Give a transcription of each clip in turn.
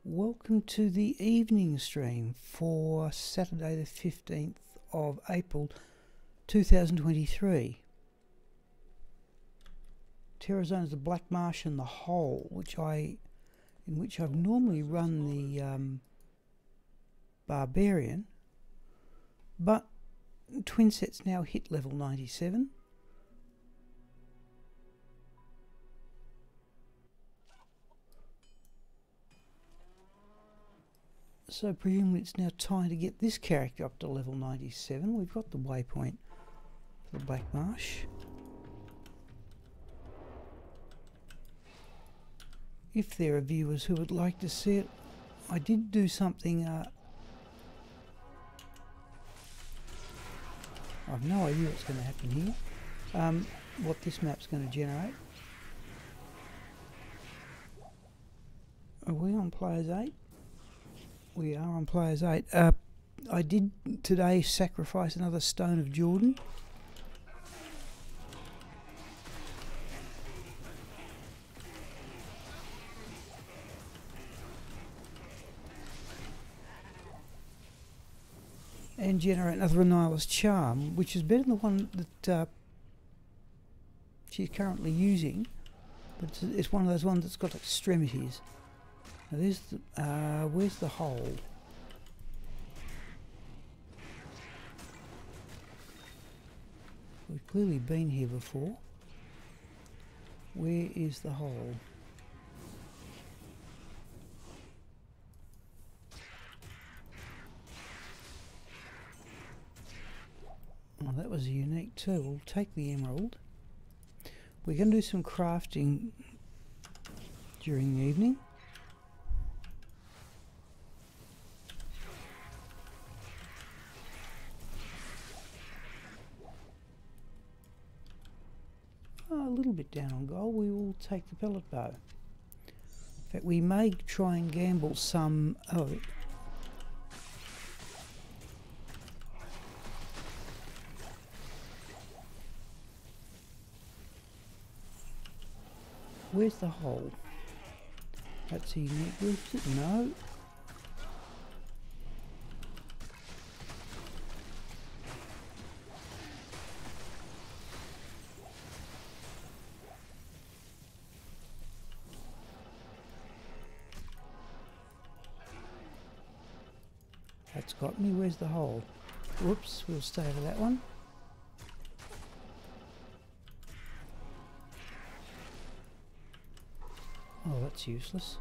Welcome to the evening stream for Saturday the 15th of April 2023. Terror Zone is the Black Marsh and the Hole, in which I've normally run the Barbarian, but Twin Set's now hit level 97. So presumably it's now time to get this character up to level 97. We've got the waypoint for the Black Marsh. If there are viewers who would like to see it, I did do something. I've no idea what's going to happen here. What this map's going to generate. Are we on Players 8? We are on Players 8. I did today sacrifice another Stone of Jordan. And generate another Annihila's Charm, which is better than the one that she's currently using. But it's one of those ones that's got extremities. Now there's the, where's the hole? We've clearly been here before. Where is the hole? Oh, that was unique too. We'll take the emerald. We're going to do some crafting during the evening. A little bit down on gold. We will take the pellet bow. In fact, we may try and gamble some. Oh, where's the hole? That's a unique roof. Is it? No. That's got me. Where's the hole? Whoops, we'll stay over that one. Oh, that's useless.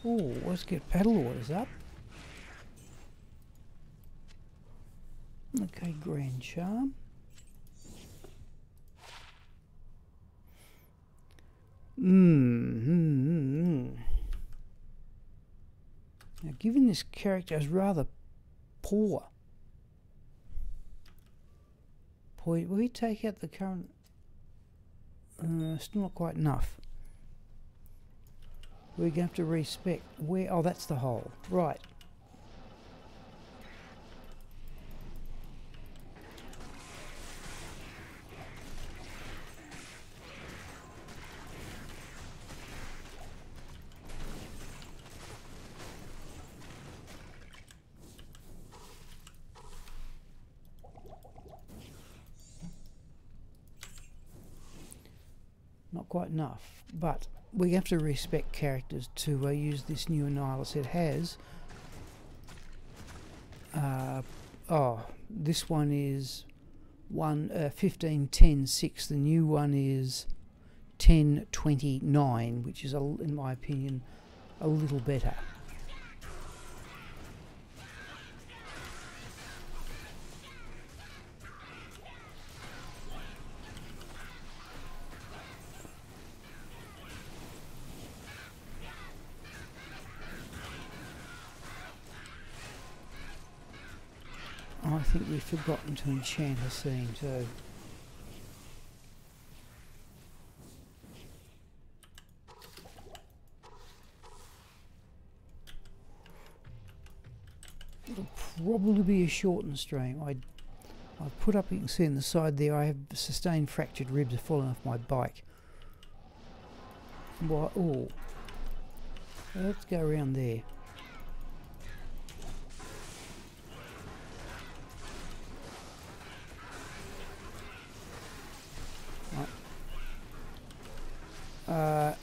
Oh, let's get paddle orders up. Okay, Grand Charm. Now, given this character is rather poor, we take out the current. Still not quite enough. We're going to have to respec. Where? Oh, that's the hole. Right. Not quite enough, but we have to respec characters to use this new Annihilus. It has this one is 15, 10, 6. The new one is 10, 29, which is, in my opinion, a little better. I think we've forgotten to enchant her scene too. It'll probably be a shortened stream. I've put up, you can see on the side there, I have sustained fractured ribs falling off my bike. Why? Oh, let's go around there. Right.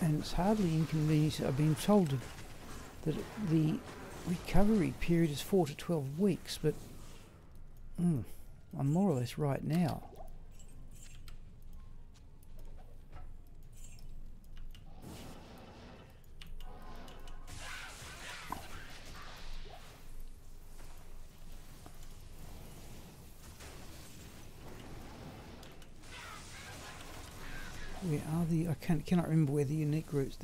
And it's hardly inconvenience. I've been told that the recovery period is 4 to 12 weeks, but I'm more or less right now. Where are the? I cannot remember where the unique routes.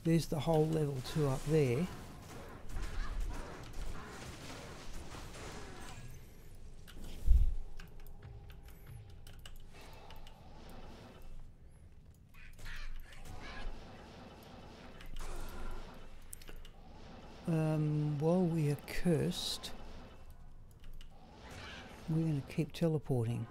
There's the whole level 2 up there. While we are cursed, we're going to keep teleporting.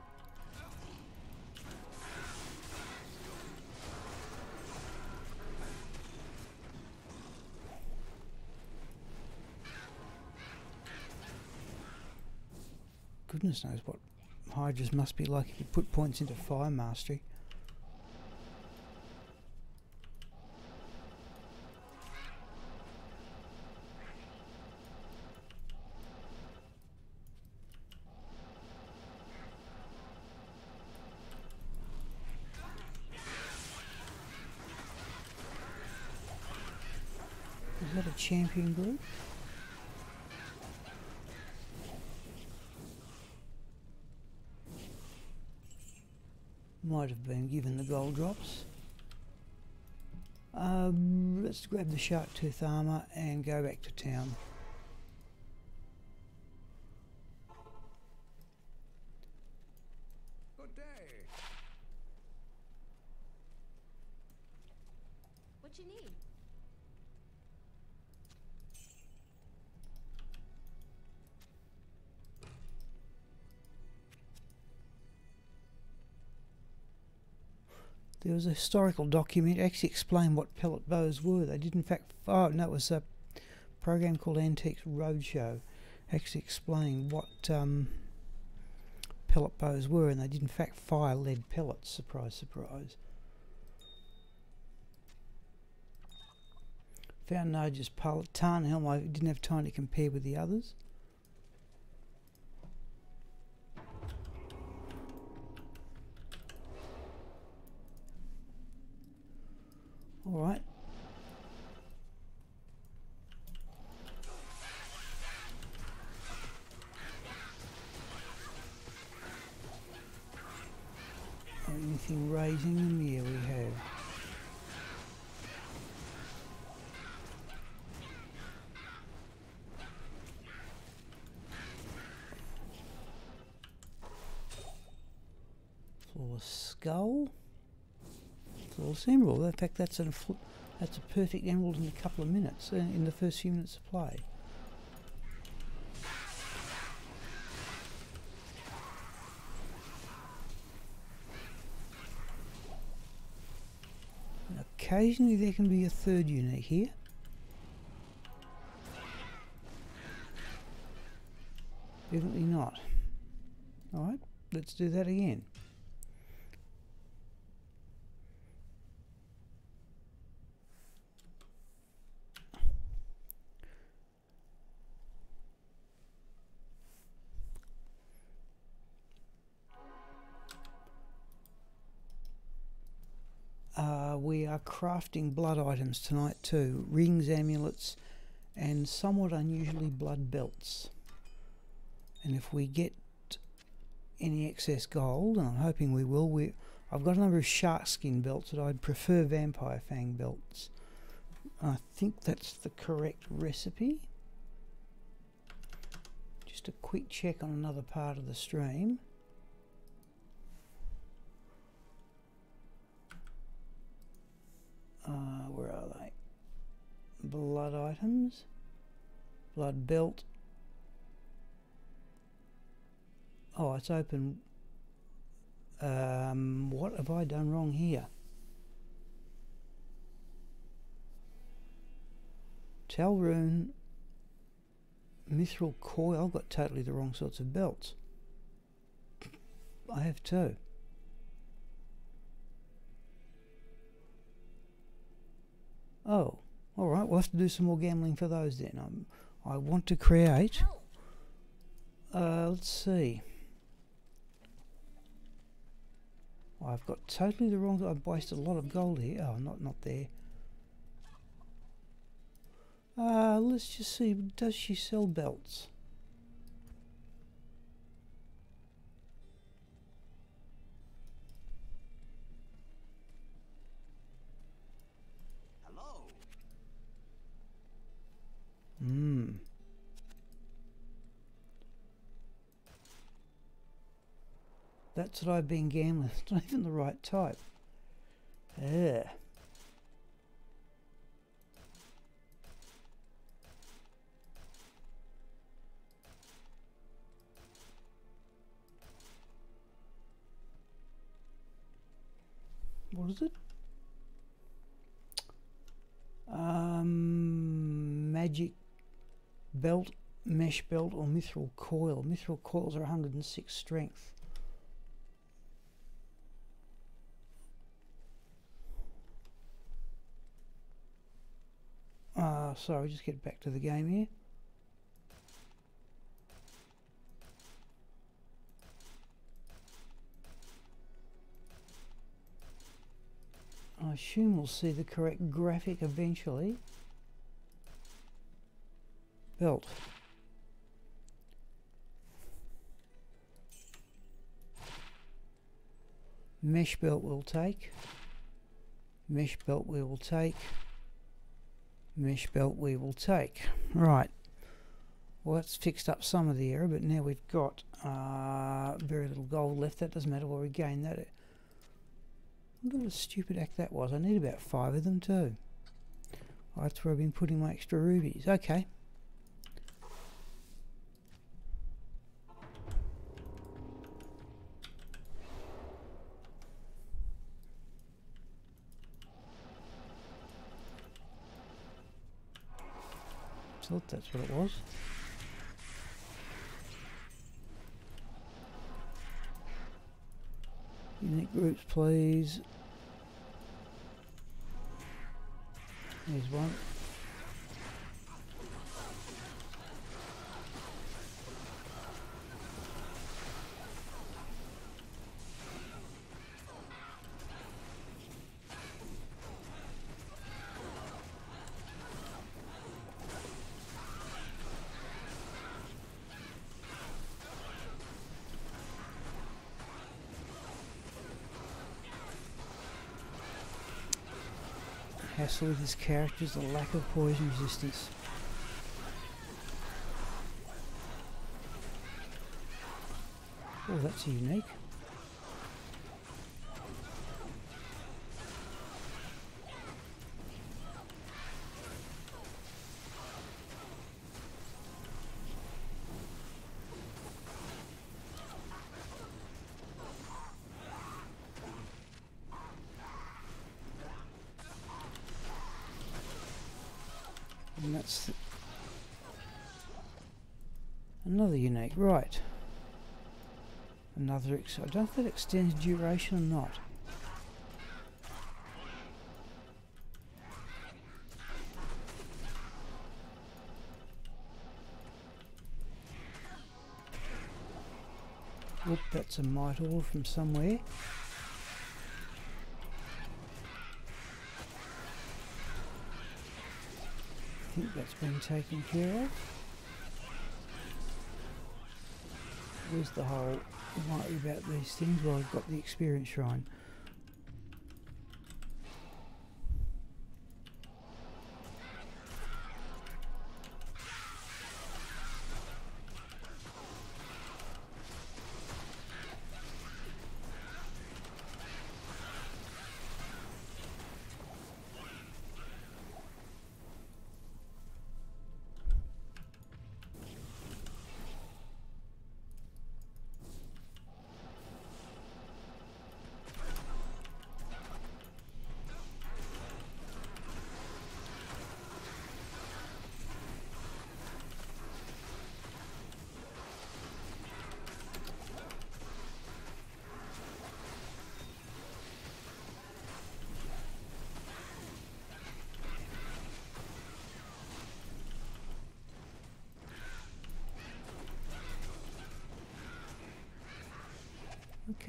Goodness knows what Hydras must be like if you put points into fire mastery. Is that a champion group? Might have been given the gold drops. Let's grab the shark tooth armor and go back to town. Good day. What you need? There was a historical document actually explained what pellet bows were. They did in fact, oh no, it was a program called Antiques Roadshow, actually explained what pellet bows were, and they did in fact fire lead pellets. Surprise, surprise. Found Naja's tarn helm. I didn't have time to compare with the others. All right. Anything raising them? Yeah, we have. Flawless skull. Flawless emerald. In fact, that's a perfect emerald in a couple of minutes, in the first few minutes of play. And occasionally there can be a third unique here. Definitely not. Alright, let's do that again. We are crafting blood items tonight too. Rings, amulets, and somewhat unusually blood belts. And if we get any excess gold, and I'm hoping we will, I've got a number of shark skin belts that I'd prefer vampire fang belts. I think that's the correct recipe. Just a quick check on another part of the stream. Where are they? Blood items, blood belt. Oh, it's open. What have I done wrong here? Talrune, mithril coil. I've got totally the wrong sorts of belts. I have two. Oh, alright, we'll have to do some more gambling for those then. I want to create... let's see. I've got totally the wrong... I've wasted a lot of gold here. Oh, not there. Let's just see. Does she sell belts? Hello. That's what I've been gambling. It's not even the right type. Yeah. What is it? Magic belt, mesh belt, or mithril coil. Mithril coils are 106 strength. Sorry, just get back to the game here. I assume we'll see the correct graphic eventually. Belt. Mesh belt we'll take. Mesh belt we will take. Mesh belt we will take. Right. Well, that's fixed up some of the error, but now we've got very little gold left. That doesn't matter, we'll regain that. What a stupid act that was. I need about 5 of them too. Oh, that's where I've been putting my extra rubies. Okay. Thought that's what it was. Unique groups, please. There's one. Hassle with his characters, the lack of poison resistance. Oh, that's unique. And that's another unique, right? Another, I don't know if that extends duration or not. Oop, that's a might ore from somewhere. I think that's been taken care of. Where's the whole worry about these things? Well, I've got the experience shrine.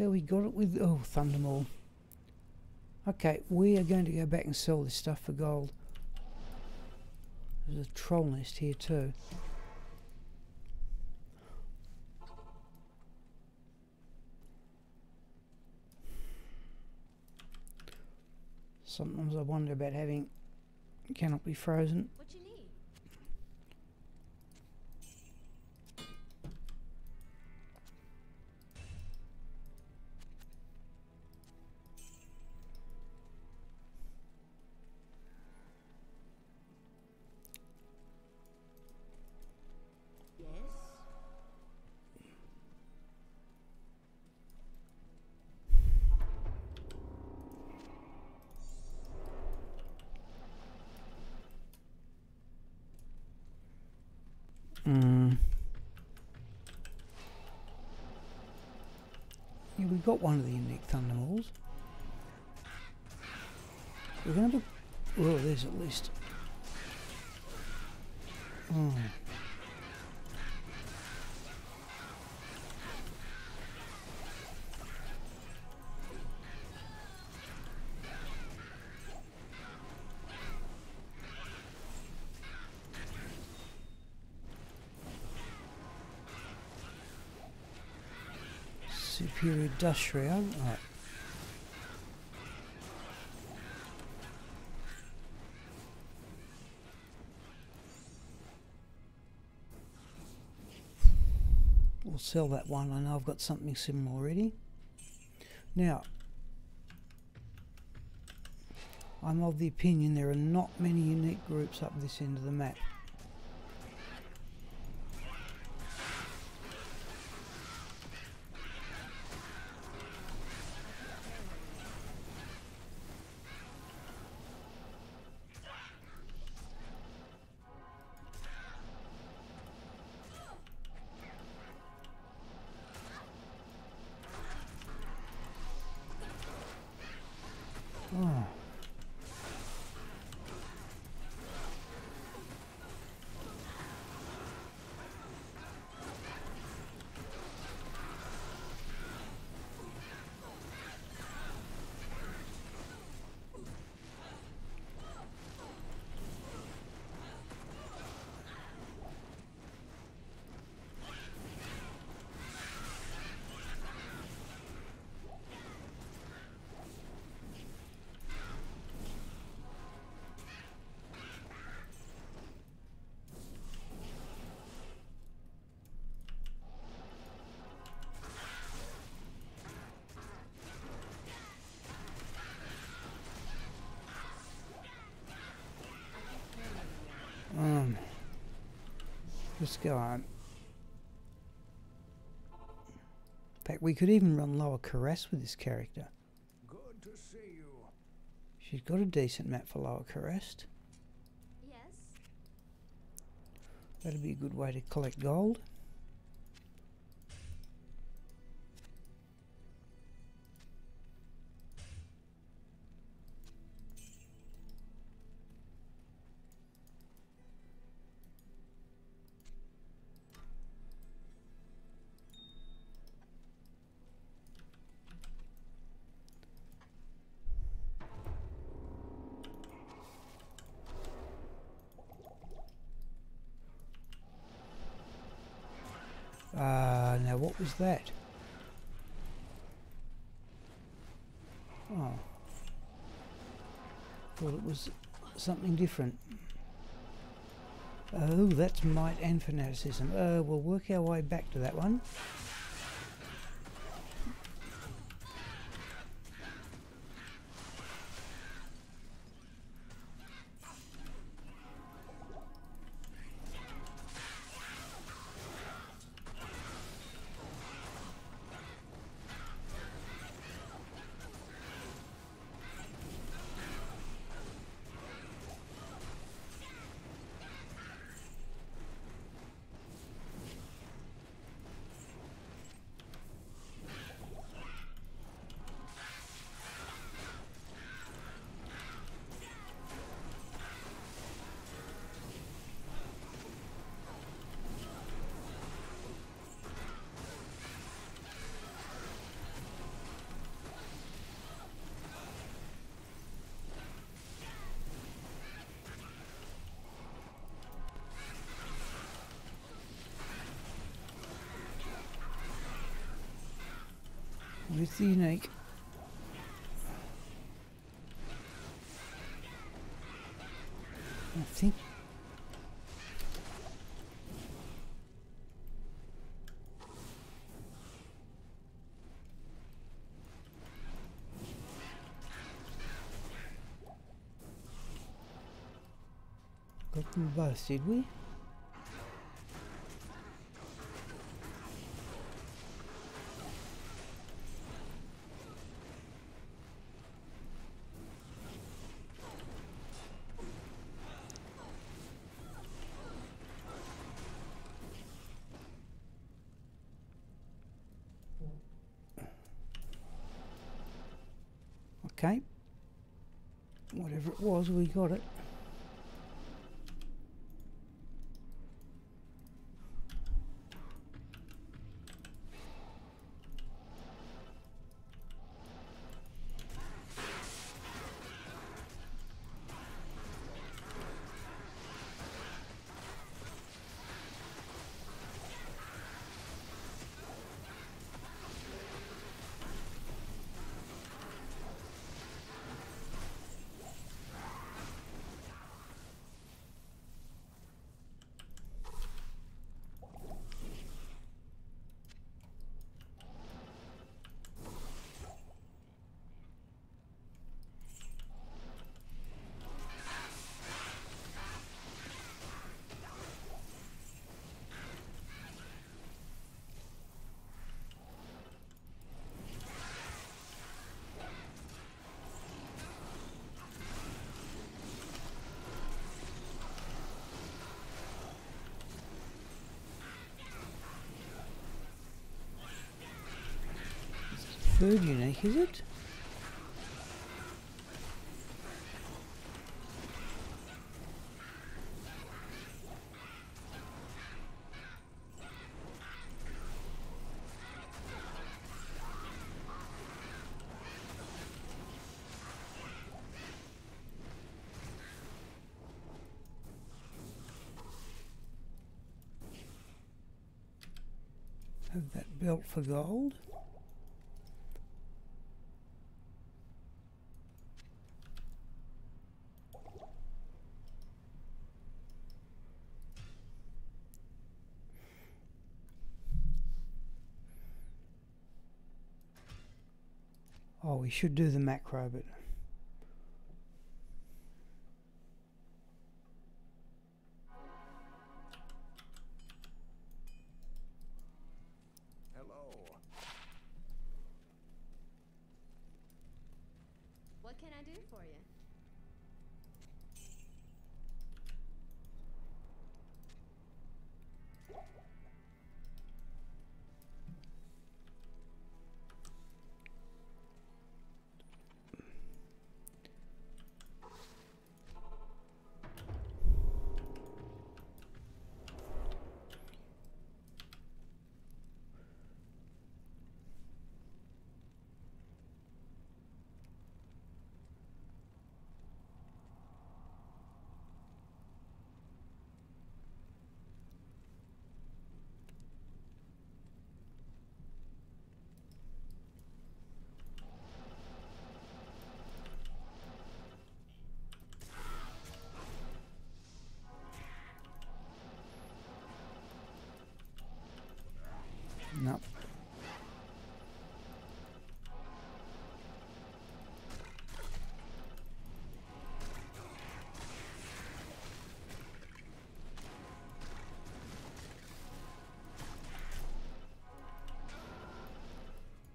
how we got it with... Oh, Thundermaw. Okay, we are going to go back and sell this stuff for gold. There's a troll nest here too. Sometimes I wonder about having cannot be frozen. What you need? Yes. Yeah, we got one of the unique Thundermaws. We're going to... Oh, there's at least... Oh. Superior dust shroud. Right. We'll sell that one. I know I've got something similar already. Now, I'm of the opinion there are not many unique groups up this end of the map. Oh. Let's go on. In fact, we could even run lower caress with this character. Good to see you. She's got a decent map for lower caress. Yes. That'd be a good way to collect gold. Now what was that? Oh. Thought it was something different. Oh, that's might and fanaticism. We'll work our way back to that one. Here's the unique. I think. Got them both, did we? Okay. Whatever it was, we got it. Third unique, is it? Have that belt for gold. Oh, we should do the macro, but Hello. What can I do for you? no.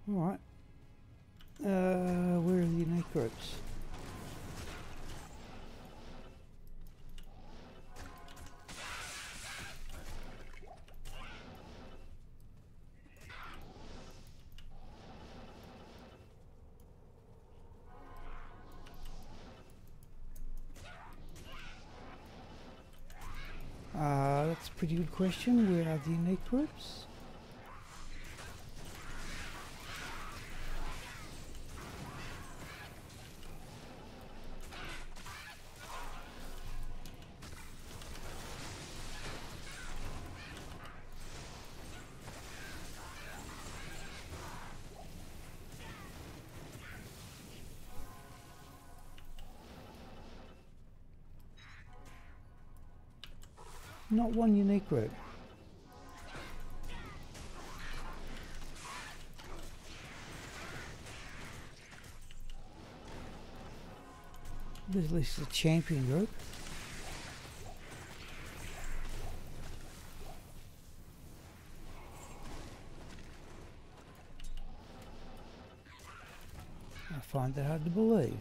All right. Where are the unique groups? That's a pretty good question. Where are the unique groups? Not one unique route. This is a champion group. I find that hard to believe.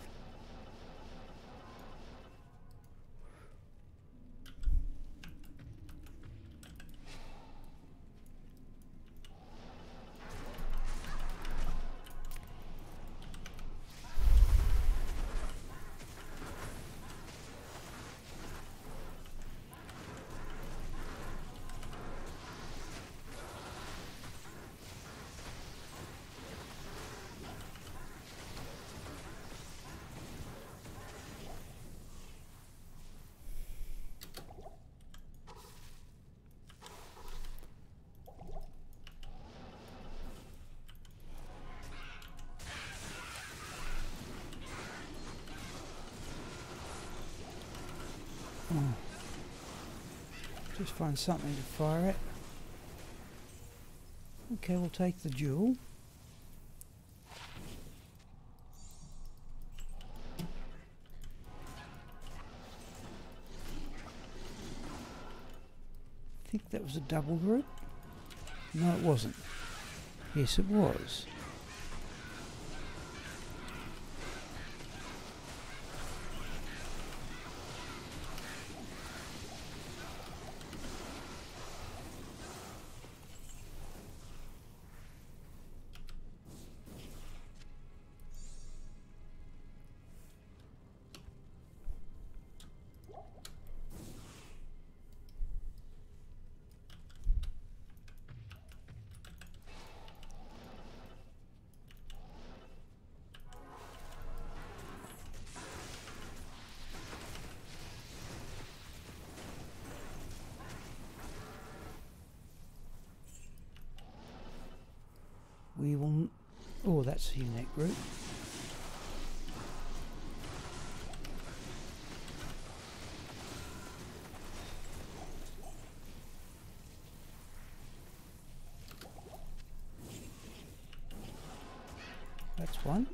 Just find something to fire at. Okay, we'll take the jewel. I think that was a double group. No, it wasn't. Yes, it was. We will. Oh, that's a unique route. That's one.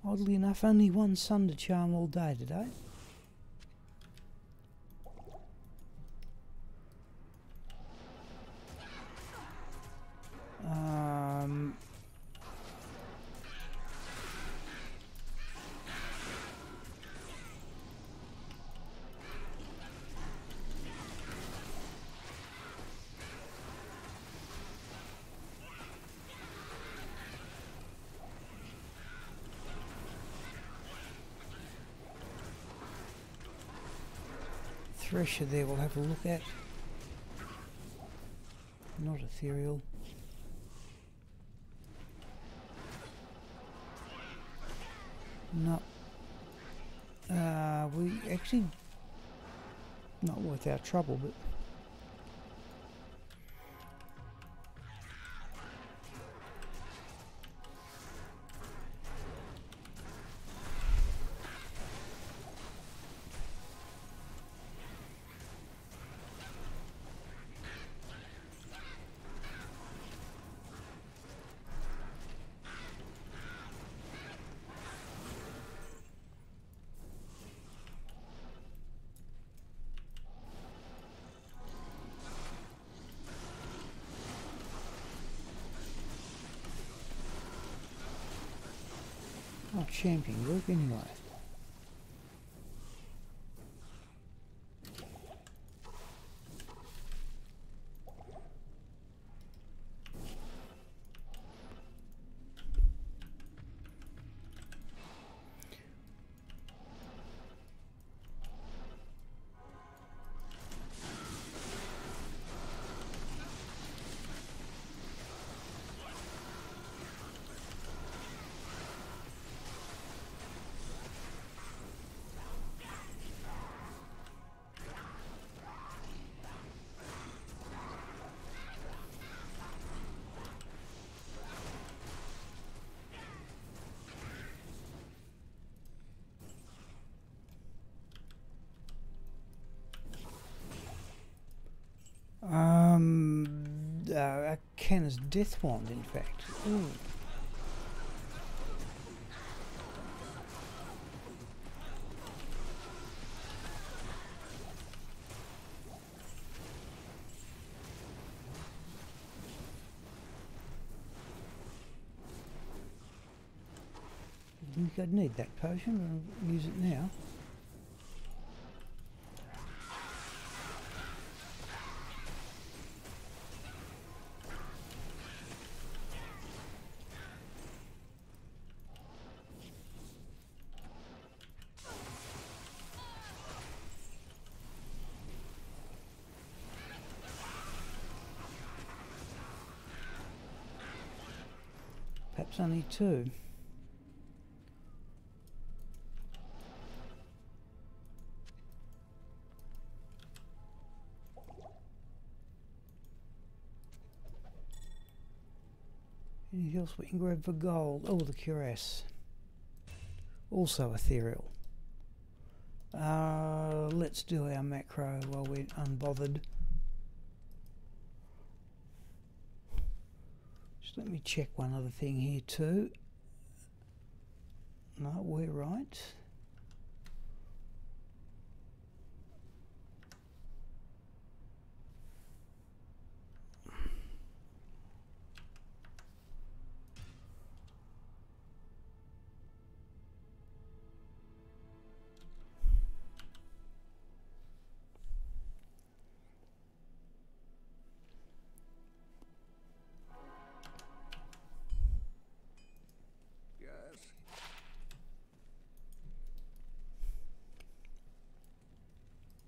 Oddly enough, only one Sunder charm all day today. Thresher there we'll have a look at. Not ethereal. No. We actually not worth our trouble, but not champion group anyway. Canna's Death Wand, in fact. Ooh. I think I'd need that potion, but I'll use it now. Perhaps only two. Anything else we can grab for gold? Oh, the cuirass. Also ethereal. Let's do our macro while we're unbothered. Just let me check one other thing here too. No, we're right.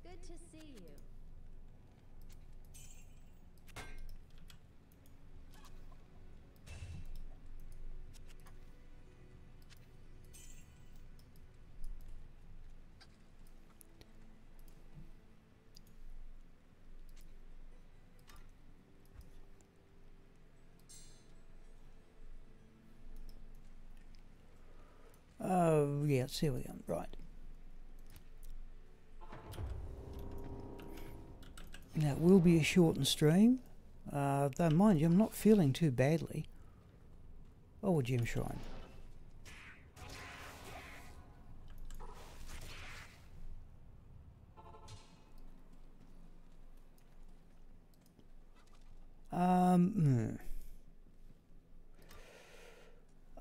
Good to see you. Oh, yeah, let's see how we go. Right. Now, it will be a shortened stream. Though, mind you, I'm not feeling too badly. Oh, a gem shrine.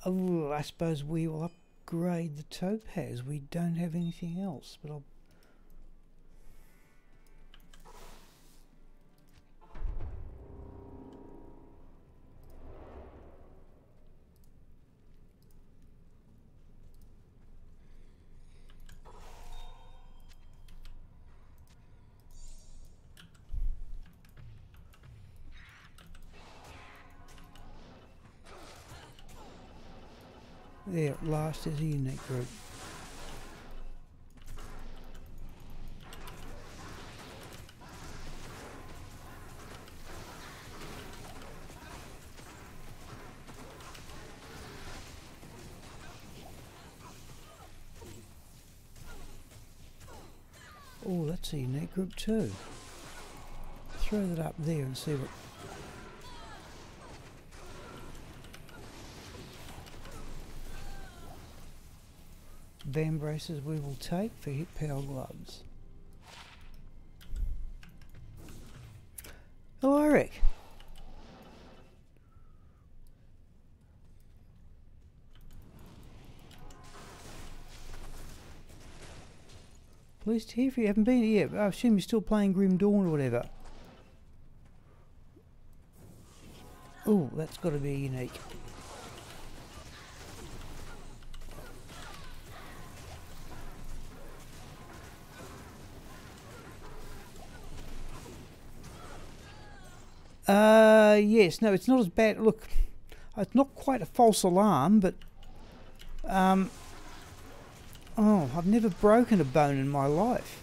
Oh, I suppose we will upgrade the topaz. We don't have anything else, but I'll... There, at last is a unique group. Oh, that's a unique group too. Throw that up there and see what... Band braces we will take for hit power gloves. Hello, Eric. Pleased to hear from you. Haven't been here yet. I assume you're still playing Grim Dawn or whatever. Oh, that's got to be unique. Yes, no, it's not as bad. Look, it's not quite a false alarm, but oh, I've never broken a bone in my life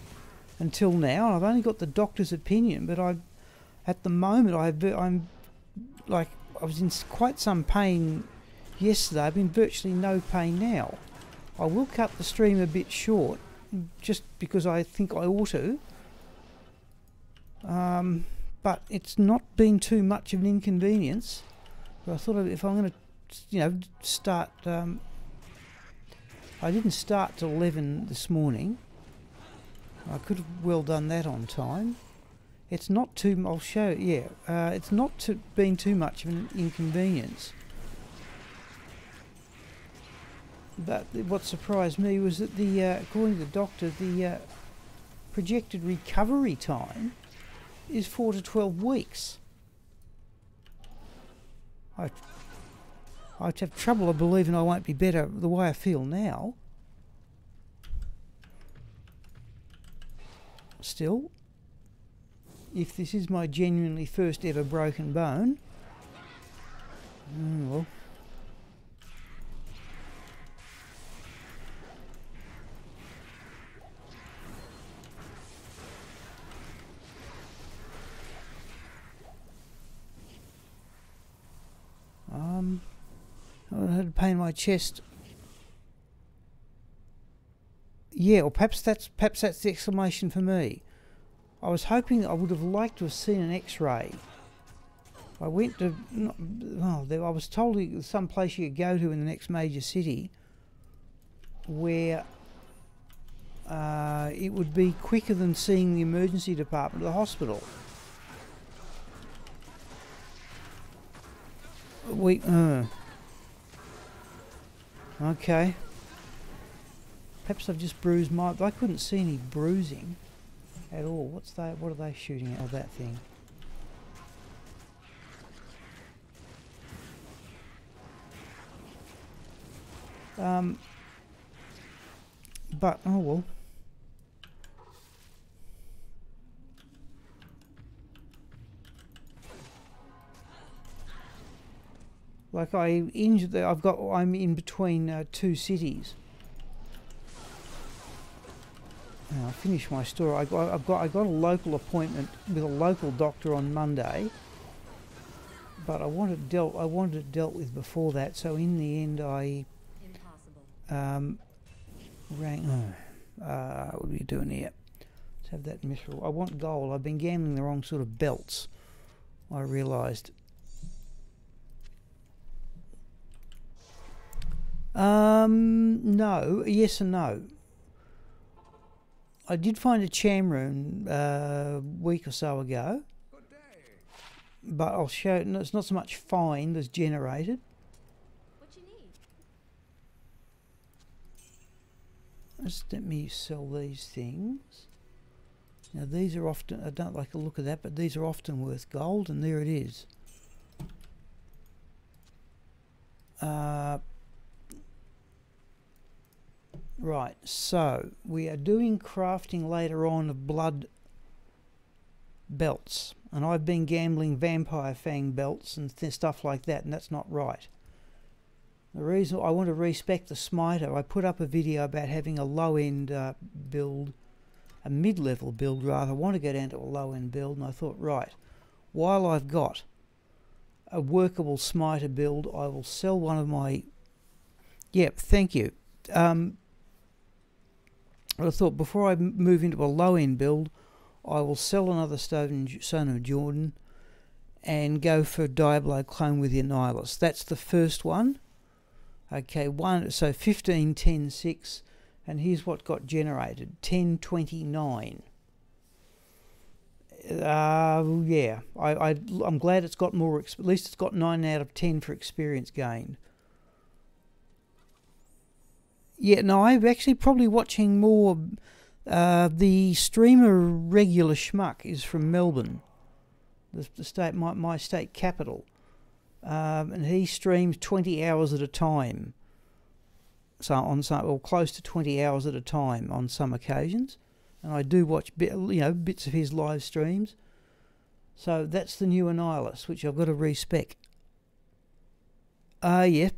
until now. I've only got the doctor's opinion, but at the moment, I'm like, I was in quite some pain yesterday. I've been virtually no pain now. I will cut the stream a bit short, just because I think I ought to. but it's not been too much of an inconvenience. But I thought if I'm going to, start. I didn't start till 11 this morning. I could have well done that on time. It's not too. I'll show. Yeah, it's not been too much of an inconvenience. But what surprised me was that according to the doctor, the projected recovery time is 4 to 12 weeks. I'd have trouble believing I won't be better the way I feel now. Still, if this is my genuinely first ever broken bone, well. I had to pain my chest. Yeah, or perhaps that's the explanation for me. I was hoping I would have liked to have seen an X-ray. I went to, I was told there was some place you could go to in the next major city where it would be quicker than seeing the emergency department of the hospital. Okay. Perhaps I've just bruised my... I couldn't see any bruising at all. What are they shooting at? Oh, that thing. But, oh well. Like I'm in between two cities. Now, I finished my story. I got a local appointment with a local doctor on Monday, but I wanted it dealt with before that. So in the end, I rang. What are we doing here? Let's have that miserable. I want gold. I've been gambling the wrong sort of belts. I realised. No, yes and no. I did find a cham rune a week or so ago, but I'll show it. It's not so much find as generated. What you need? Just let me sell these things. Now these are often, I don't like the look of that, but these are often worth gold, and there it is. Right, so we are doing crafting later on of blood belts, and I've been gambling vampire fang belts and stuff like that, and that's not right. The reason I want to respec the smiter, I put up a video about having a low-end build, a mid-level build rather. I want to go down to a low-end build, and I thought, right, while I've got a workable smiter build, I will sell one of my... Yep, thank you. I thought before I move into a low-end build, I will sell another Stone of Jordan and go for Diablo clone with the Annihilus. That's the first one. Okay, so 15, 10, 6, and here's what got generated, 10, 29. Yeah, I'm glad it's got more, at least it's got 9 out of 10 for experience gained. Yeah, no, I'm actually probably watching more. The streamer Regular Schmuck is from Melbourne, the state, my state capital, and he streams 20 hours at a time. So or close to 20 hours at a time on some occasions, and I do watch bits of his live streams. So that's the new Annihilus, which I've got to respec. Yeah.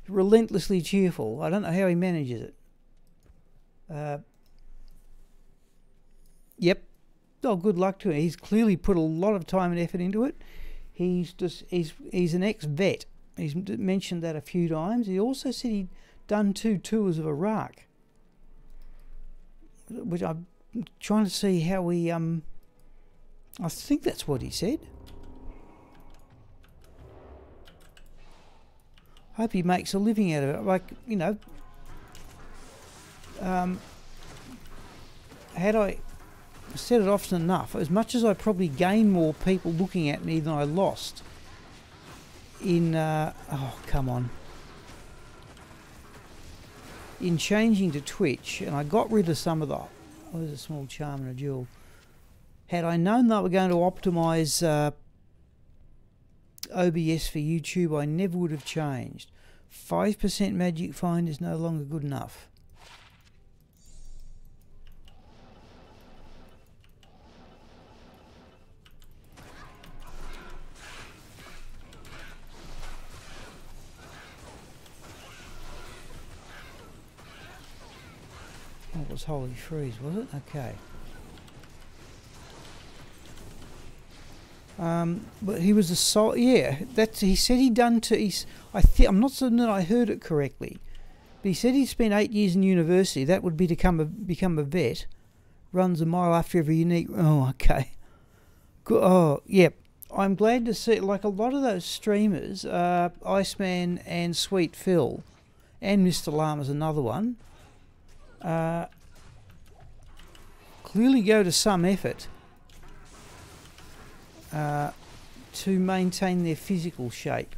Relentlessly cheerful. I don't know how he manages it. Yep. Oh, good luck to him. He's clearly put a lot of time and effort into it. He's an ex-vet. He's mentioned that a few times. He also said he'd done 2 tours of Iraq, which I'm trying to see how he I think that's what he said. Hope he makes a living out of it. Like, you know, had I said it often enough, as much as I probably gained more people looking at me than I lost in, oh, come on. In changing to Twitch, and I got rid of some of the, there's a small charm and a jewel. Had I known they were going to optimise OBS for YouTube, I never would have changed. 5% magic find is no longer good enough. That was Holy Freeze, was it? Okay. But he was a soul. Yeah, that's. He said he'd done to. I'm not certain that I heard it correctly, but he said he'd spent 8 years in university. That would be to become a vet. Runs a mile after every unique. Oh, okay. Good. Oh, yep. I'm glad to see. Like a lot of those streamers, Iceman and Sweet Phil, and Mr. Llama's another one. Clearly go to some effort. To maintain their physical shape,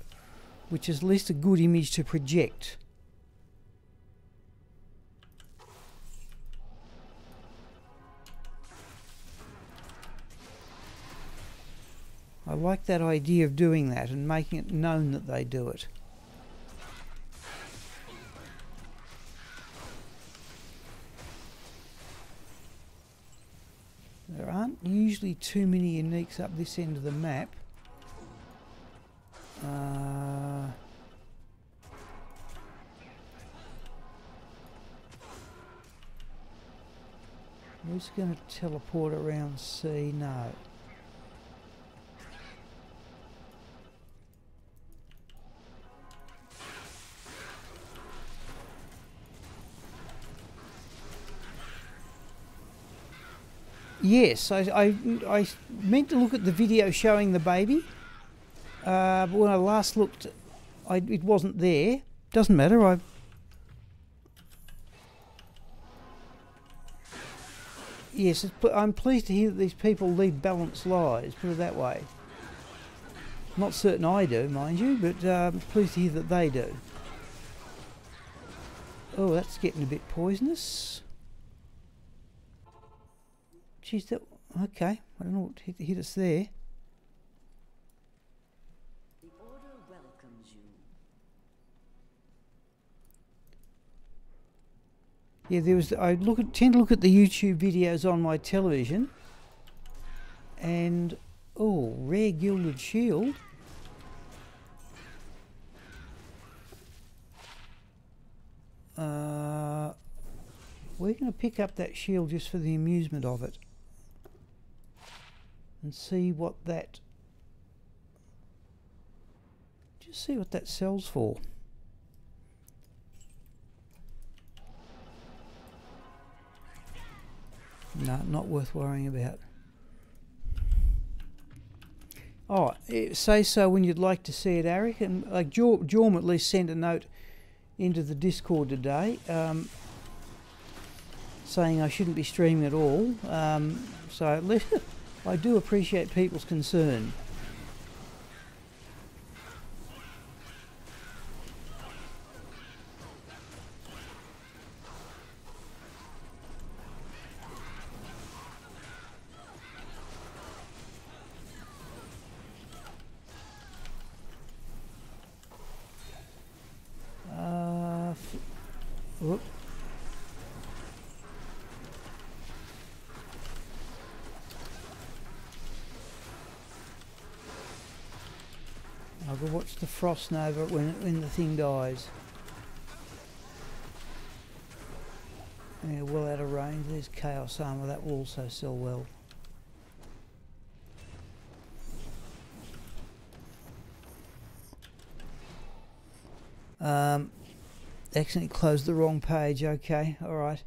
which is at least a good image to project. I like that idea of doing that and making it known that they do it. There aren't usually too many uniques up this end of the map. Who's going to teleport around C? No. Yes, I meant to look at the video showing the baby, but when I last looked, it wasn't there. Doesn't matter. Yes, I'm pleased to hear that these people lead balanced lives. Put it that way. Not certain I do, mind you, but I'm pleased to hear that they do. Oh, that's getting a bit poisonous. Geez, that, okay. I don't know what hit us there. The order welcomes you. Yeah, there was. I tend to look at the YouTube videos on my television, and oh, rare gilded shield. We're going to pick up that shield just for the amusement of it. And see what that, just see what that sells for. No, not worth worrying about. Oh, say so when you'd like to see it, Eric. And like Jorm at least sent a note into the Discord today, saying I shouldn't be streaming at all. So at least I do appreciate people's concern. Whoop. I'll go watch the frost nova when the thing dies. Yeah, well out of range. There's chaos armor, that will also sell well. Accidentally closed the wrong page. Okay, all right.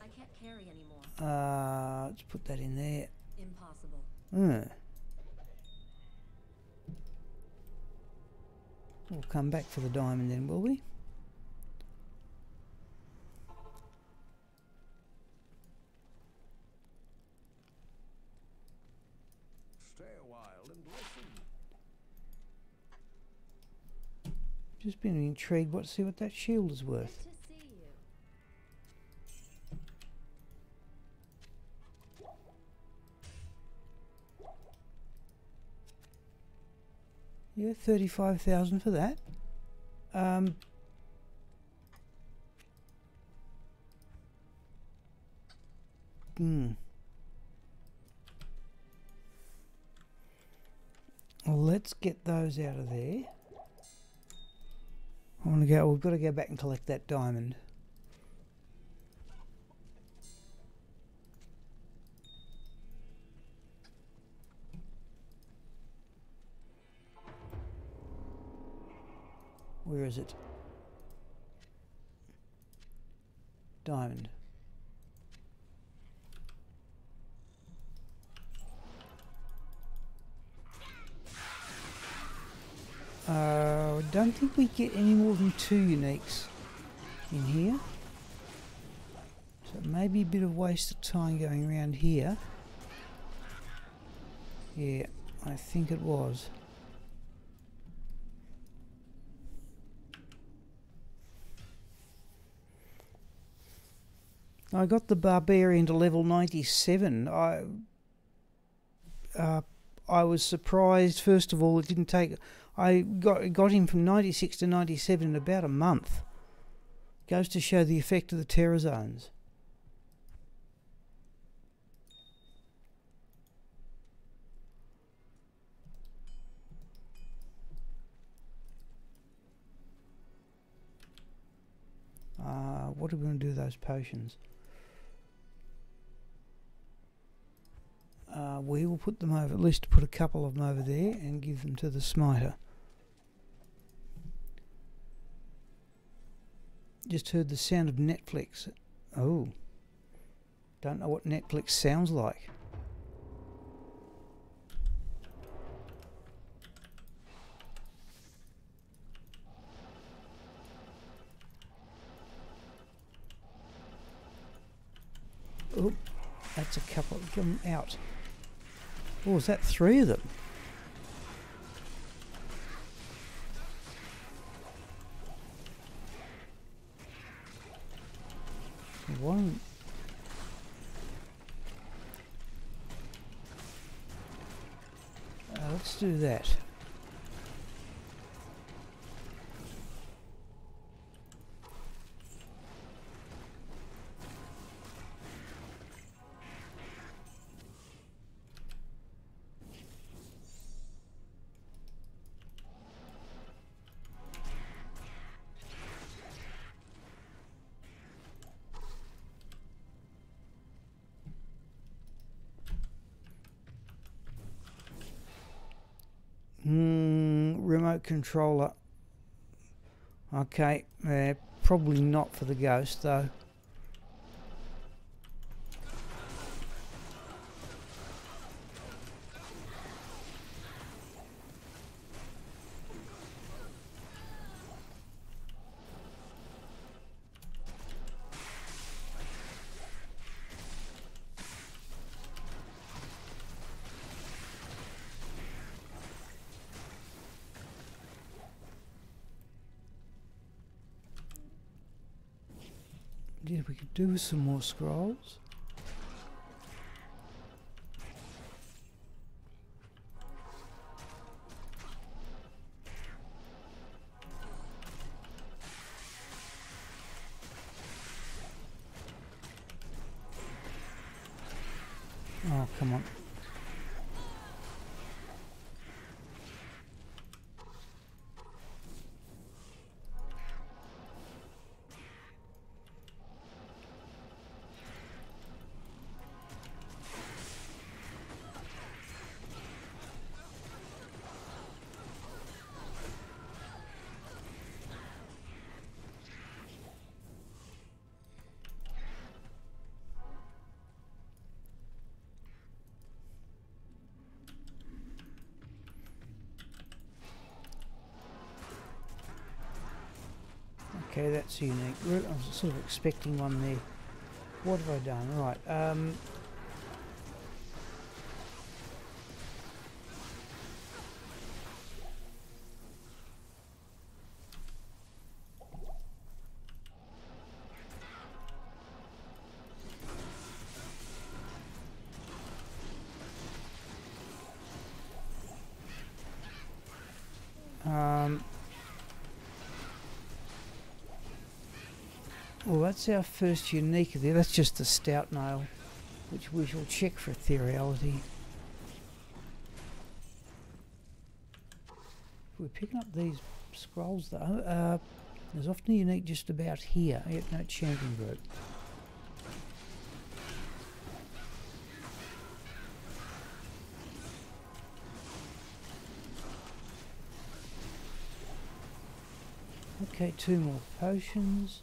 I can't carry anymore. Let's put that in there. Impossible. We'll come back for the diamond then, will we? Stay a while and listen. Just been intrigued. See what that shield is worth. Good to see you. Yeah, 35,000 for that. Well, let's get those out of there. I want to go. We've got to go back and collect that diamond. Where is it? Diamond. I don't think we get any more than 2 uniques in here. So it may be a bit of waste of time going around here. Yeah, I think it was. I got the barbarian to level 97. I was surprised. First of all, it didn't take. I got him from 96 to 97 in about a month. Goes to show the effect of the terror zones. What are we going to do with those potions? We will put them over, at least put a couple of them over there and give them to the smiter. Just heard the sound of Netflix. Oh, don't know what Netflix sounds like. Oh, that's a couple of them out. Oh, is that 3 of them? One. Let's do that. Remote controller. Okay, probably not for the ghost though. Yeah, we could do with some more scrolls. Oh, come on. Okay, that's a unique route. I was sort of expecting one there. What have I done? Right. Well, that's our first unique there. That's just the stout nail, which we shall check for ethereality. If we're picking up these scrolls though, there's often a unique just about here. Yep, no champion group. Okay, 2 more potions.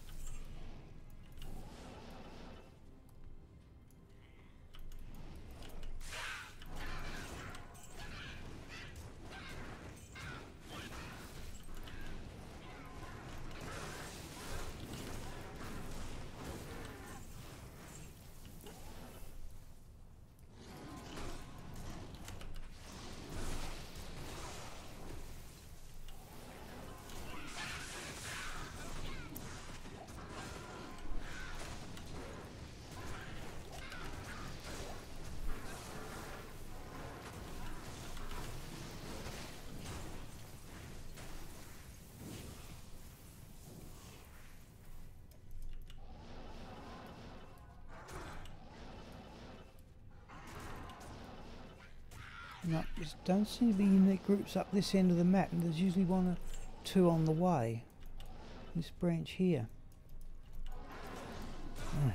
No, there don't seem to be unique groups up this end of the map, and there's usually 1 or 2 on the way. This branch here. Oh.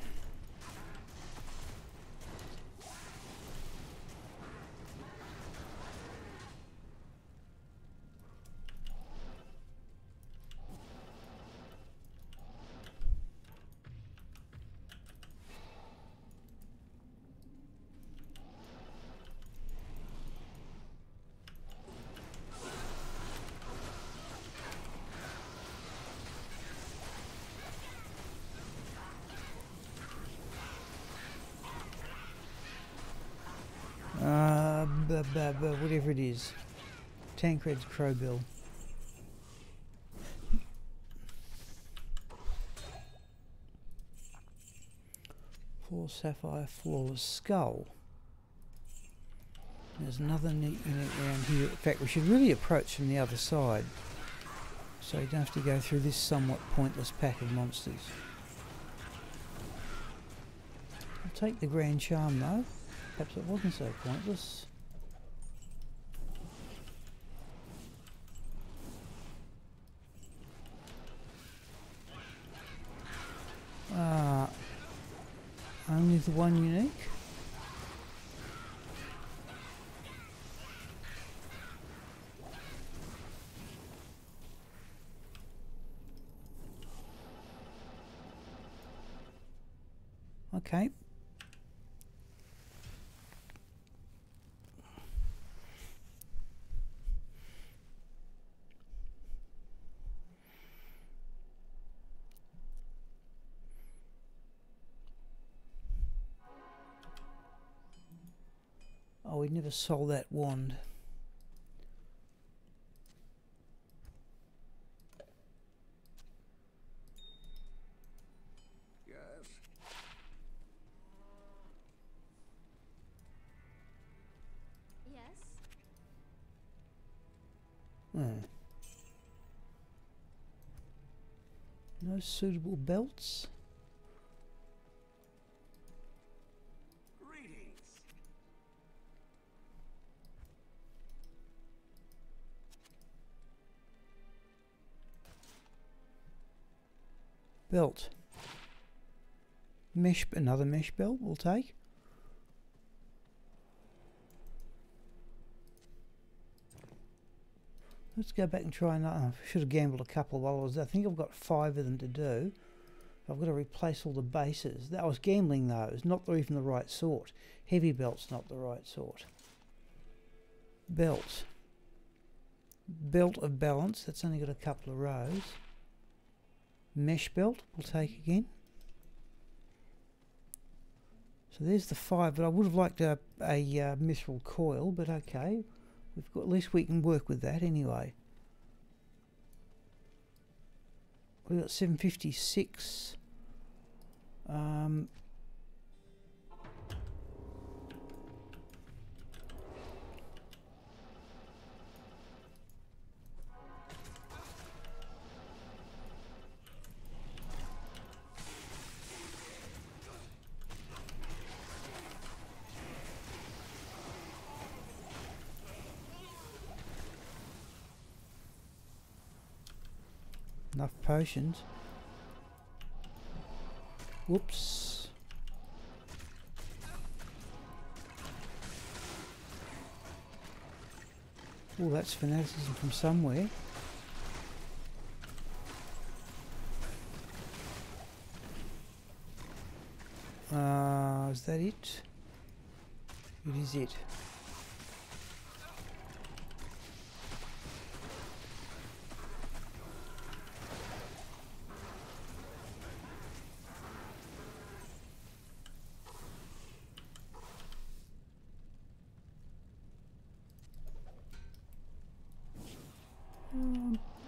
Whatever it is. Tancred's Crowbill. Flawless Sapphire, Flawless Skull. There's another neat unit around here. In fact, we should really approach from the other side, so you don't have to go through this somewhat pointless pack of monsters. I'll take the Grand Charm though. Perhaps it wasn't so pointless. Only the 1 unique? Okay. Oh, we never sold that wand. Yes. Yes. No suitable belts? Belt. Mesh, another mesh belt we'll take. Let's go back and try another. I should have gambled a couple while I was there. I think I've got 5 of them to do. I've got to replace all the bases. I was gambling those, not even the right sort. Heavy belt's not the right sort. Belt. Belt of balance, that's only got a couple of rows. Mesh belt we'll take again. So there's the 5, but I would have liked a mithril coil, but okay. We've got, at least we can work with that anyway. We've got 756. Enough potions. Whoops. Oh, that's fanaticism from somewhere. Is that it? It is it.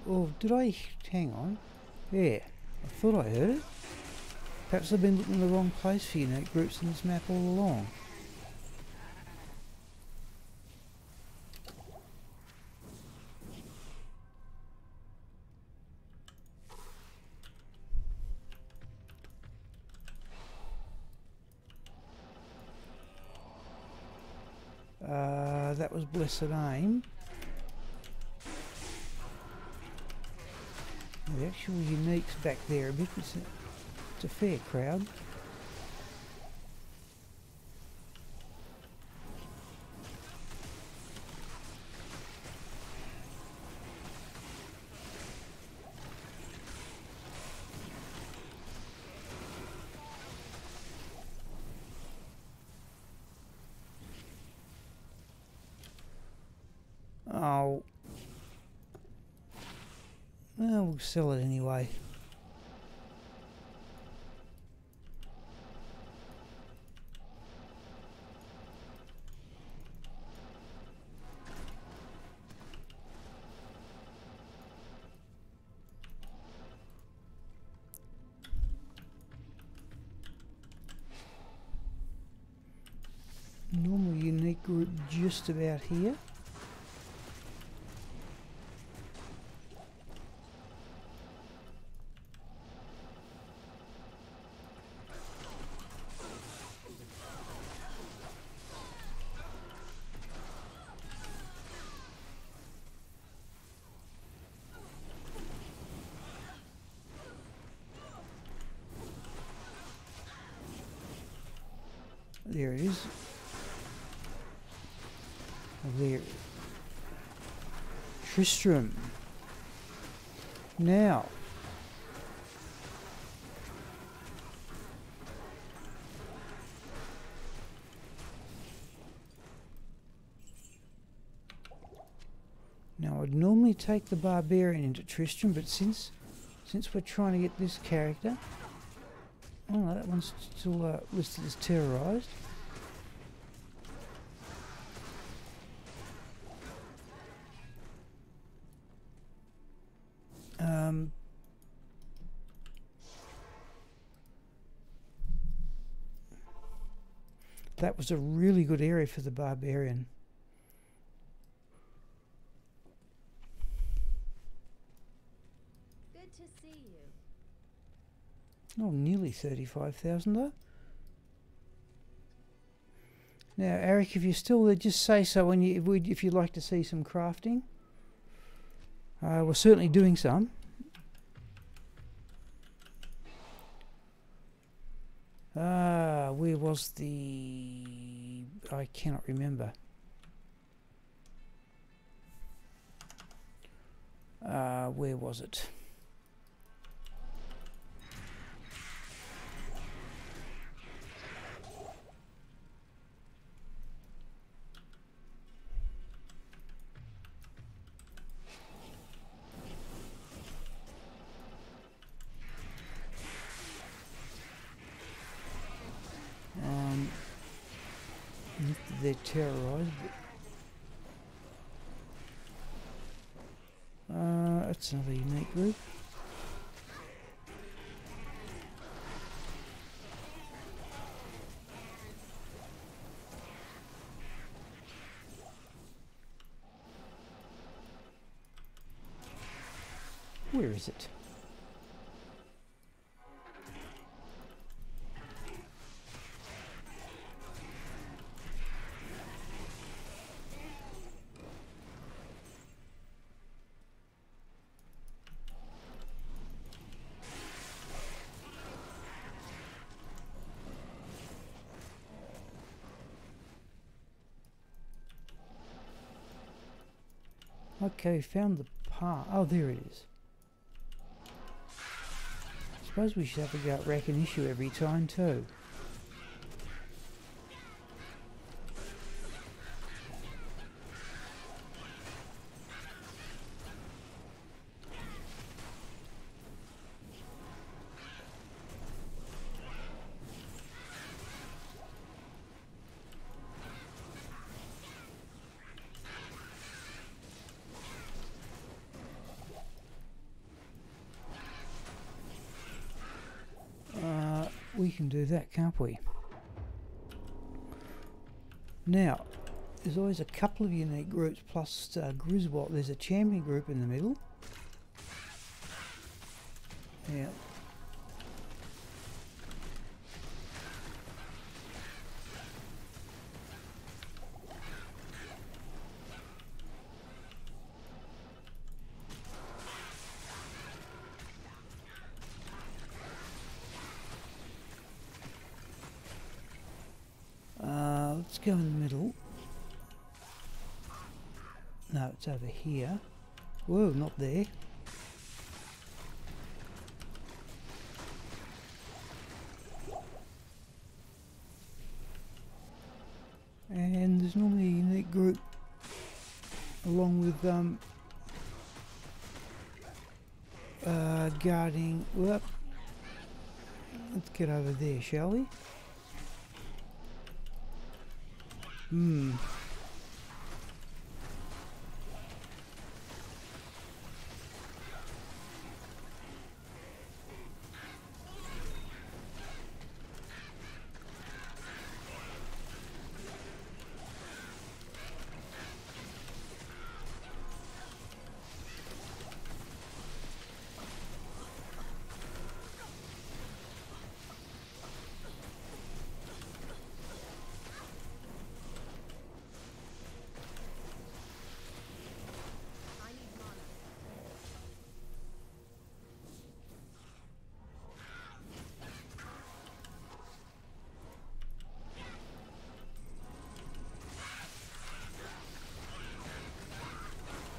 Oh, did I? Hang on. Yeah, I thought I heard it. Perhaps I've been looking in the wrong place for unique groups in this map all along. That was Blessed Aim. The actual unique's back there a bit. It's a fair crowd. Oh. Well, we'll sell it anyway. Normal unique group just about here. There it is. There. Tristram. Now. Now I'd normally take the barbarian into Tristram, but since we're trying to get this character, oh no, that one's still listed as terrorized. That was a really good area for the barbarian. Good to see you. Oh, nearly 35,000 though. Now, Eric, if you're still there, just say so when if you'd like to see some crafting. We're certainly doing some. Where was the... I cannot remember. Where was it? they're terrorised. That's another unique group. Where is it? Okay, found the part. Oh, there it is. Suppose we should have to go out rack an issue every time too. We can do that, can't we? Now, there's always a couple of unique groups plus Griswold. There's a champion group in the middle. Yeah. Let's go in the middle. No, it's over here. Whoa, not there. And there's normally a unique group along with guarding. Well, let's get over there, shall we?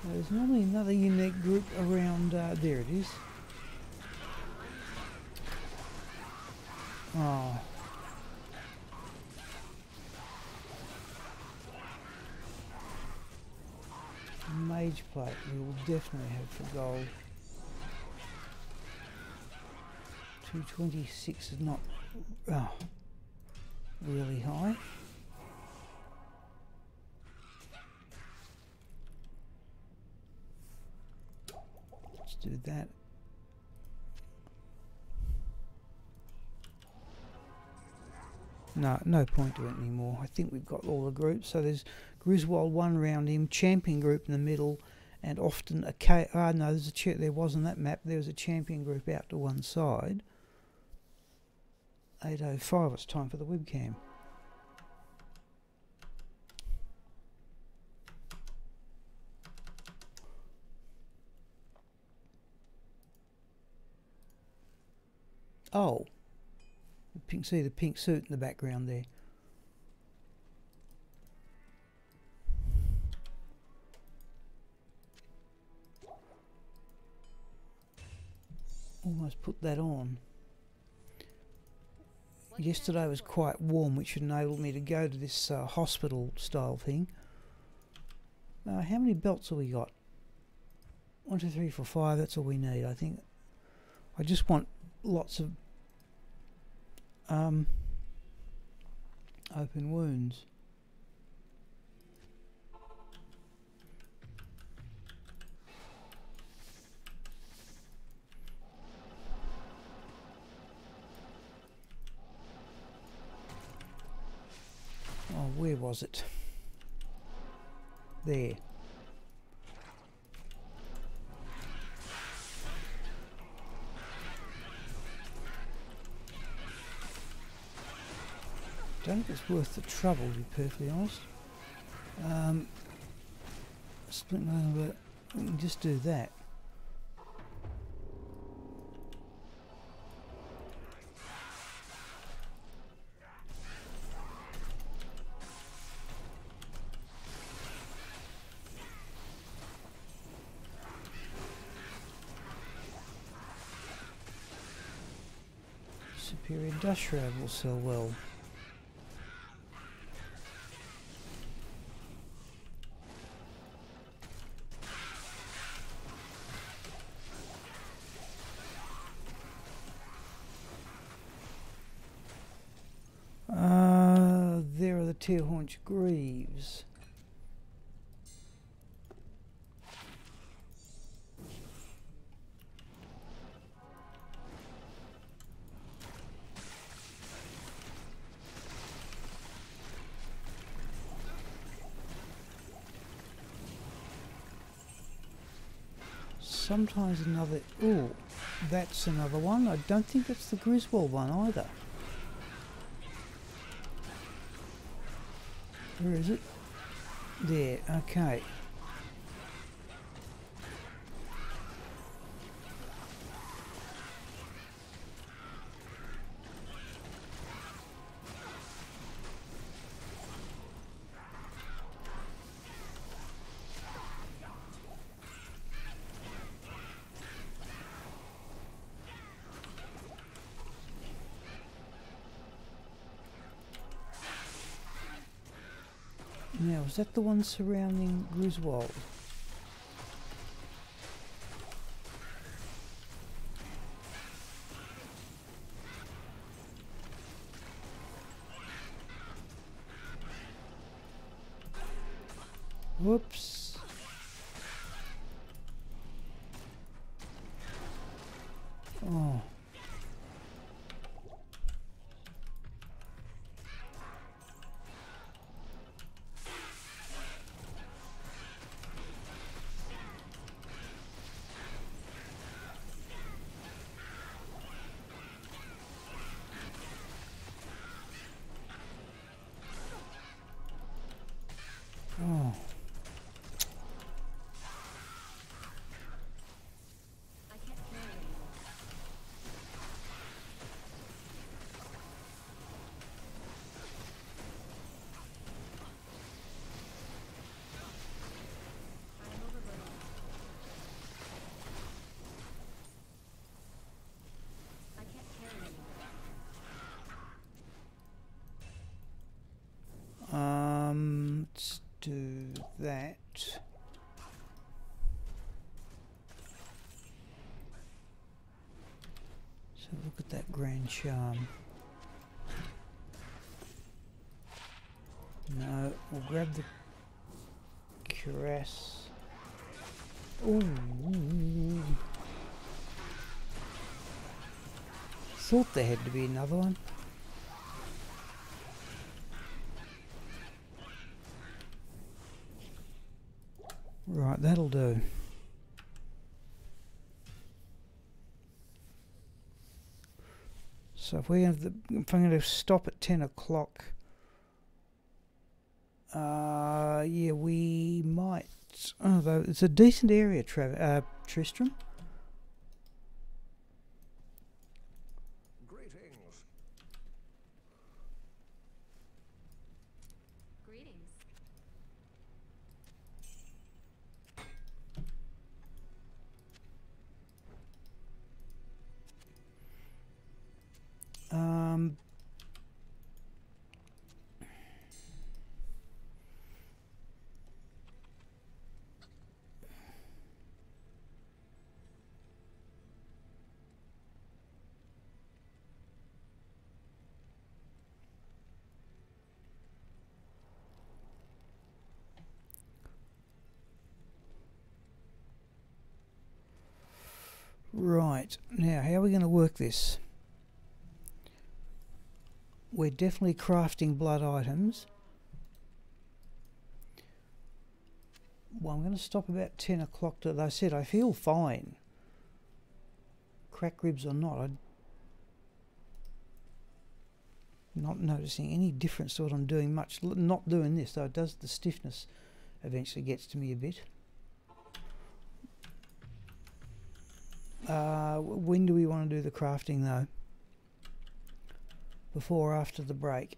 There's normally another unique group around, there it is. Oh. Mage plate, we will definitely have for gold. 226 is not really high. Do that. No point to it anymore. I think we've got all the groups. So there's Griswold one around him, champion group in the middle, and often a no, there's a there wasn't that map. There was a champion group out to one side. 8:05. It's time for the webcam. Oh, see the pink suit in the background there. Almost put that on. Yesterday was quite warm, which enabled me to go to this hospital style thing. How many belts have we got? 1, 2, 3, 4, 5. That's all we need. I think I just want lots of open wounds. where was it? There. Don't think it's worth the trouble, to be perfectly honest. Split over, we can just do that. Superior dust shroud will sell well. There are the tear-haunch greaves. Sometimes another... Oh, that's another one. I don't think it's the Griswold one either. Where is it? There, okay. Now, is that the one surrounding Griswold? Whoops. Oh. Oh. Let's do that. So look at that grand charm. No, we'll grab the cuirass. Ooh. Thought there had to be another one. Right, that'll do. So if I'm going to stop at 10 o'clock, yeah, we might. Although it's a decent area, Tristram. Greetings. Greetings. Right, now how are we going to work this? We're definitely crafting blood items, Well, I'm going to stop about 10 o'clock. As I said, I feel fine. Crack ribs or not, I'm not noticing any difference to what I'm doing much. Not doing this, though, it does, the stiffness eventually gets to me a bit. When do we want to do the crafting, though? Before or after the break?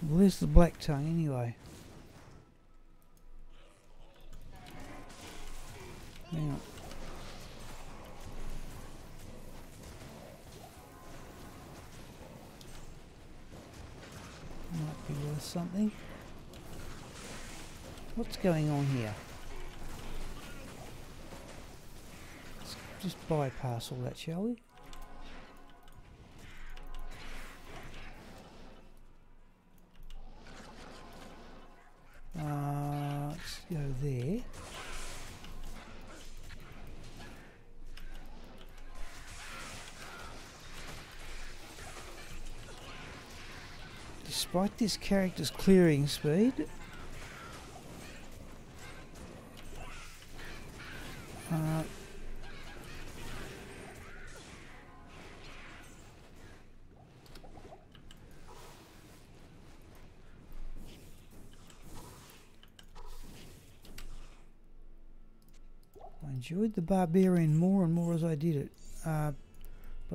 Where's the black tongue anyway? Hang on. Might be worth something. What's going on here? Let's just bypass all that, shall we? Let's go there. Despite this character's clearing speed, I enjoyed the barbarian more and more as I did it, but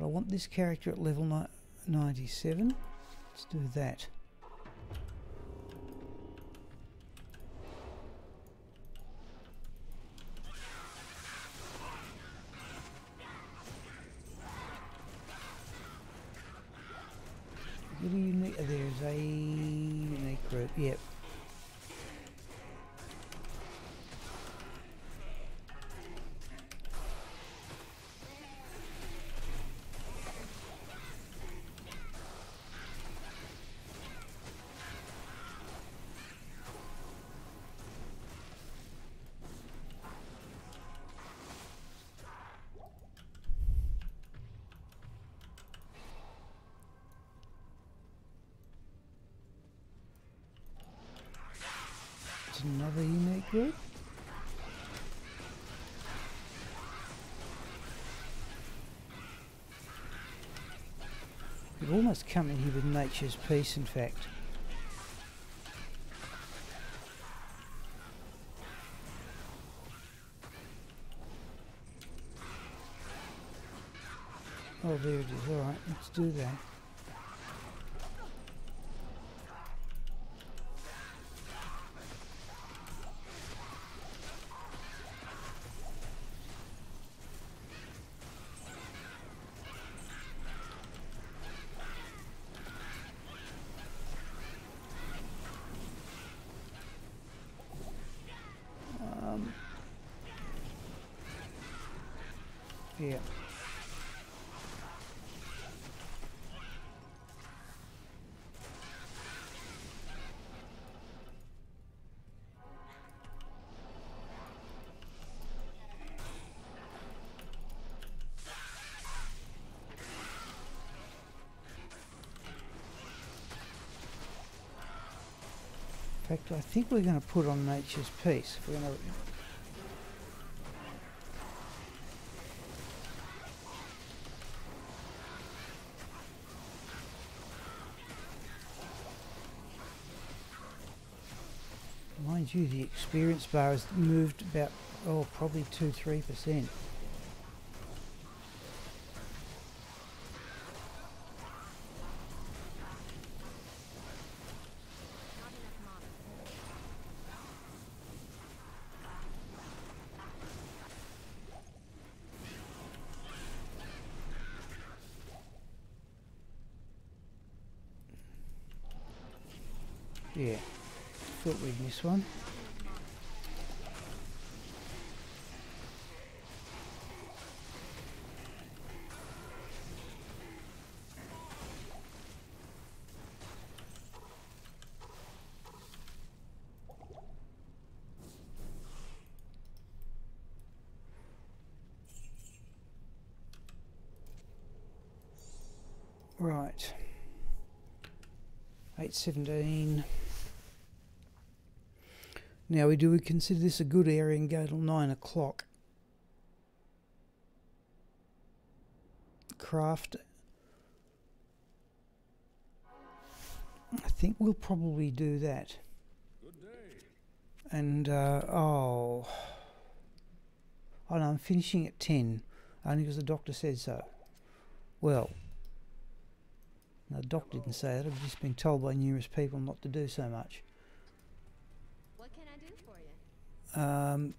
I want this character at level 97. Let's do that. There's a unique group, yep. Another unique group. Could almost come in here with Nature's Peace, in fact. Oh, there it is. Alright, let's do that. Yeah. In fact, I think we're going to put on Nature's Peace. We're going to mind you, the experience bar has moved about, oh, probably 2-3%. Yeah, thought we'd miss one. Right. 8:17. Now we consider this a good area and go till 9 o'clock. Craft. I think we'll probably do that. Good day. And oh no, I'm finishing at 10 only because the doctor said so. Well, no, the doctor didn't say that. I've just been told by numerous people not to do so much. What can I do for you?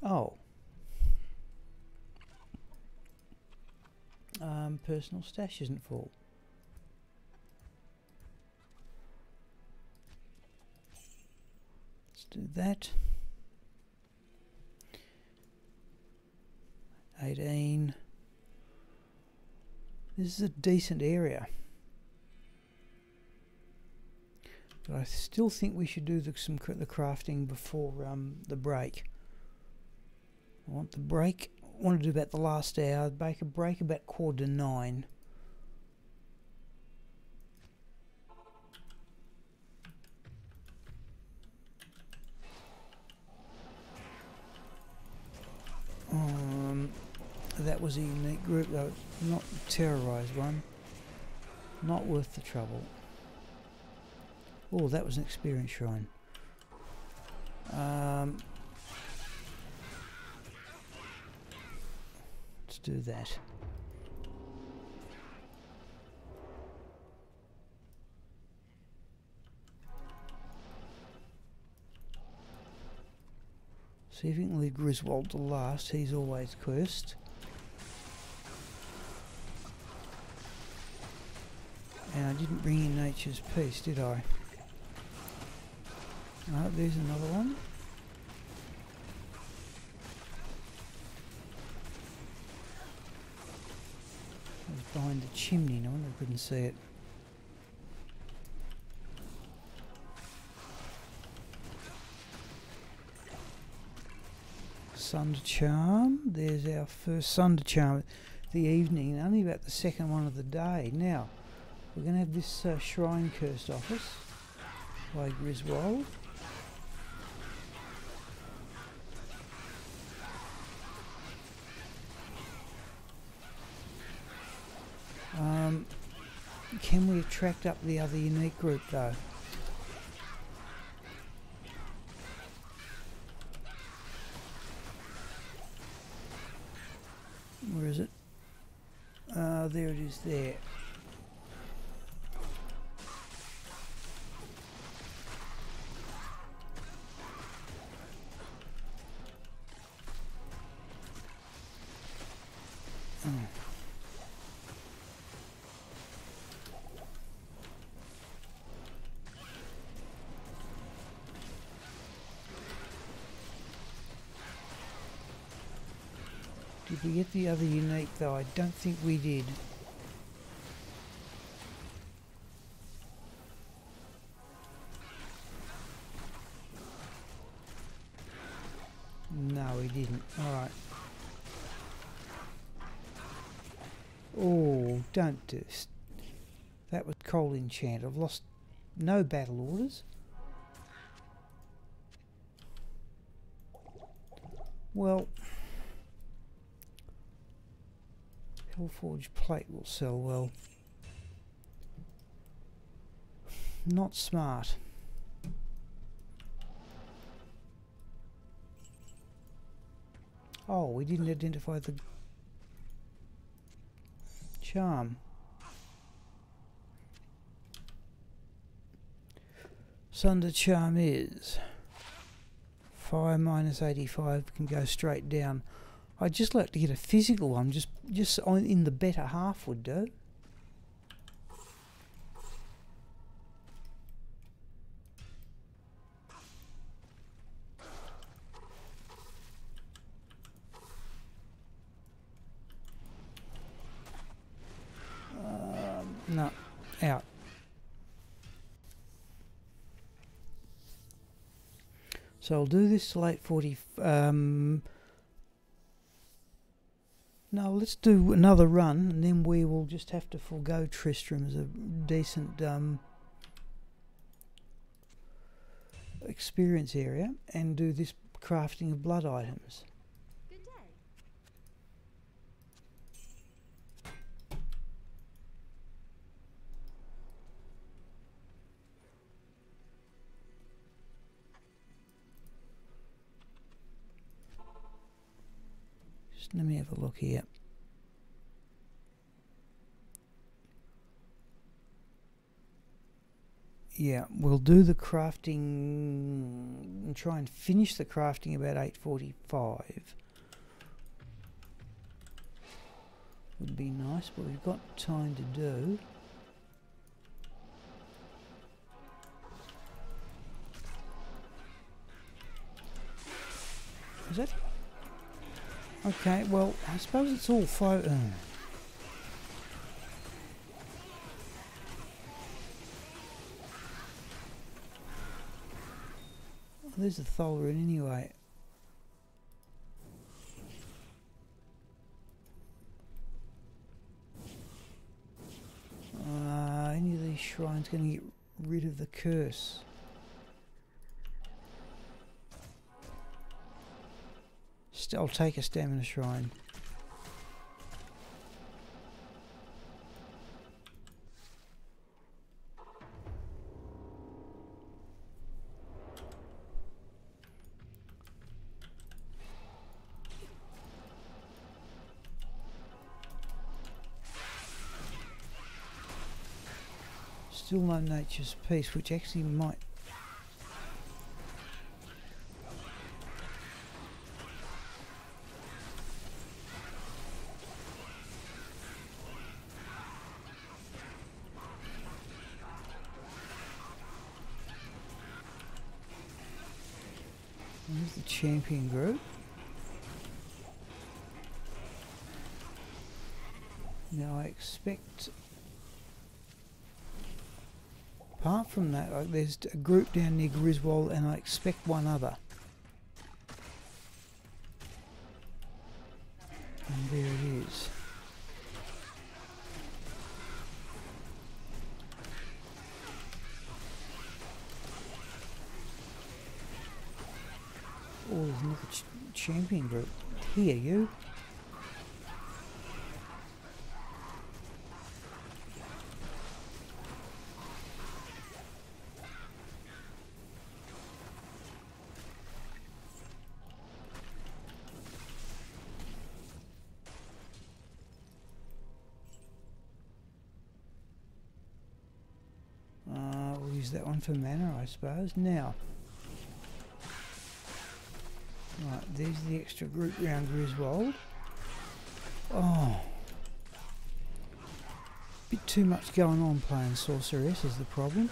Oh. Personal stash isn't full. Let's do that. 18. This is a decent area. But I still think we should do the crafting before the break. I want the break. I want to do about the last hour. Break about 8:45. That was a unique group though, not the terrorised one. Not worth the trouble. Oh, that was an experience shrine. Let's do that. See if you can leave Griswold to last. He's always cursed. And I didn't bring in Nature's Peace, did I? Oh, there's another one. It was behind the chimney. No wonder I couldn't see it. Sunder charm. There's our first Sunder charm of the evening, and only about the second one of the day. Now, we're going to have this shrine cursed office by Griswold. Can we attract up the other unique group though? Where is it? There it is there. Did we get the other unique though? I don't think we did. No, we didn't. Alright. Oh, don't do this. That was cold enchant. I've lost no battle orders. Well, Hellforged plate will sell well. Not smart. Oh, we didn't identify the charm. Sunder charm is fire minus 85, can go straight down. I'd just like to get a physical one, just in the better half would do. No, out. So I'll do this till 8:40. No, let's do another run, and then we will just have to forego Tristram as a decent experience area, and do this crafting of blood items. Good day. Just let me have a look here. Yeah, we'll do the crafting and try and finish the crafting about 8:45. Would be nice, but we've got time to do. Is it? Okay, well, I suppose it's all there's a Tholerin anyway. Any of these shrines going to get rid of the curse? I'll take a stamina shrine. Still no nature's peace, which actually might. There's the champion group. Now I expect, apart from that, there's a group down near Griswold, and I expect one other. And there it is. Oh, there's another champion group. Here, you. We'll use that one for mana, I suppose. Now, right, there's the extra group round Griswold. Oh, bit too much going on playing Sorceress is the problem.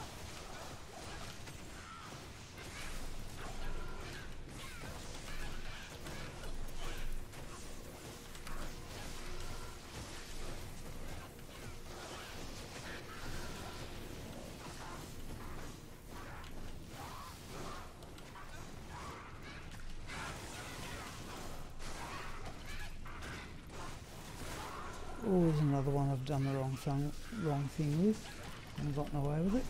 Oh, there's another one I've done the wrong thing with and gotten away with it.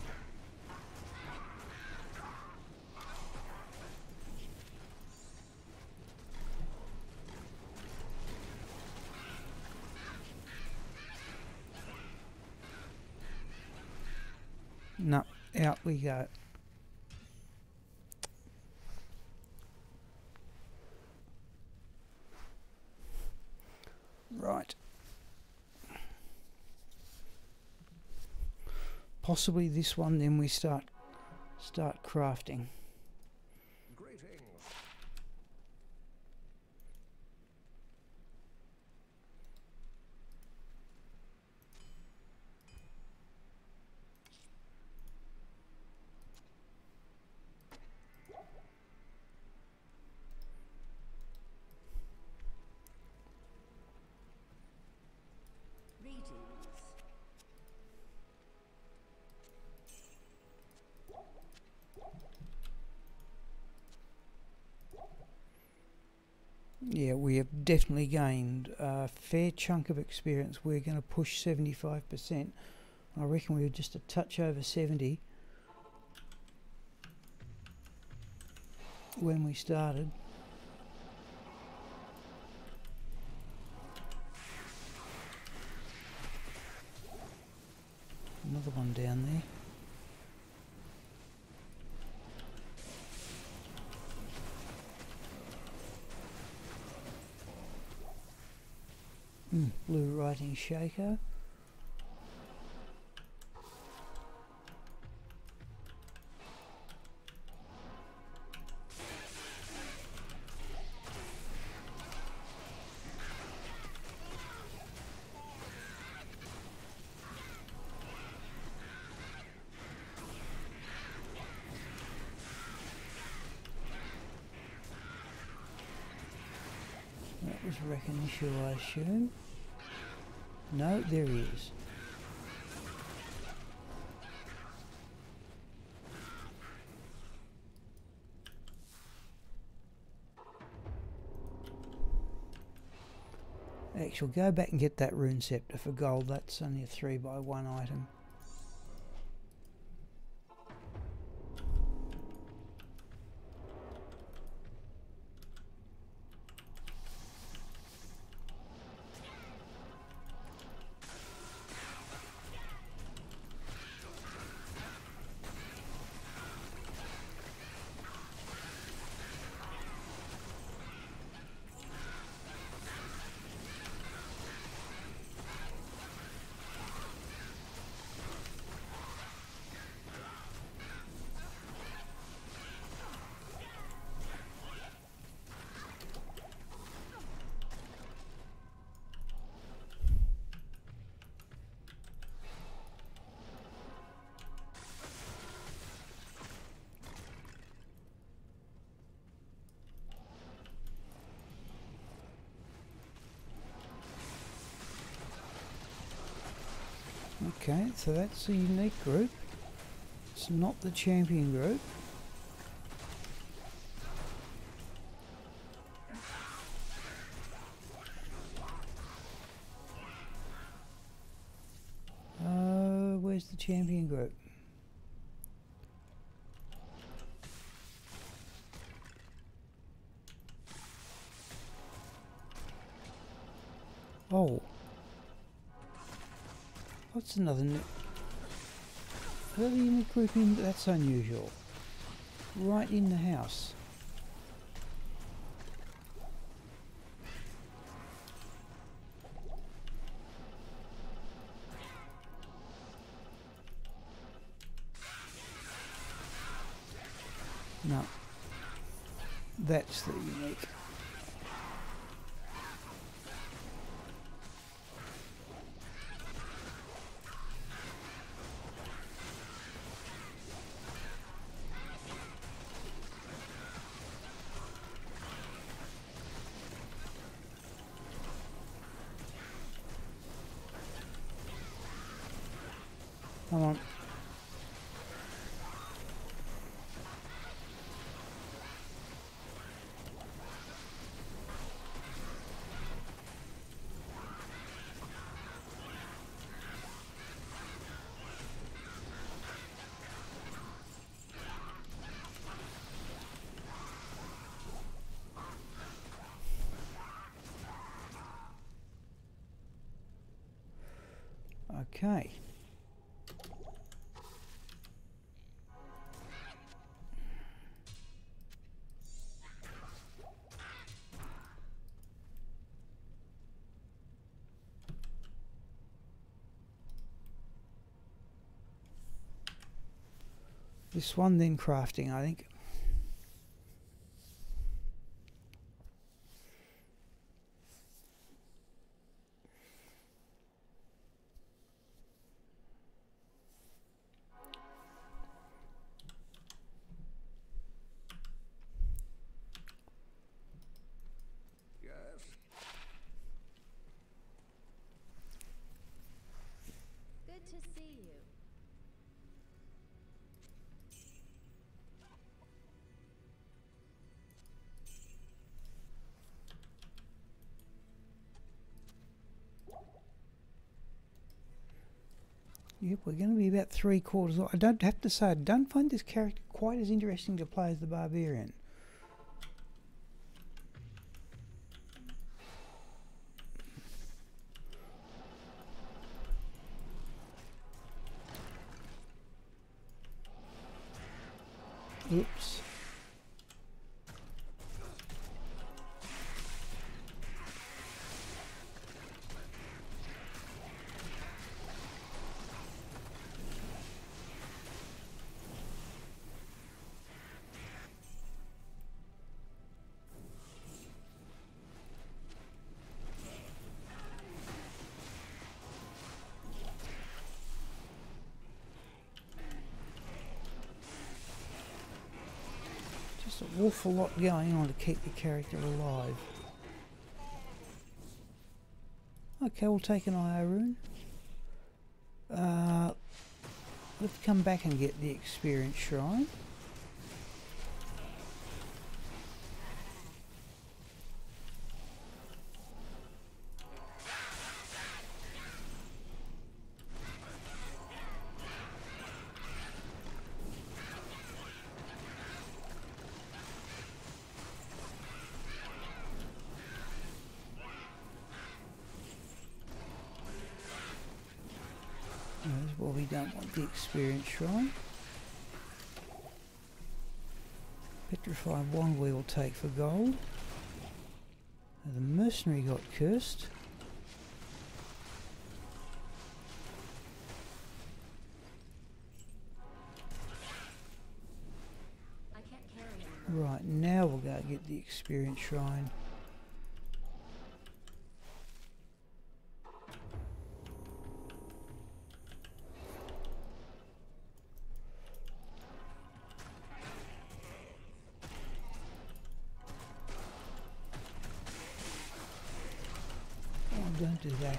No, out we go. Right. Possibly this one, then we start crafting. Greetings. Greetings. Yeah, we have definitely gained a fair chunk of experience. We're going to push 75%. I reckon we were just a touch over 70 when we started. Another one down there. Blue writing shaker. That was wrecking issue, I assume. No, there he is. Actually, go back and get that rune scepter for gold. That's only a 3x1 item. Okay, so that's a unique group. It's not the champion group. Where's the champion group? Oh. What's another early in the group in? That's unusual. Right in the house. No. That's the unique. Come on. Okay. This one then crafting, I think. Yes. Good to see you. Yep, we're going to be about 3/4. I don't have to say, I don't find this character quite as interesting to play as the Barbarian. Oops. Just an awful lot going on to keep the character alive. Okay, we'll take an IO rune. Let's come back and get the experience shrine. Well, we don't want the experience shrine. Petrified wand we will take for gold. Now the mercenary got cursed. I can't carry anymore. Right, now we'll go get the experience shrine. Don't do that.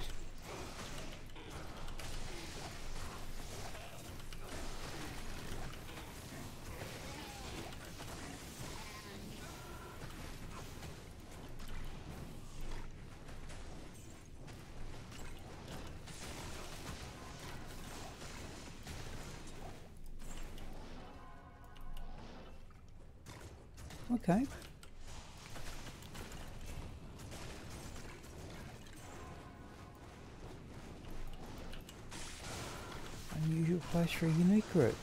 Okay. Unusual place for a unique route.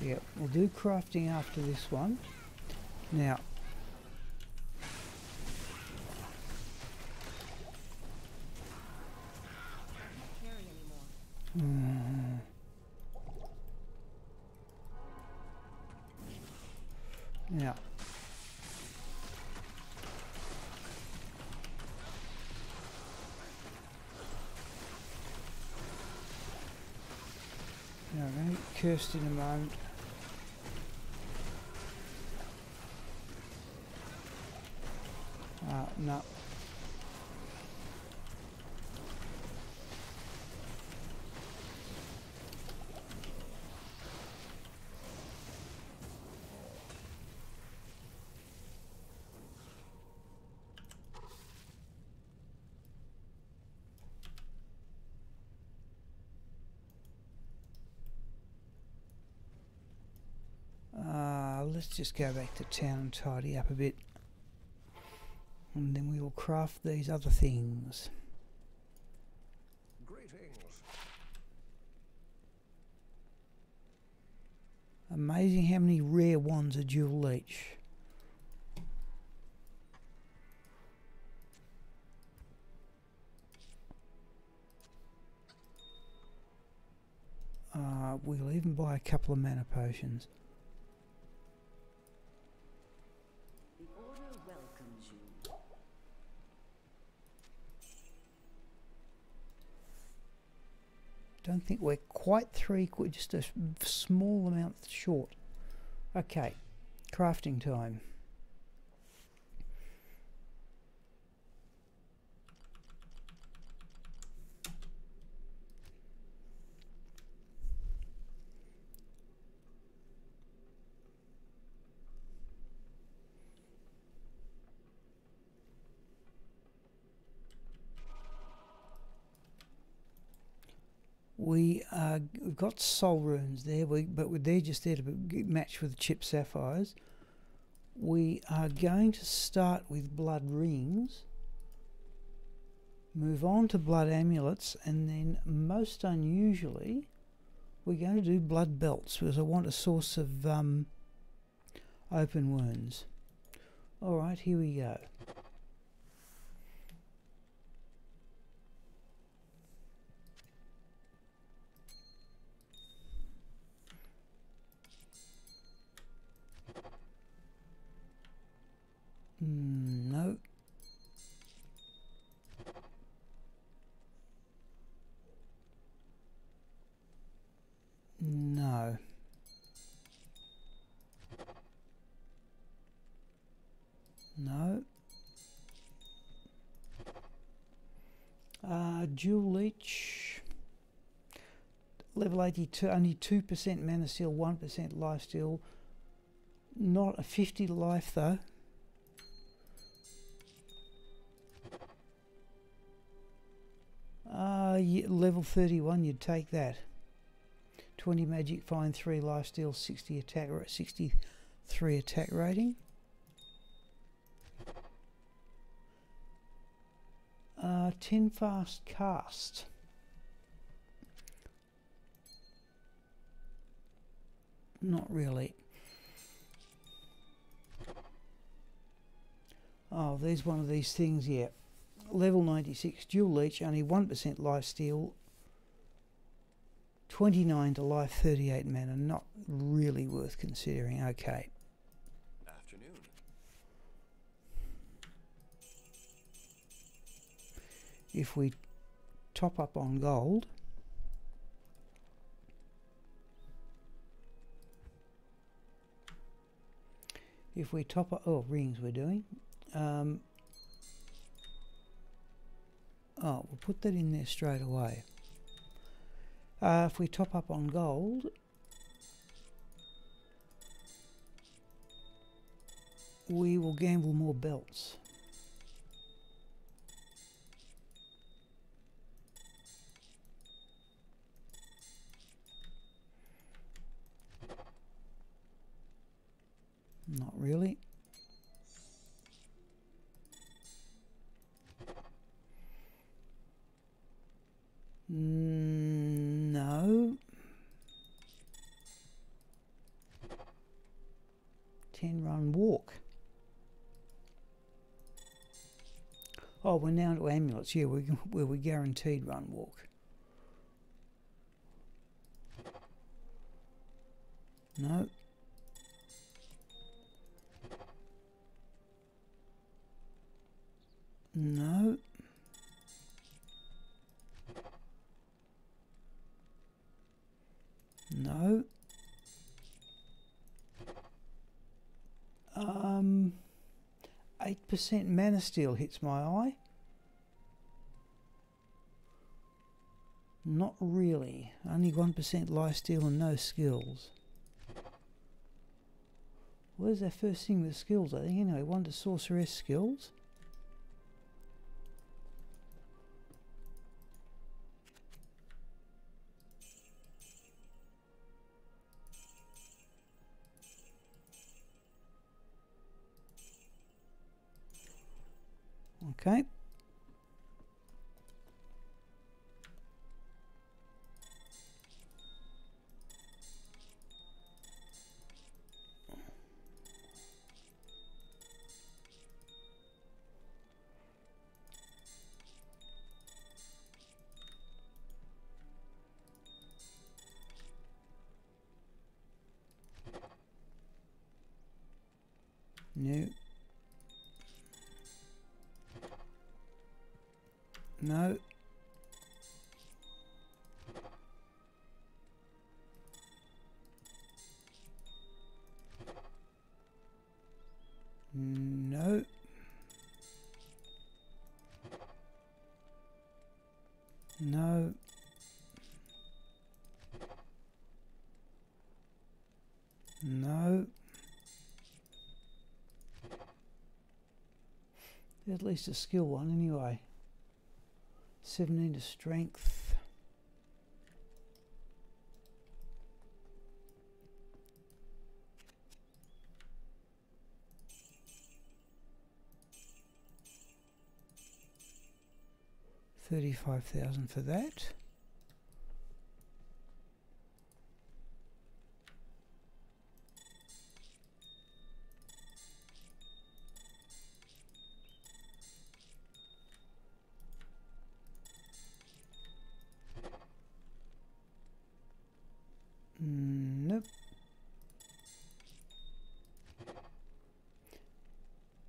Yep, we'll do crafting after this one. Now, I can't carry anymore. Now, I'm going to get cursed in a moment. No. Let's just go back to town and tidy up a bit. And then we will craft these other things. Greetings. Amazing how many rare wands a jewel each. We'll even buy a couple of mana potions. The order welcomes you. Don't think we're quite 3, just a small amount short. Okay, crafting time. We've got soul runes there, but they're just there to match with the chip sapphires. We are going to start with blood rings, move on to blood amulets, and then most unusually we're going to do blood belts because I want a source of open wounds. Alright, here we go. No. No. No. Dual leech. Level 82, only 2% mana steal, 1% life steal. Not a 50 life though. Level 31, you'd take that. 20 magic, fine, 3 life steal, 60 attack, 63 attack rating. 10 fast cast. Not really. Oh, there's one of these things, yeah. Level 96, dual leech, only 1% life steal, 29 to life, 38 mana, not really worth considering. Okay. Afternoon. If we top up on gold, if we top up, oh, rings we're doing. Oh, we'll put that in there straight away. If we top up on gold, we will gamble more belts. Not really. No. 10 run walk. Oh, we're now to amulets. Yeah, we're guaranteed run walk. No. No. No. 8% mana steal hits my eye. Not really. Only 1% life steal and no skills. Where's our first thing with skills? I think anyway, 1 to sorceress skills. Okay. No. No. No. No. No. At least a skill one anyway. 17 to strength. $35,000 for that. Nope.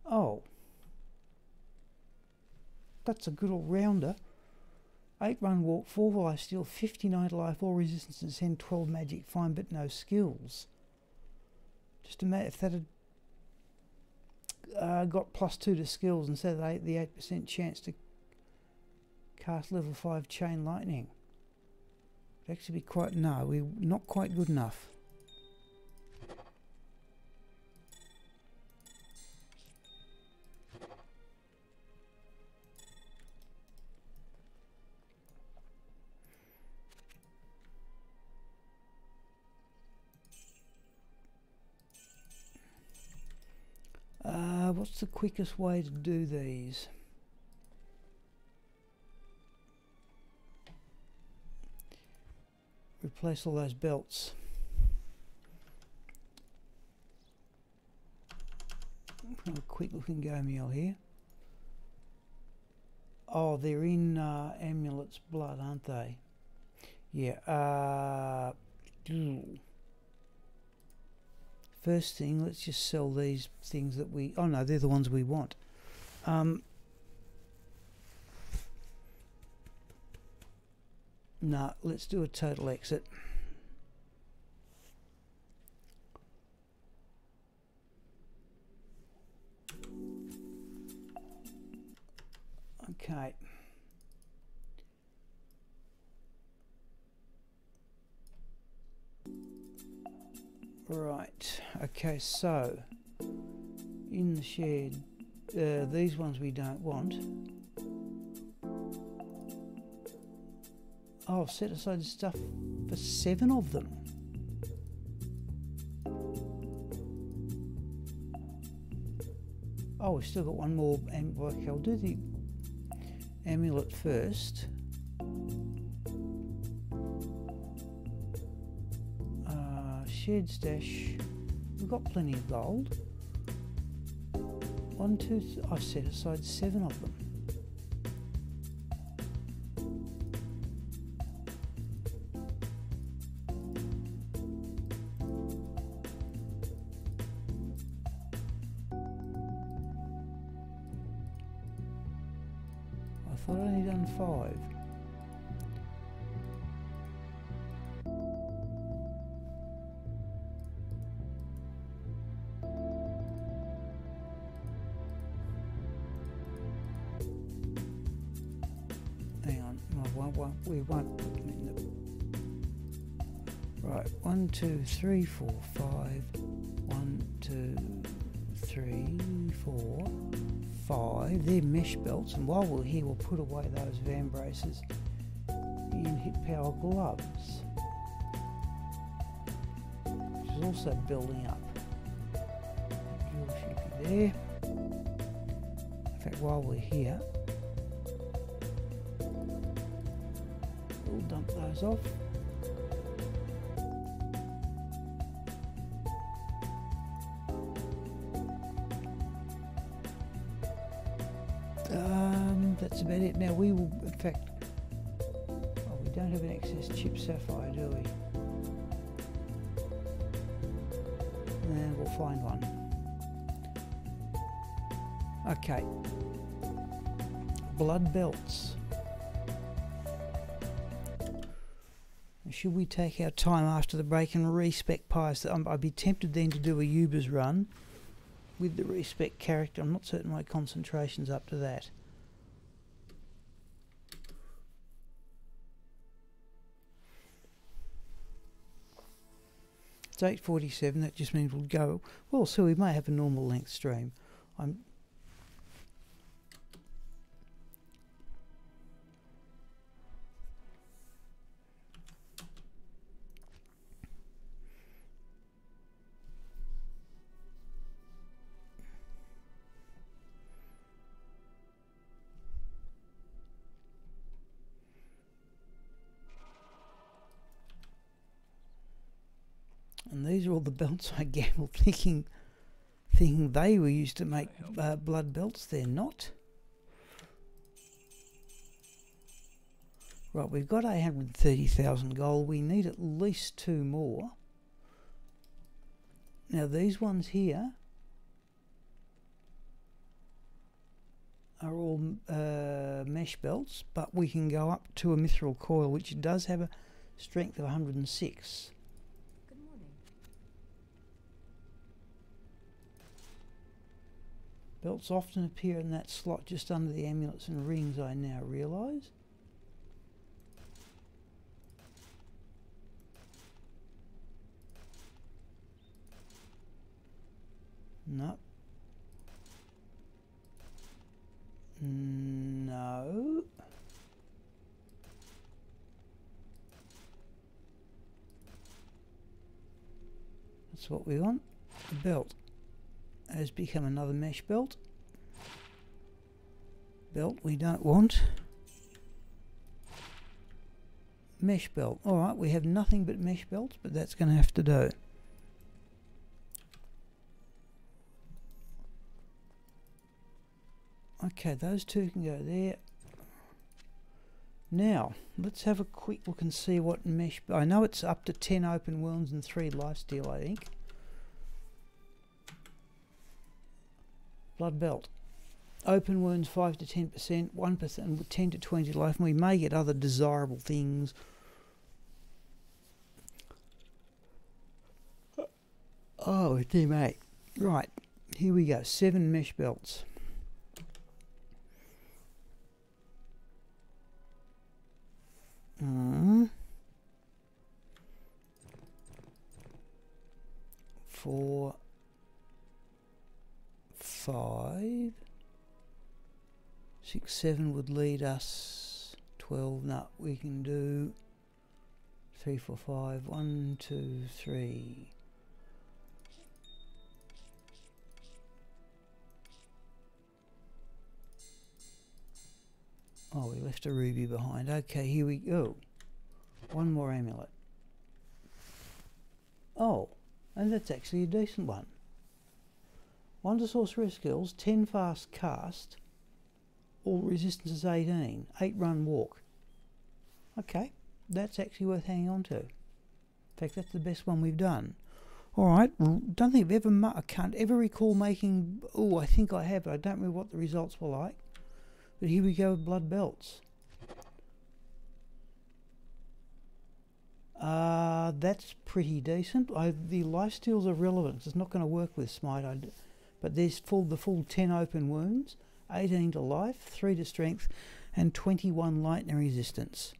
Oh. That's a good all-rounder. 8 run walk, 4 life steal, 59 life, all resistance and send 12 magic, fine but no skills. Just imagine if that had got +2 to skills instead of the 8% chance to cast level 5 chain lightning. It'd actually be quite, no, we're not quite good enough. What's the quickest way to do these? Replace all those belts. Have a quick look and go meal here. Oh, they're in amulets blood, aren't they? Yeah. First thing, let's just sell these things that we... Oh no, they're the ones we want. No, let's do a total exit. Okay. Right, okay, so in the shed, these ones we don't want. Oh, set aside stuff for 7 of them. Oh, we've still got one more. Okay, I'll do the amulet first. Shed stash. We've got plenty of gold. 1, 2, I've set aside 7 of them. I thought I'd only done 5. We won't put them in the... Right, 1, 2, 3, 4, 5. 1, 2, 3, 4, 5. They're mesh belts, and while we're here, we'll put away those van braces in hit power gloves, which is also building up. Jewel should be there. In fact, while we're here, we'll dump those off. That's about it. Now we will, in fact, oh, we don't have an excess chip sapphire, do we? And we'll find one. Okay. Blood belts. Should we take our time after the break and respec pies? I'd be tempted then to do a Ubers run with the respec character. I'm not certain my concentration's up to that. It's 8:47. That just means we'll go. Well, so we may have a normal length stream. And these are all the belts I gambled thinking they were used to make blood belts. They're not. Right, we've got 830,000 gold. We need at least 2 more. Now these ones here are all mesh belts, but we can go up to a mithril coil, which does have a strength of 106. Belts often appear in that slot just under the amulets and rings, I now realise. No. No. That's what we want. The belt has become another mesh belt. Belt we don't want. Mesh belt. Alright, we have nothing but mesh belts, but that's going to have to do. Okay, those two can go there. Now, let's have a quick look and see what mesh... I know it's up to 10 open wounds and 3 lifesteal, I think. Blood belt. Open wounds 5 to 10%, 1% 10 to 20 life, and we may get other desirable things. Oh, dear mate. Right, here we go. 7 mesh belts. Four, 5, 6, 7 would lead us 12. No, we can do 3, 4, 5. 1, 2, 3. Oh, we left a ruby behind. Okay, here we go. 1 more amulet. Oh, and that's actually a decent one. 1 to sorcerer skills, 10 fast cast, all resistance is 18, 8 run walk. Okay, that's actually worth hanging on to. In fact, that's the best one we've done. Alright, don't think I've ever, I can't ever recall making, oh, I think I have, but I don't remember what the results were like. But here we go with blood belts. That's pretty decent. The lifesteals are relevant. It's not going to work with smite. But there's the full 10 open wounds, 18 to life, 3 to strength, and 21 lightning resistance.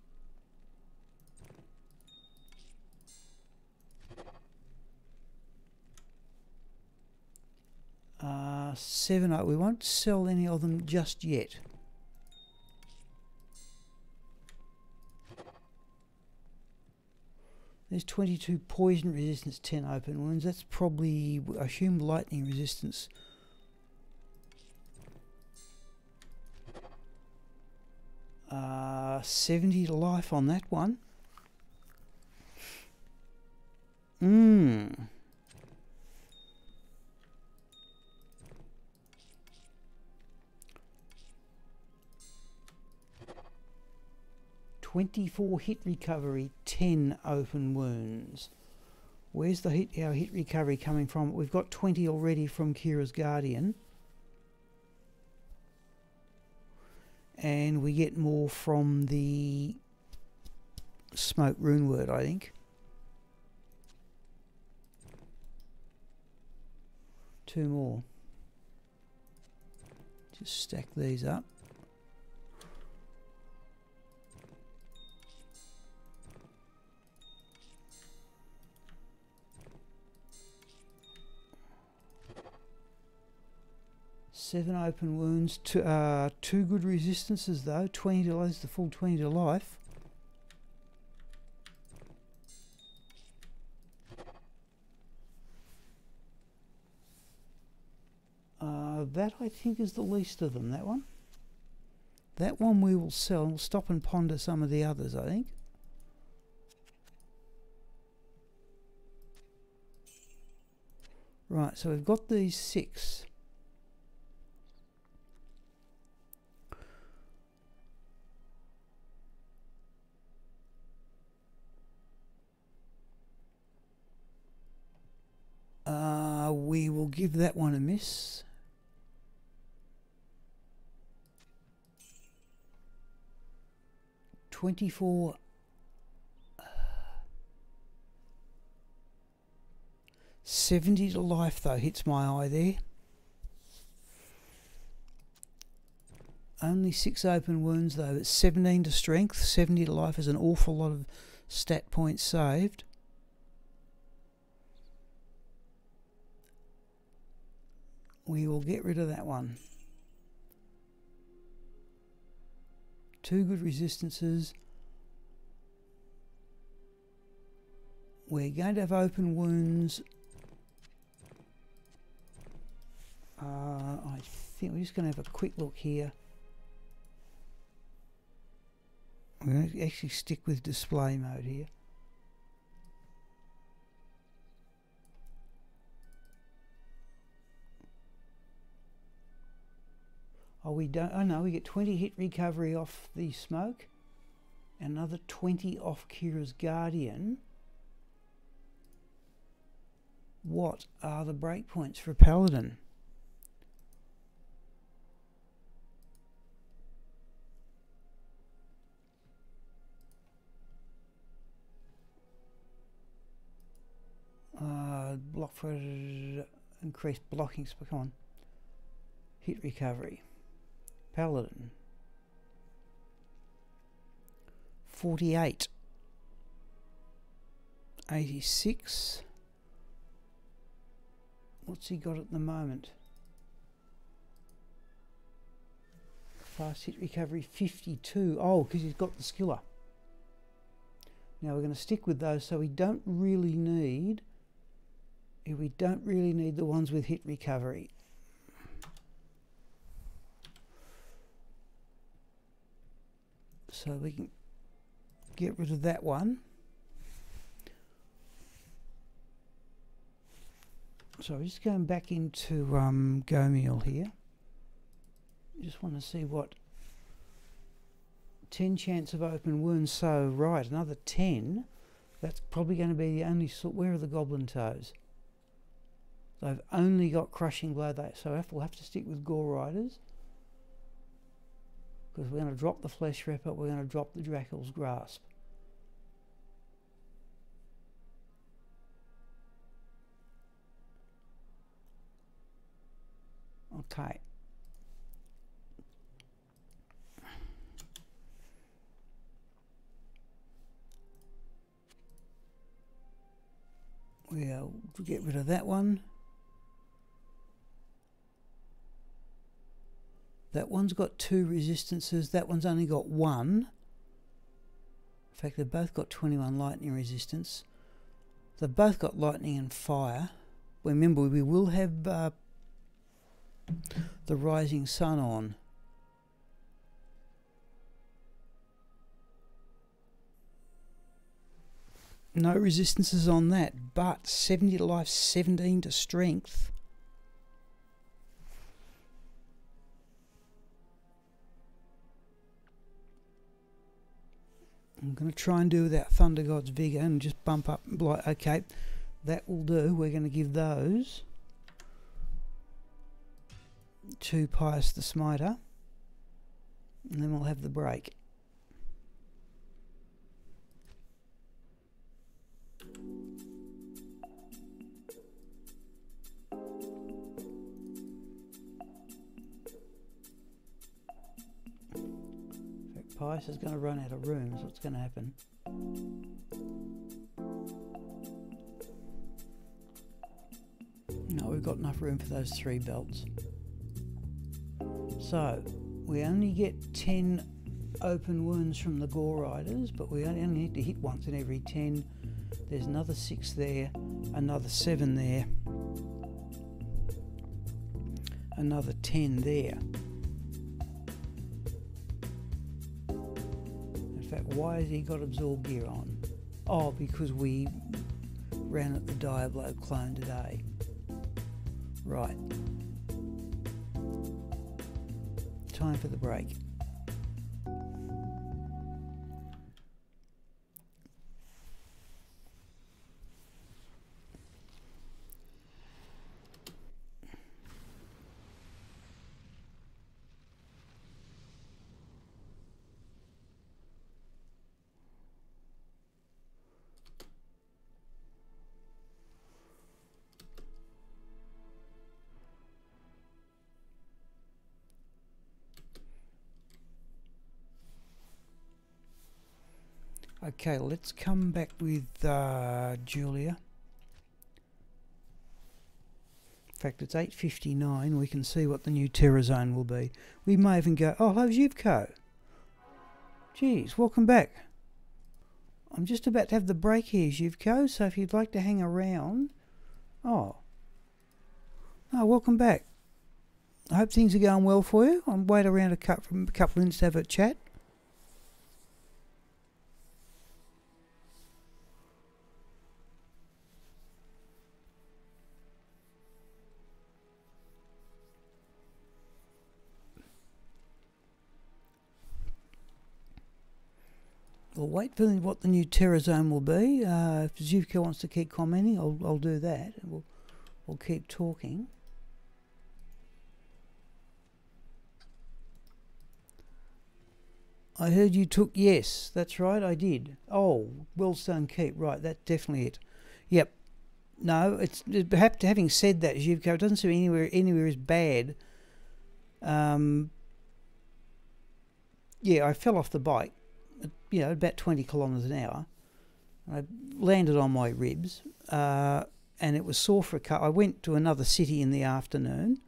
$7. We won't sell any of them just yet. There's 22 poison resistance, 10 open wounds. That's probably, I assume, lightning resistance. Uh, 70 to life on that one. 24 hit recovery, 10 open wounds. Where's our hit recovery coming from? We've got 20 already from Kira's Guardian. and we get more from the smoke rune word, I think. 2 more. Just stack these up. Seven open wounds, two good resistances though, 20 to life, the full 20 to life. That I think is the least of them, that one. That one we will sell, and we'll stop and ponder some of the others, I think. Right, so we've got these 6. We will give that one a miss. $24. 70 to life though hits my eye there. Only 6 open wounds though. It's 17 to strength. 70 to life is an awful lot of stat points saved. We will get rid of that one. 2 good resistances. We're going to have open wounds. I think we're just going to have a quick look here. We're going to actually stick with display mode here. Oh, we don't. Oh no, we get 20 hit recovery off the smoke. Another 20 off Kira's Guardian. What are the breakpoints for Paladin? Block for increased blocking. Come on. Hit recovery. Paladin. 48. 86. What's he got at the moment? Fast hit recovery 52. Oh, because he's got the skiller. Now we're going to stick with those, so we don't really need the ones with hit recovery. So we can get rid of that one. So we're just going back into Gomiel here. Just want to see what 10 chance of open wounds. So right, another 10. That's probably going to be the only sort. Where are the goblin toes? They've only got crushing blow. So we'll have to stick with Gore Riders. Because we're going to drop the Flesh Ripper, we're going to drop the Dracula's Grasp. Okay. We'll get rid of that one. That one's got 2 resistances, that one's only got 1. In fact, they've both got 21 lightning resistance. They've both got lightning and fire. Remember, we will have the rising sun on. No resistances on that, but 70 to life, 17 to strength. I'm going to try and do without Thunder God's Vigour and just bump up. Okay, that will do. We're going to give those to Pius the Smiter. And then we'll have the break. In fact, Pius is going to run out of room, is what's going to happen. No, we've got enough room for those 3 belts. So, we only get 10 open wounds from the Gore Riders, but we only need to hit once in every 10. There's another 6 there, another 7 there, another 10 there. In fact, why has he got absorb gear on? Oh, because we ran at the Diablo clone today. Right. Time for the break. Okay, let's come back with Jewelia. In fact, it's 8:59. We can see what the new Terror Zone will be. We may even go, oh, hello, Zhivko. Geez, welcome back. I'm just about to have the break here, Zhivko, so if you'd like to hang around... Oh, welcome back. I hope things are going well for you. I'll wait around a couple of minutes to have a chat. We'll wait for what the new Terror Zone will be. If Zhivka wants to keep commenting, I'll do that. We'll keep talking. I heard you took... Yes, that's right, I did. Oh, Wellstone Keep. Right, that's definitely it. Yep. No, it's perhaps having said that, Zhivka, it doesn't seem anywhere as bad. Yeah, I fell off the bike. You know, about 20 kilometres an hour. I landed on my ribs, and it was sore for a cut. I went to another city in the afternoon,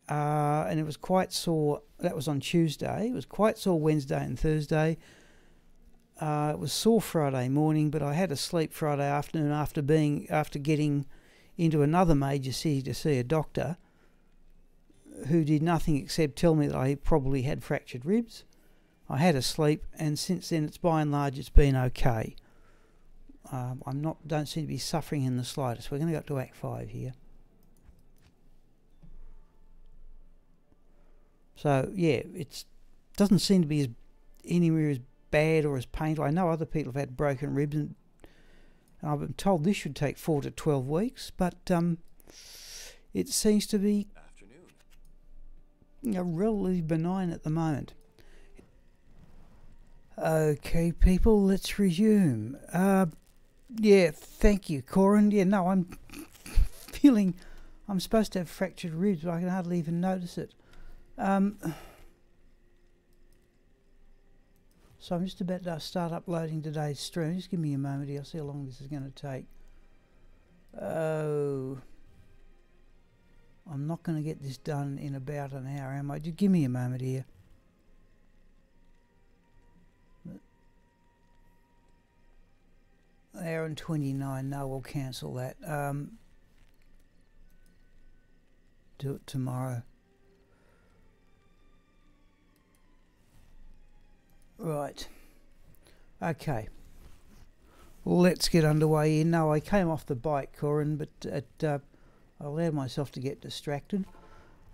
and it was quite sore. That was on Tuesday. It was quite sore Wednesday and Thursday. It was sore Friday morning, but I had to sleep Friday afternoon after getting into another major city to see a doctor who did nothing except tell me that I probably had fractured ribs. I had a sleep, and since then, it's by and large, it's been okay. Don't seem to be suffering in the slightest. We're going to go up to Act 5 here. So yeah, it doesn't seem to be anywhere as bad or as painful. I know other people have had broken ribs, and I've been told this should take 4 to 12 weeks, but it seems to be relatively benign at the moment. Okay, people, let's resume. Yeah, thank you, Corin. Yeah, no, I'm feeling... I'm supposed to have fractured ribs, but I can hardly even notice it. So I'm just about to start uploading today's stream. Just give me a moment here. I'll see how long this is going to take. Oh... I'm not going to get this done in about an hour, am I? Just give me a moment here. Hour and 29. No, we'll cancel that. Do it tomorrow. Right. Okay. Let's get underway here. No, I came off the bike, Corin, but I allowed myself to get distracted.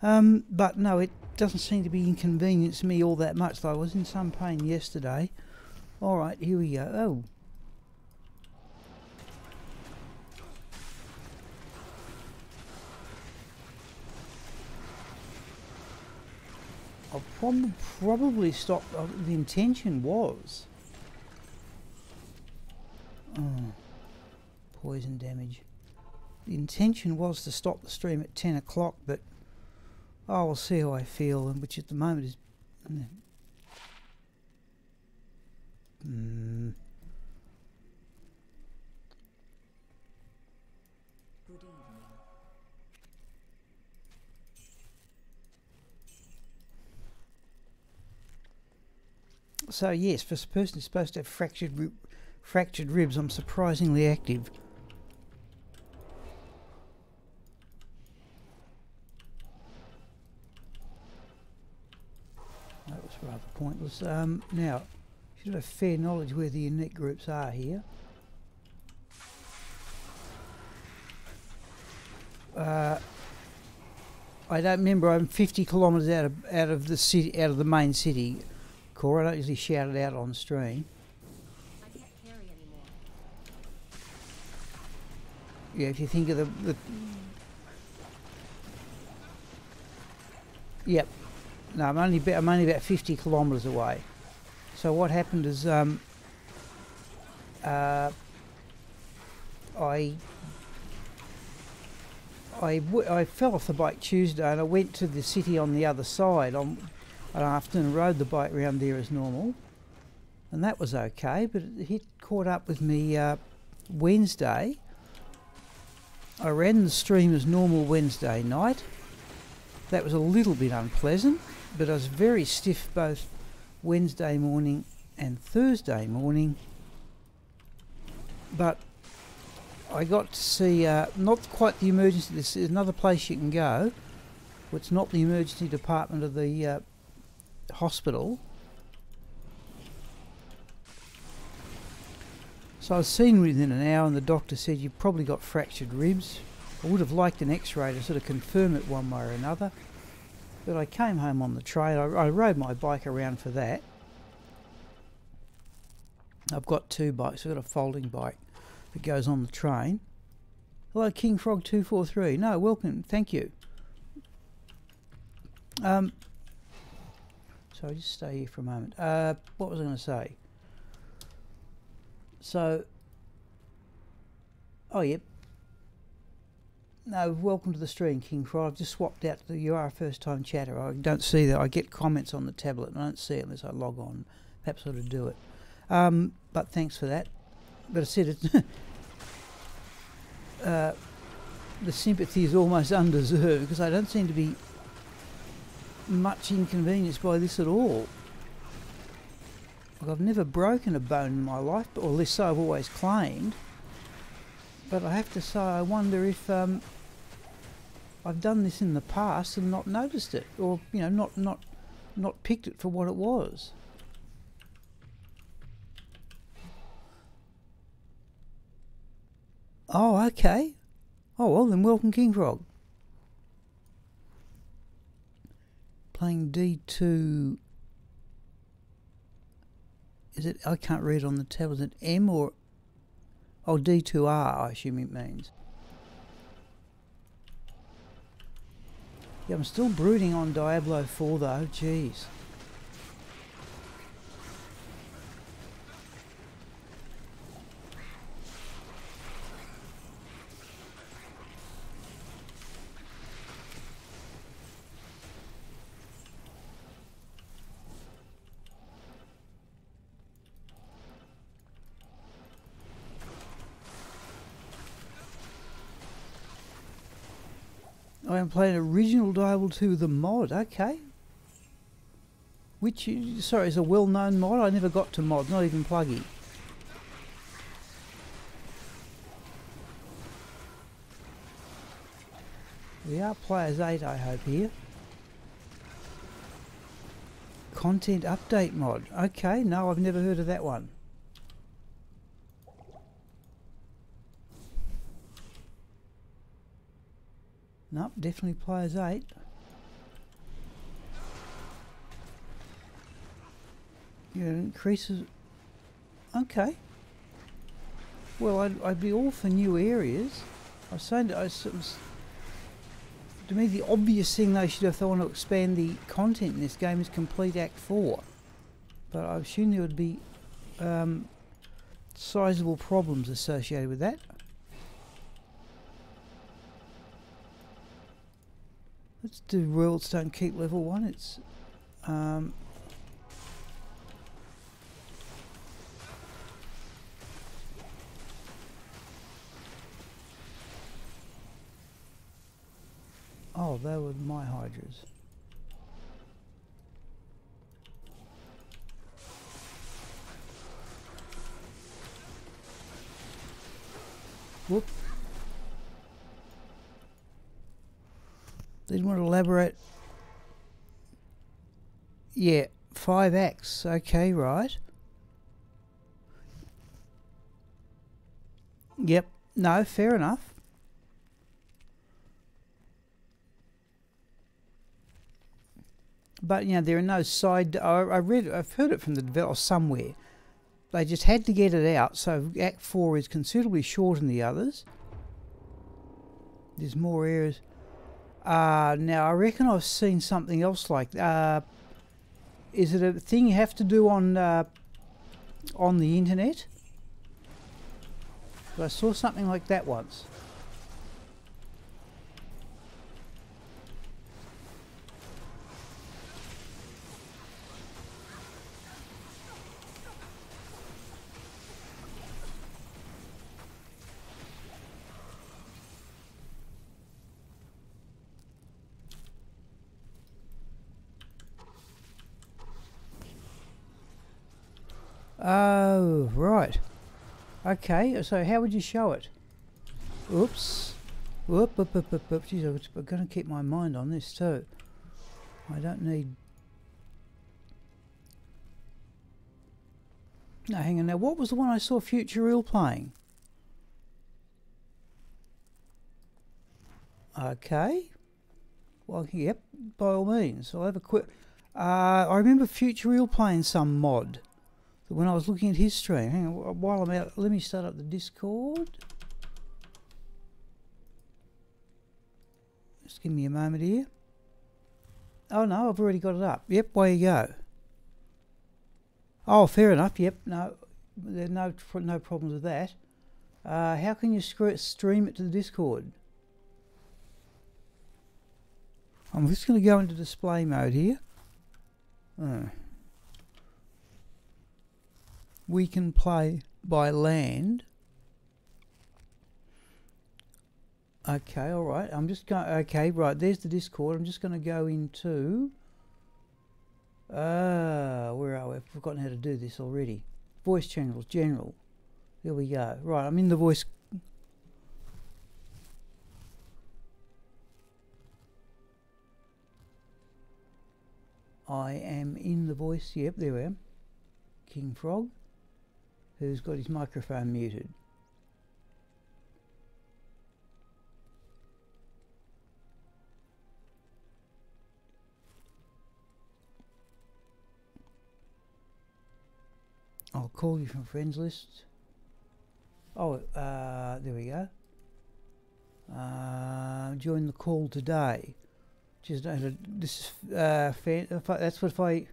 But no, it doesn't seem to be inconveniencing me all that much, though. I was in some pain yesterday. Alright, here we go. Oh. I'll probably stop. The intention was poison damage. The intention was to stop the stream at 10 o'clock, but we'll see how I feel, which at the moment is. Good evening. So yes, for a person who's supposed to have fractured ribs, I'm surprisingly active. That was rather pointless. Now, should have fair knowledge where the unique groups are here. I don't remember. I'm 50 kilometres out of the city, out of the main city. Corin, I don't usually shout it out on stream. I can't carry anymore. Yeah, if you think of the yep. No, I'm only about 50 kilometres away. So what happened is I fell off the bike Tuesday and I went to the city on the other side on an afternoon, rode the bike around there as normal, and that was okay, but it caught up with me Wednesday. I ran the stream as normal Wednesday night. That was a little bit unpleasant, but I was very stiff both Wednesday morning and Thursday morning. But I got to see not quite the emergency. There's another place you can go. Well, it's not the emergency department of the hospital. So I was seen within an hour, and the doctor said you've probably got fractured ribs. I would have liked an X-ray to sort of confirm it one way or another, but I came home on the train. I rode my bike around for that. I've got two bikes. I've got a folding bike that goes on the train. Hello, King Frog 243. No, welcome. Thank you. So I'll just stay here for a moment. What was I going to say? So, oh yep. No, welcome to the stream, King Frog. I've just swapped out to you are a first time chatter. I don't see that. I get comments on the tablet and I don't see it unless I log on. Perhaps I ought to do it. But thanks for that. But I said it. The sympathy is almost undeserved because I don't seem to be much inconvenienced by this at all. Like, I've never broken a bone in my life, or at least so I've always claimed. But I have to say, I wonder if I've done this in the past and not noticed it, or not picked it for what it was. Oh, okay. Oh well, then welcome, King Frog. Playing D2. Is it? I can't read on the tab. Is it M or? Oh, D2R. I assume it means. Yeah, I'm still brooding on Diablo 4 though. Jeez. I am playing original Diablo 2 the mod, okay. Which, sorry, is a well-known mod? I never got to mod, not even pluggy. We are players 8, I hope, here. Content update mod. Okay, no, I've never heard of that one. Nope, definitely players 8. Yeah, it increases. Okay. Well, I'd be all for new areas. I was saying, To me, the obvious thing they should do if they want to expand the content in this game is complete Act 4. But I assume there would be sizable problems associated with that. Let's do Worlds Don't Keep Level 1. It's oh, they were my hydras. Whoop. Didn't want to elaborate. Yeah, 5 acts. Okay, right. Yep. No, fair enough. But, you know, there are no side... I've heard it from the developer somewhere. They just had to get it out, so Act 4 is considerably shorter than the others. There's more areas. Now, I reckon I've seen something else like... is it a thing you have to do on the internet? But I saw something like that once. Oh, right. Okay, so how would you show it? Oops. Whoop, whoop, whoop, whoop, whoop. Jeez, I'm going to keep my mind on this too. I don't need... No, hang on now. What was the one I saw Future Real playing? Okay. Well, yep, by all means. I'll have a quick... I remember Future Real playing some mod. When I was looking at his stream, hang on, while I'm out, let me start up the Discord. Just give me a moment here. Oh no, I've already got it up. Yep, way you go. Oh, fair enough. Yep, no, there's no problems with that. How can you stream it to the Discord? I'm just going to go into display mode here. We can play by land. Okay, all right. I'm just going. Okay, right. There's the Discord. I'm just going to go into. Where are we? I've forgotten how to do this already. Voice channels, general. There we go. Right, I'm in the voice. I am in the voice. Yep, there we are. King Frog, who's got his microphone muted. I'll call you from friends list. Oh, there we go. Join the call today. Just this is that's what if I.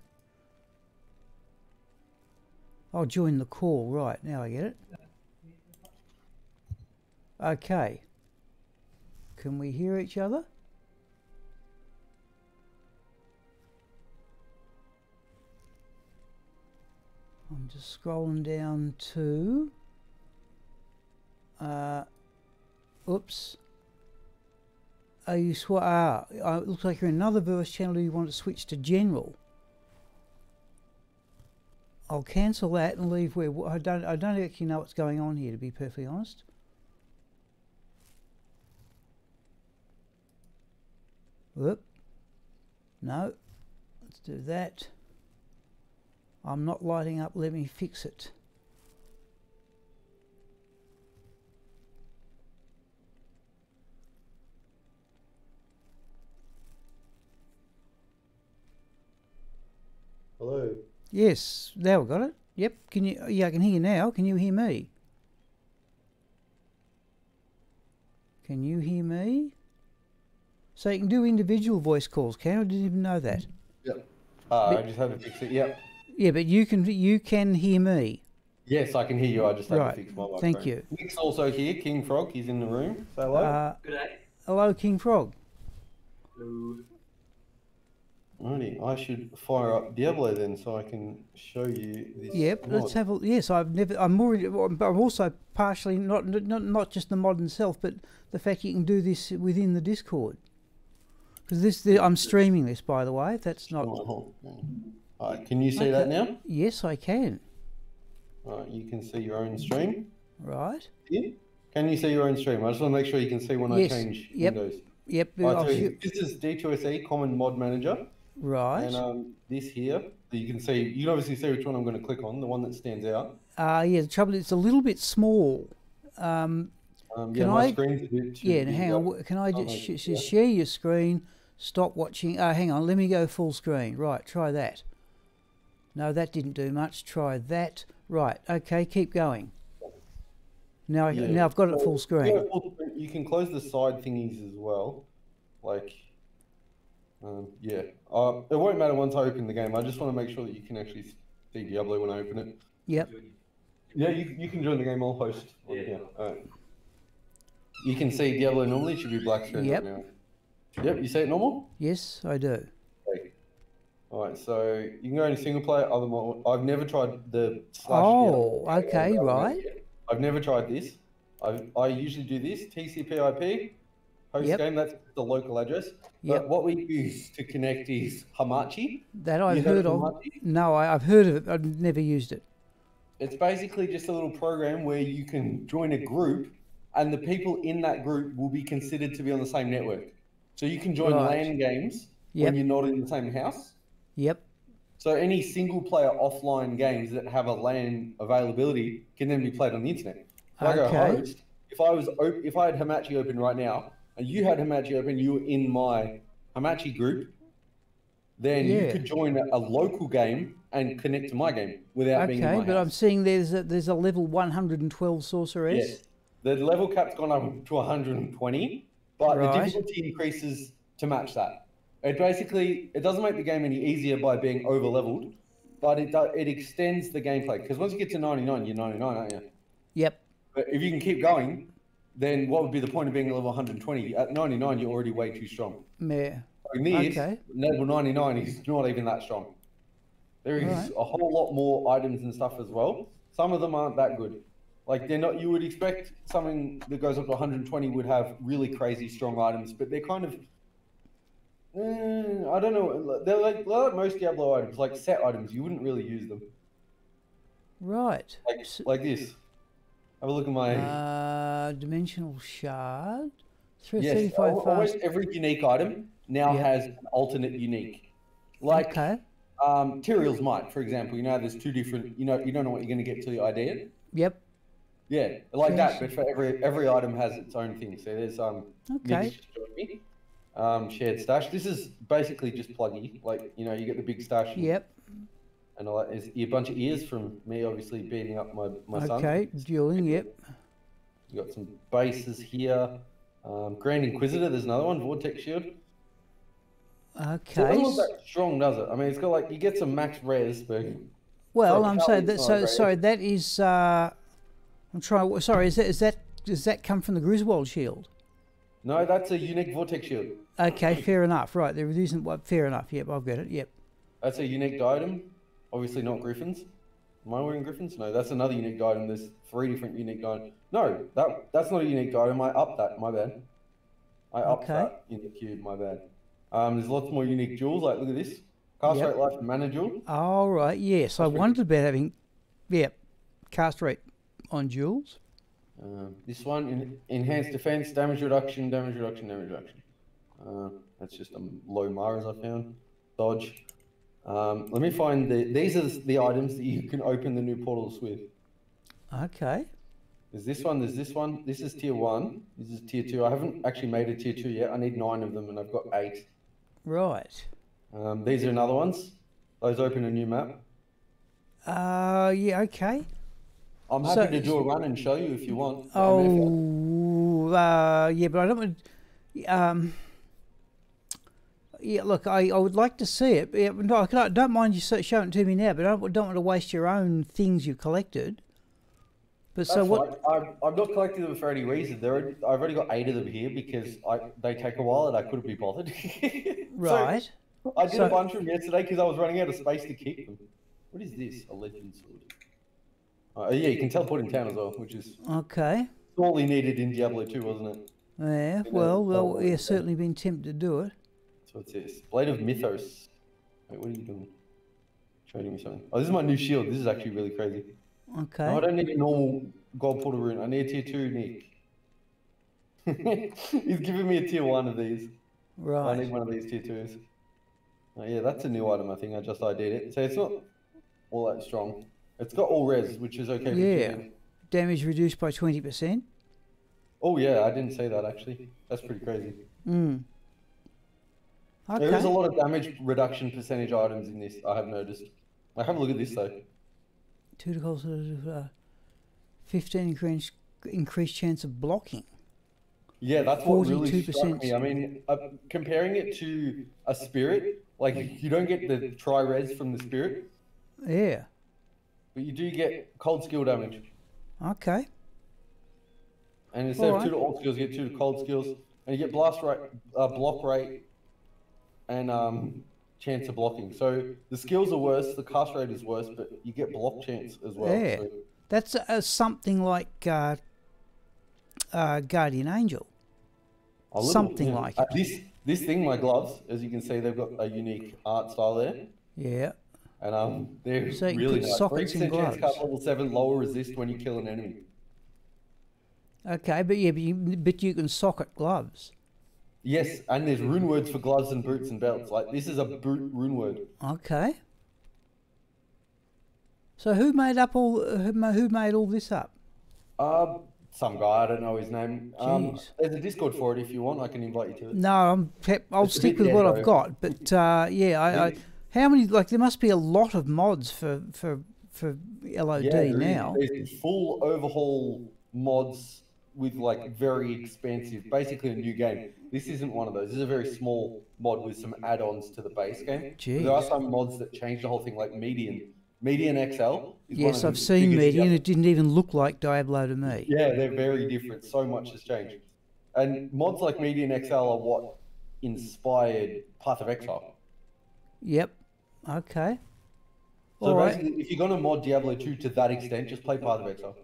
I'll join the call. Right, now I get it. Okay. Can we hear each other? I'm just scrolling down to... oops. Are you it looks like you're in another verse channel. Do you want to switch to general? I'll cancel that and leave where I don't actually know what's going on here, to be perfectly honest. Whoop. No. Let's do that. I'm not lighting up. Let me fix it. Hello. Yes, now we've got it. Yep. Can you? Yeah, I can hear you now. Can you hear me? Can you hear me? So you can do individual voice calls, can I didn't even know that. Yep. I just had to fix it. Yep. Yeah, but you can hear me. Yes, I can hear you. I just had Right. to fix my microphone. Thank you. Nick's also here. King Frog, he's in the room. Say hello. Hello, King Frog. Alrighty, I should fire up Diablo then, so I can show you this. Yep, mod. let's have a. Yes, I'm also partially not just the mod itself, but the fact you can do this within the Discord. Because I'm streaming this, by the way. That's not. Alright, can you see that now? Yes, I can. Alright, you can see your own stream. Right. Yeah. Can you see your own stream? I just want to make sure you can see when I change windows. Yep. Right, so this is D2SE Common Mod Manager. Right. And this here, you can see. You can obviously see which one I'm going to click on, the one that stands out. Yeah. The trouble is, it's a little bit small. Yeah, my screen's a bit too big. Hang on. Can I just share your screen? Stop watching. Hang on. Let me go full screen. Right. Try that. No, that didn't do much. Try that. Right. Okay. Keep going. Now, now I've got it full screen. You can close the side thingies as well. Like, yeah. It won't matter once I open the game. I just want to make sure that you can actually see Diablo when I open it. Yep. Yeah, you can join the game. I'll host. Yeah. Alright. You can see Diablo normally. It should be black screen right now. Yep. You see it normal? Yes, I do. Okay. Alright, so you can go into single player. Other mod. I've never tried the slash. Oh, okay, right. I've never tried this. I usually do this TCP/IP host game. That's the local address. But what we use to connect is Hamachi. That I've heard of. Hamachi? No, I've heard of it. I've never used it. It's basically just a little program where you can join a group, and the people in that group will be considered to be on the same network. So you can join LAN games when you're not in the same house. Yep. So any single player offline games that have a LAN availability can then be played on the internet. Like a host, if I had Hamachi open right now, and you had Hamachi open, you were in my Hamachi group, then you could join a local game and connect to my game without being in my house. But I'm seeing there's a level 112 sorceress. Yes. The level cap's gone up to 120, but the difficulty increases to match that. It doesn't make the game any easier by being over leveled, but it extends the gameplay. Because once you get to 99, you're 99, aren't you? Yep. But if you can keep going, then what would be the point of being level 120? At 99, you're already way too strong. Yeah. Level 99 is not even that strong. There is a whole lot more items and stuff as well. Some of them aren't that good. Like they're not. You would expect something that goes up to 120 would have really crazy strong items, but they're kind of. I don't know. They're like most Diablo items, like set items. You wouldn't really use them. Right. Like this. Have a look at my dimensional shard. Yes, almost every unique item now has an alternate unique. Like Tyrael's Might, for example. You know, there's two different. You don't know what you're going to get till you ID it. Yep. Yeah, like that. But for every item has its own thing. So there's shared stash. This is basically just pluggy. Like you get the big stash. Yep. And all that is a bunch of ears from me, obviously beating up my son. Okay, dueling. Yep. You got some bases here. Grand Inquisitor. There's another one. Vortex Shield. Okay. It doesn't look that strong, does it? I mean, it's got you get some max res, but. Well, I'm saying that. Sorry, that is. I'm trying. Sorry, does that come from the Griswold Shield? No, that's a unique Vortex Shield. Okay, fair enough. Right, there isn't one. Fair enough. Yep, I've got it. Yep. That's a unique item. Obviously not Griffins. Am I wearing Griffins? No, that's another unique item. There's 3 different unique items. No, that's not a unique item. I upped that. My bad. I upped that in the cube. My bad. There's lots more unique jewels. Like, look at this. Cast rate life and mana jewel. All right. Yes, I wondered about having, cast rate on jewels. This one, enhanced defense, damage reduction. That's just a low Mars I found. Dodge. Let me find these are the items that you can open the new portals with. Okay. There's this one, This is tier 1. This is tier 2. I haven't actually made a tier 2 yet. I need 9 of them and I've got 8. Right. These are another ones. Those open a new map. Yeah, okay. I'm happy to do a run and show you if you want. Oh, yeah, but I don't want. Yeah, look, I would like to see it. Yeah, no, I don't mind you showing it to me now, but I don't want to waste your own things you've collected. But so That's what? fine. I'm not collecting them for any reason. I've already got 8 of them here because they take a while and I couldn't be bothered. Right. So I did a bunch of them yesterday because I was running out of space to keep them. What is this? A legend sword. Yeah, you can teleport in town as well, which is Okay. sorely needed in Diablo 2, wasn't it? Yeah. Well, yeah, certainly been tempted to do it. So what's this? Blade of Mythos. Wait, what are you doing? Showing me something. Oh, this is my new shield. This is actually really crazy. Okay. No, I don't need a normal gold portal rune. I need a tier 2 Nick. He's giving me a tier 1 of these. Right. I need one of these tier 2s. Oh, yeah, that's a new item, I think. I just ID'd it. So it's not all that strong. It's got all res, which is okay for killing. Damage reduced by 20%. Oh, yeah, I didn't say that, actually. That's pretty crazy. Okay. There is a lot of damage reduction percentage items in this, I have noticed. Have a look at this, though. 2 to call 15 increased chance of blocking. Yeah, that's what really struck 42%. me. I mean, comparing it to a spirit, like, you don't get the tri-res from the spirit, Yeah. but you do get cold skill damage. Okay. And instead of Alright. 2 to all skills, you get 2 to cold skills, and you get blast rate, block rate, and chance of blocking. So the skills are worse, the cast rate is worse, but you get block chance as well. Yeah. So, That's something like Guardian Angel. a little, Something yeah. like it. This thing, my gloves, as you can see, they've got a unique art style there. Yeah. And they're So you can really put nice. sockets in 3% chance gloves. cast level 7, lower resist when you kill an enemy. Okay, but yeah, but you can socket gloves. Yes, and there's rune words for gloves and boots and belts. Like, this is a boot rune word. Okay. So who made all this up? Some guy, I don't know his name. Jeez. There's a Discord for it if you want. I can invite you to it. No, I'll It's a stick bit with what dead, I've though. got. But yeah, how many? Like, there must be a lot of mods for LOD now. There's full overhaul mods with like very expansive, basically a new game. This isn't one of those. This is a very small mod with some add-ons to the base game. Jeez. There are some mods that change the whole thing, like Median. Median XL. Is Yes, one of I've the seen biggest Median. Diablo- It didn't even look like Diablo to me. Yeah, they're very different. So much has changed. And mods like Median XL are what inspired Path of Exile. Yep. Okay. So All right. basically, if you're going to mod Diablo 2 to that extent, just play Path of Exile.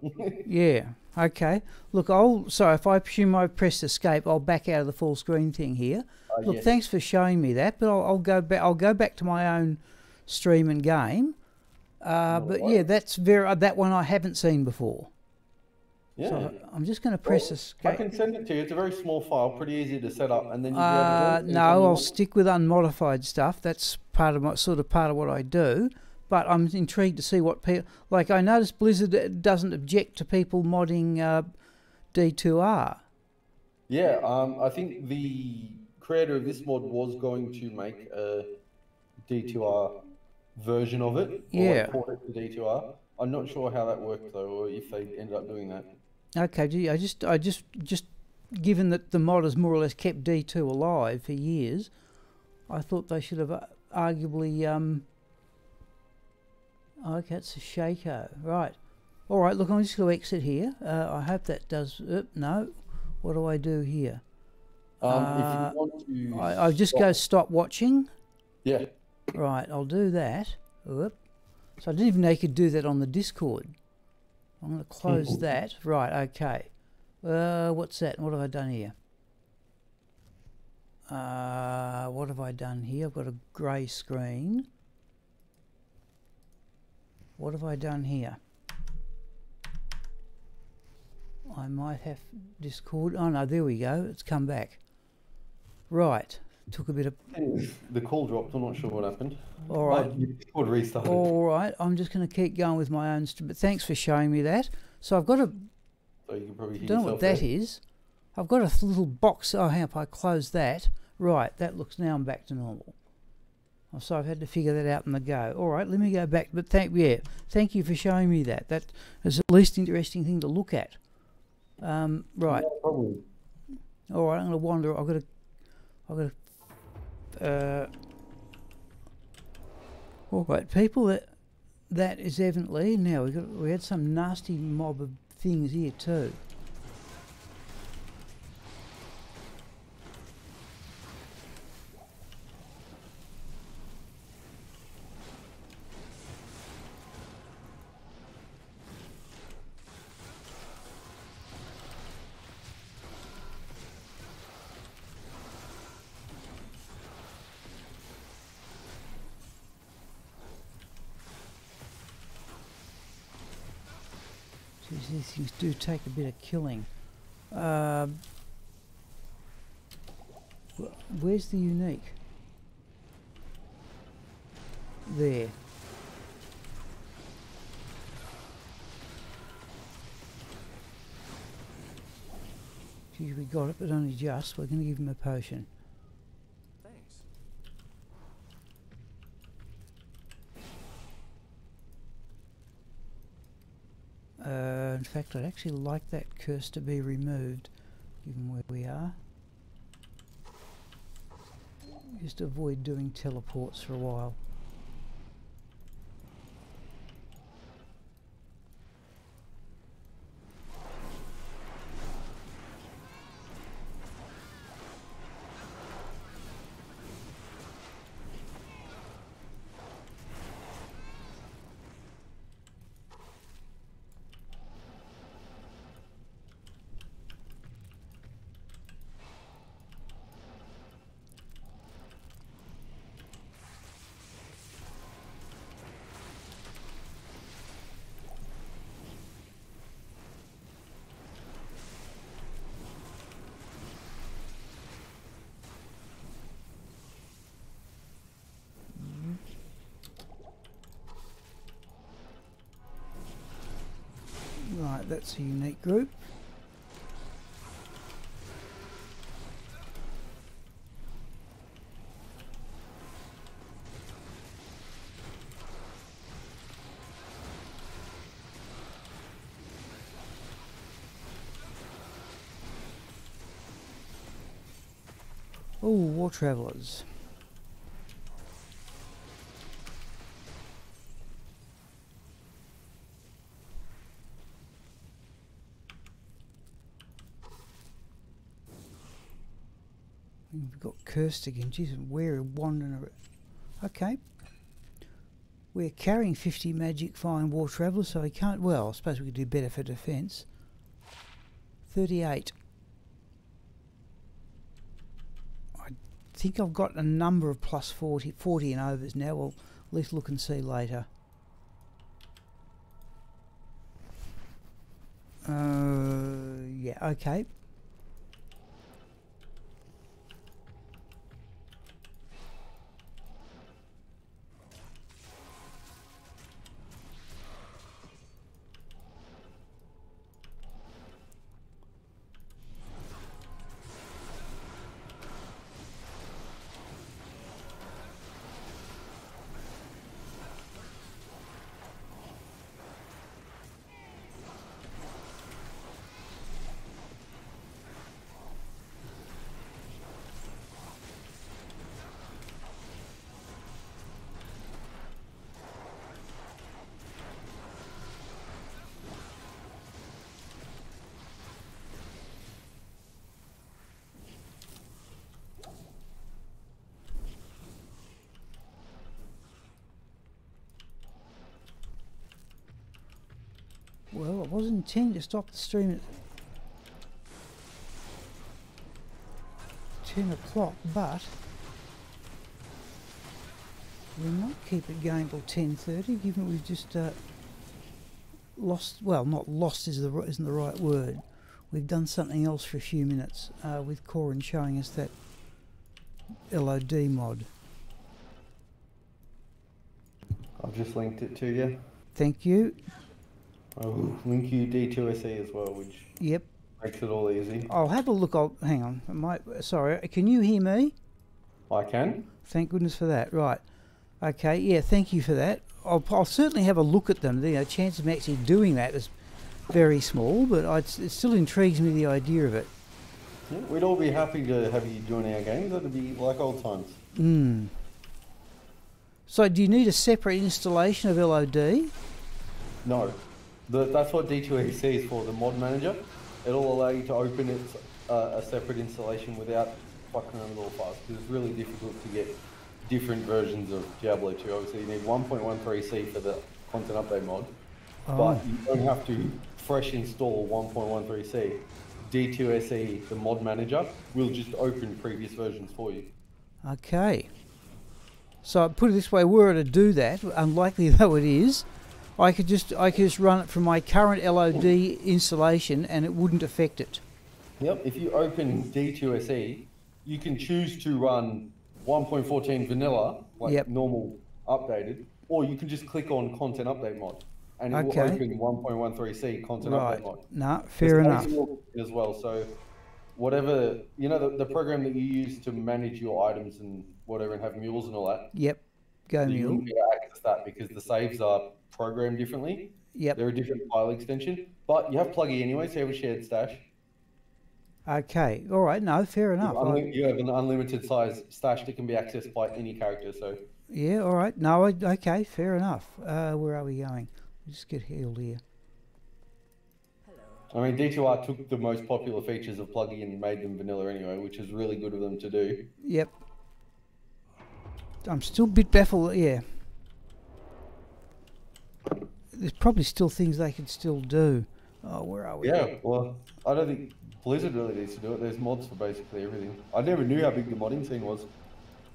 Yeah. Okay. Look, so if I presume I pressed escape, I'll back out of the full screen thing here. Look, yes. thanks for showing me that, but I'll go back. I'll go back to my own stream and game. But yeah, that one I haven't seen before. Yeah. So I'm just going to press I escape. can send it to you. It's a very small file, pretty easy to set up, and then you'll be able to do it No, anytime you I'll want. stick with unmodified stuff. That's part of what I do. But I'm intrigued to see what people like. I noticed Blizzard doesn't object to people modding D2R. Yeah, I think the creator of this mod was going to make a D2R version of it. Or Yeah. like port it to D2R. I'm not sure how that worked though, or if they ended up doing that. Okay, gee, I just given that the modders more or less kept D2 alive for years, I thought they should have arguably. Okay, it's a Shaco, right? All right, look, I'm just going to exit here. I hope that does. No, what do I do here? If you want to, I just go stop watching. Yeah. Right, I'll do that. Oop. So I didn't even know you could do that on the Discord. I'm going to close that. Right, okay. What's that? What have I done here? What have I done here? I've got a grey screen. What have I done here? I might have Discord. Oh no, there we go. It's come back. Right. Took a bit of. The call dropped. I'm not sure what happened. All right. Discord restarted. All right. I'm just going to keep going with my own. But thanks for showing me that. So I've got a. So you can probably hear Don't know what yourself that there. is. I've got a little box. Oh, hang on, if I close that. Right. That looks now I'm back to normal. So I've had to figure that out on the go. All right, let me go back. But thank you for showing me that. That is at least an interesting thing to look at. Right. No problem. All right, I'm going to wander. I've got to All right, people. That is evidently now we had some nasty mob of things here too. These things do take a bit of killing. Where's the unique? There. Geez, we got it, but only just. We're going to give him a potion. Thanks. In fact, I'd actually like that curse to be removed, given where we are. Just avoid doing teleports for a while. Right, that's a unique group. Oh, war travellers. We've got cursed again. Jeez, we're wandering around. Okay. We're carrying 50 magic fine war travellers, so we can't. Well, I suppose we could do better for defence. 38. I think I've got a number of plus 40 and overs now. We'll at least look and see later. Yeah, okay. Well, it wasn't intended to stop the stream at 10 o'clock, but we might keep it going till 10:30, given we've just lost. Well, not lost isn't the right word. We've done something else for a few minutes with Corin showing us that LOD mod. I've just linked it to you. Thank you. I'll link you D2SE as well, which Yep. makes it all easy. I'll have a look. Hang on. Sorry, can you hear me? I can. Thank goodness for that. Right. Okay. Yeah. Thank you for that. I'll certainly have a look at them. The chance of me actually doing that is very small, but it still intrigues me, the idea of it. Yeah, we'd all be happy to have you join our games. That'd be like old times. Hmm. So do you need a separate installation of LOD? No. That's what D2EC is for, the mod manager. It'll allow you to open it a separate installation without fucking around with all files, because it's really difficult to get different versions of Diablo 2. Obviously, you need 1.13c for the content update mod, but you don't have to fresh install 1.13c. D2SE, the mod manager, will just open previous versions for you. Okay. So put it this way, were it to do that, unlikely though it is, I could just run it from my current LOD installation and it wouldn't affect it. Yep, if you open D2SE, you can choose to run 1.14 vanilla, like normal updated, or you can just click on content update mod and it will open 1.13c content update mod. No, fair enough. As well, so whatever, you know, the program that you use to manage your items and whatever and have mules and all that. Yep, go mule. You wouldn't be able to access that because the saves are programmed differently. Yep. They're a different file extension, but you have pluggy anyway, so you have a shared stash. Okay, all right, no, fair enough. You have an unlimited size stash that can be accessed by any character, so... Yeah, all right, no, okay, fair enough. Where are we going? We'll just get healed here. I mean, D2R took the most popular features of pluggy and made them vanilla anyway, which is really good of them to do. Yep. I'm still a bit baffled, yeah. There's probably still things they could still do. Oh, where are we? Yeah, well, I don't think Blizzard really needs to do it. There's mods for basically everything. I never knew how big the modding scene was.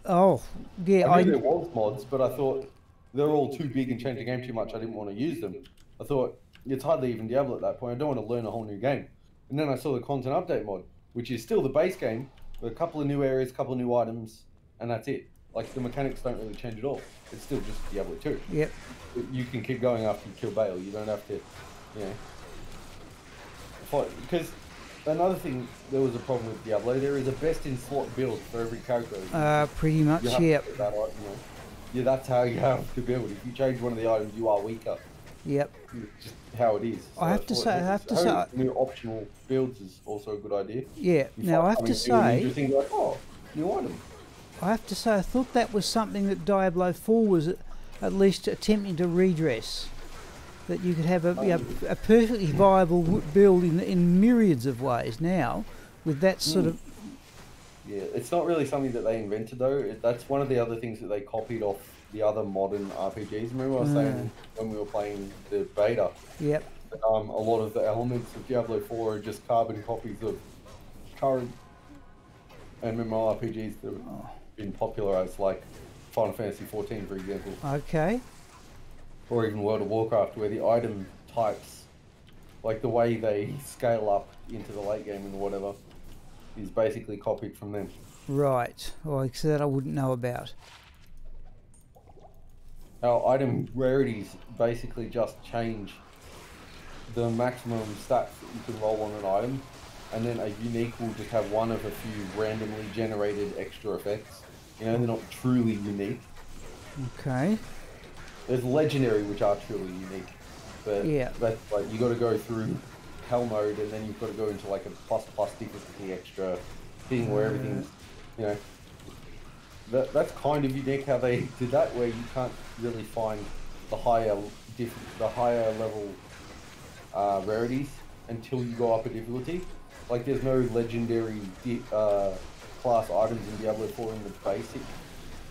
Oh, yeah. I knew there was mods, but I thought they're all too big and change the game too much. I didn't want to use them. I thought, it's hardly even Diablo at that point. I don't want to learn a whole new game. And then I saw the content update mod, which is still the base game, with a couple of new areas, a couple of new items, and that's it. Like, the mechanics don't really change at all. It's still just Diablo 2. Yep. You can keep going after you kill Bale. You don't have to, you know, fight. Because another thing, there was a problem with Diablo. There is a best-in-slot build for every character. Pretty much, yep. Yeah, that's how you have to build. If you change one of the items, you are weaker. Yep. It's just how it is. So I have to say, new optional builds is also a good idea. Yeah. Now I have to say, like, oh, new item. I have to say, I thought that was something that Diablo 4 was at least attempting to redress. That you could have a perfectly viable build in myriads of ways now, with that sort of. Yeah, it's not really something that they invented though. That's one of the other things that they copied off the other modern RPGs. Remember I was saying when we were playing the beta? Yep. A lot of the elements of Diablo 4 are just carbon copies of current and MMORPGs that have been popularized, like Final Fantasy 14, for example. Okay. Or even World of Warcraft, where the item types, like the way they scale up into the late game and whatever, is basically copied from them. Right. Well, so that I wouldn't know about. Our item rarities basically just change the maximum stats that you can roll on an item, and then a unique will just have one of a few randomly generated extra effects. You know, they're not truly unique. Okay. There's legendary, which are truly unique, but that's like you got to go through hell mode, and then you've got to go into like a plus difficulty extra thing where everything's, you know, that's kind of unique how they did that, where you can't really find the higher level rarities until you go up a difficulty. Like there's no legendary class items in Diablo 4 in the basic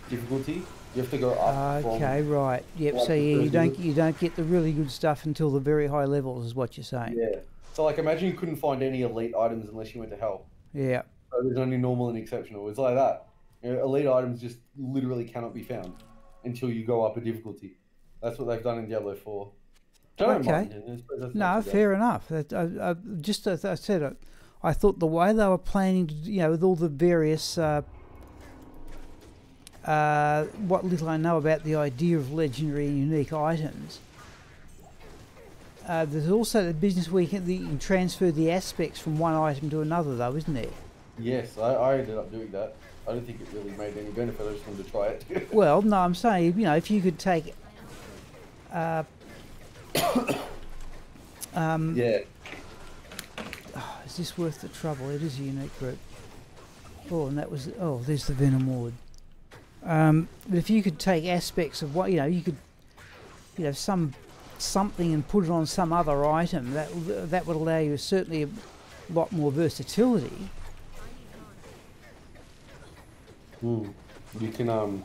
difficulty. You have to go up. Okay, right. Yep. Like so yeah, you don't get the really good stuff until the very high levels, is what you're saying. Yeah. So like, imagine you couldn't find any elite items unless you went to hell. Yeah. So there's only normal and exceptional. It's like that. You know, elite items just literally cannot be found until you go up a difficulty. That's what they've done in Diablo 4. Okay. No, fair enough. Just as I said, I thought the way they were planning to, you know, with all the various, what little I know about the idea of legendary and unique items, there's also the business where you can transfer the aspects from one item to another, though, isn't there? Yes, I ended up doing that. I don't think it really made any benefit. I just wanted to try it. Well, no, I'm saying, you know, if you could take... yeah. Oh, is this worth the trouble? It is a unique group. Oh, and that was... Oh, there's the Venom Ward. But if you could take aspects of what you could, something and put it on some other item, that would allow you certainly a lot more versatility. You can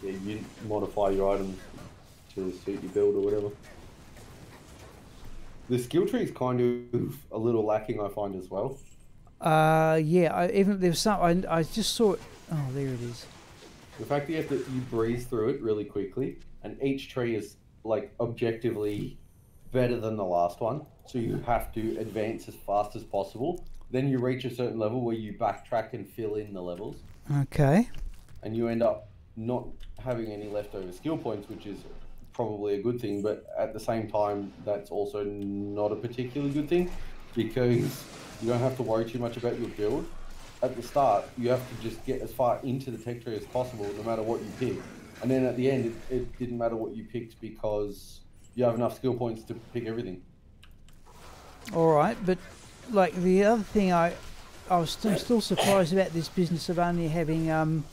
you modify your items to suit your build or whatever. The skill tree is kind of a little lacking, I find, as well. Yeah. Even there's some. I just saw it. Oh, there it is. The fact that you breeze through it really quickly, and each tree is like objectively better than the last one, so you have to advance as fast as possible. Then you reach a certain level where you backtrack and fill in the levels. Okay. And you end up not having any leftover skill points, which is probably a good thing, but at the same time, that's also not a particularly good thing, because you don't have to worry too much about your build. At the start, you have to just get as far into the tech tree as possible, no matter what you pick. And then at the end, it didn't matter what you picked because you have enough skill points to pick everything. All right, but like the other thing, I'm still surprised about this business of only having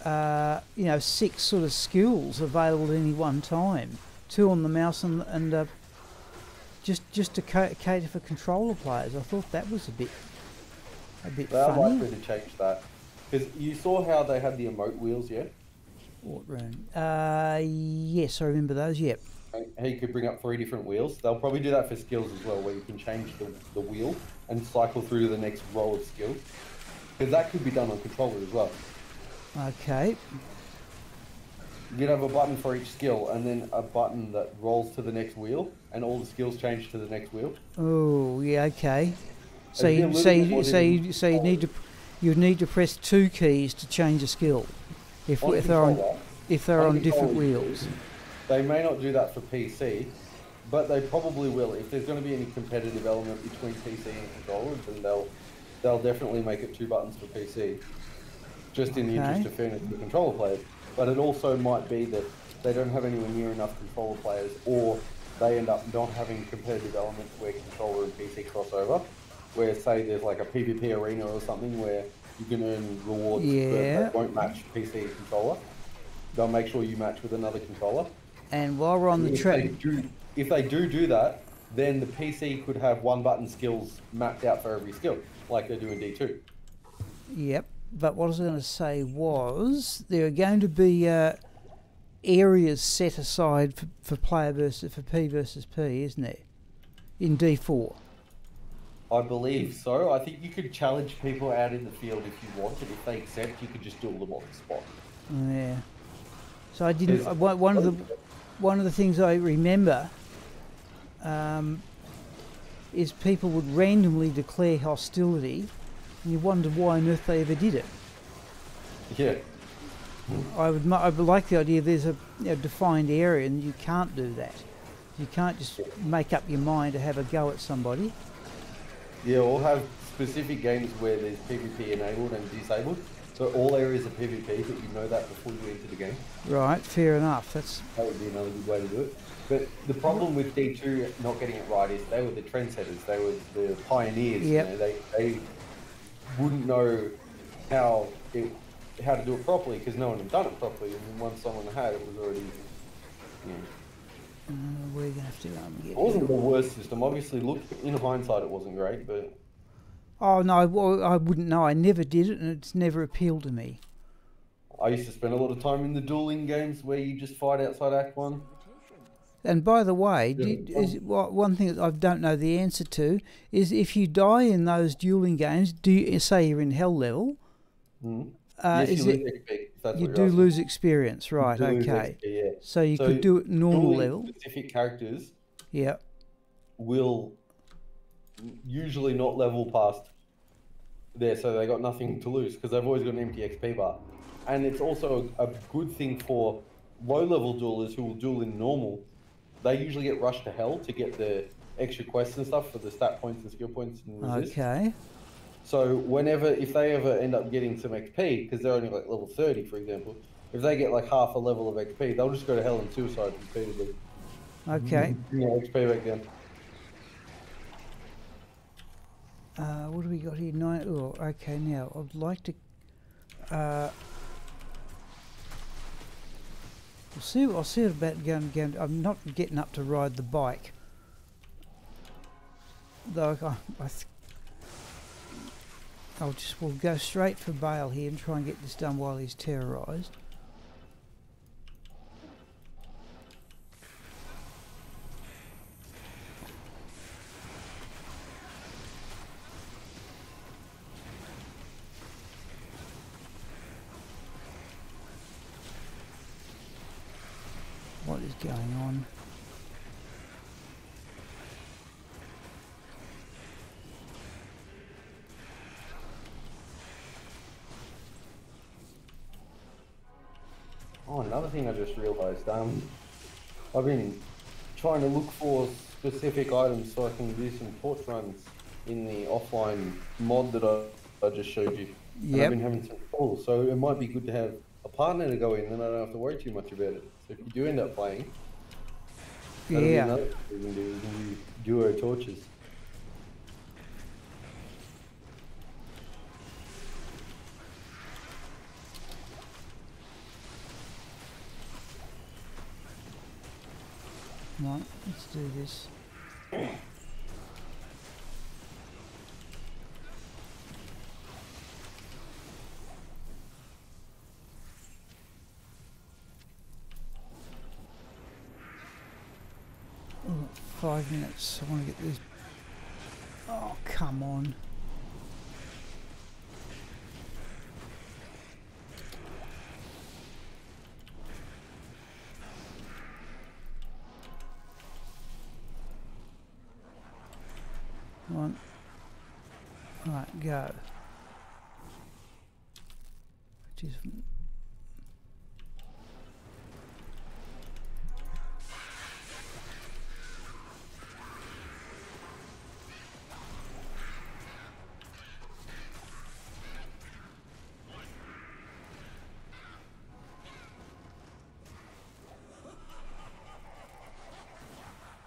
6 sort of skills available at any one time, 2 on the mouse and just to cater for controller players. I thought that was a bit They're funny. likely to change that, because you saw how they had the emote wheels, yeah? What room? Yes, I remember those. Yep. He could bring up 3 different wheels. They'll probably do that for skills as well, where you can change the wheel and cycle through to the next row of skills. Because that could be done on controller as well. Okay. You'd have a button for each skill, and then a button that rolls to the next wheel, and all the skills change to the next wheel. Oh, yeah. Okay. So It'd be a little bit you'd need to press 2 keys to change a skill if they're on different wheels. They may not do that for PC, but they probably will. If there's going to be any competitive element between PC and controllers, then they'll definitely make it 2 buttons for PC, just in the interest of fairness to the controller players. But it also might be that they don't have anywhere near enough controller players, or they end up not having competitive elements where controller and PC cross over, where say there's like a PvP arena or something where you can earn rewards that won't match PC and controller. They'll make sure you match with another controller. And while we're on the track, if they do that, then the PC could have 1 button skills mapped out for every skill, like they do in D2. Yep. But what I was going to say was there are going to be areas set aside for P versus P, isn't there? In D4. I believe so. I think you could challenge people out in the field if you wanted. If they accept, you could just duel them on the spot. Yeah. So I didn't. One of the things I remember is people would randomly declare hostility, and you wondered why on earth they ever did it. Yeah. I would like the idea there's a defined area and you can't do that. You can't just make up your mind to have a go at somebody. Yeah, or have specific games where there's PvP enabled and disabled. So all areas are PvP, but you know that before you enter the game. Right, fair enough. That would be another good way to do it. But the problem with D2 not getting it right is they were the trendsetters. They were the pioneers. Yep. You know, they wouldn't know how to do it properly because no one had done it properly. And once someone had, it was already, we're going to have to get... It wasn't the worst system. Obviously, look, in hindsight, it wasn't great, but... Oh, no, I wouldn't know. I never did it, and it's never appealed to me. I used to spend a lot of time in the dueling games where you just fight outside Act 1. And by the way, one thing that I don't know the answer to is if you die in those dueling games, say you're in hell level, yes, you lose XP, if that's you what do you're lose experience, right? Okay. XP, yeah. So you could do it normal level. Specific characters Yeah. will usually not level past there, so they got nothing to lose because they've always got an empty XP bar. And it's also a good thing for low-level duelers who will duel in normal. They usually get rushed to hell to get the extra quests and stuff for the stat points and skill points and resist. Okay. So if they ever end up getting some XP, because they're only like level 30, for example, if they get like half a level of XP, they'll just go to hell and suicide repeatedly. Okay. Bring their XP back down. What do we got here? 9. Oh, okay. Now I'd like to. I'll see about going. I'm not getting up to ride the bike, though. We'll go straight for Bale here and try and get this done while he's terrorised. What is going on? Oh, another thing I just realised. I've been trying to look for specific items so I can do some torch runs in the offline mod that I just showed you. And I've been having some trouble, so it might be good to have a partner to go in, then I don't have to worry too much about it. So if you do end up playing, that'll be another thing we can do. We can do duo torches. Right, let's do this. Oh, 5 minutes. I want to get this. Oh, come on. One. Right, go. Which is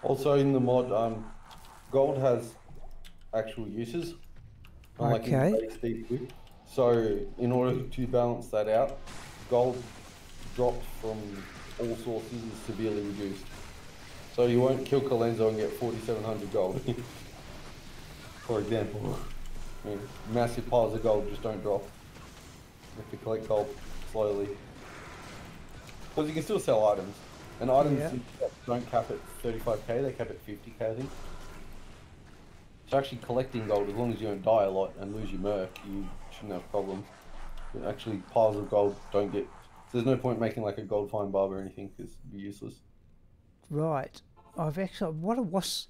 also in the mod, gold has actual uses, unlike in base D2. So in order to balance that out, gold dropped from all sources is severely reduced. So you won't kill Colenso and get 4,700 gold, for example. I mean, massive piles of gold just don't drop. You have to collect gold slowly. Because you can still sell items. And items don't cap at 35k, they cap at 50k, I think. So actually collecting gold, as long as you don't die a lot and lose your merc, you shouldn't have problems. But actually piles of gold don't get... So there's no point making like a gold fine barb or anything, because it'd be useless. right. I've actually... What was...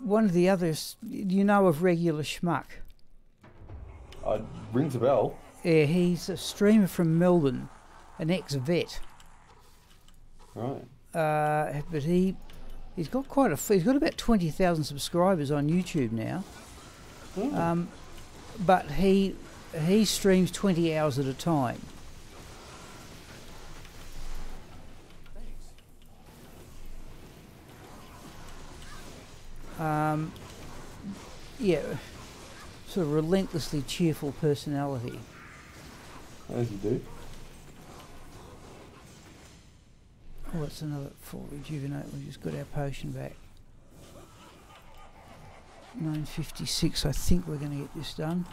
One of the others... You know of Regular Schmuck? Rings a bell. Yeah, he's a streamer from Melbourne, an ex-vet. Right. But he's got quite a... He's got about 20,000 subscribers on YouTube now. Oh. But he streams 20 hours at a time. Yeah, sort of relentlessly cheerful personality. As you do. Oh, it's another for rejuvenate. We just got our potion back. 9:56. I think we're going to get this done.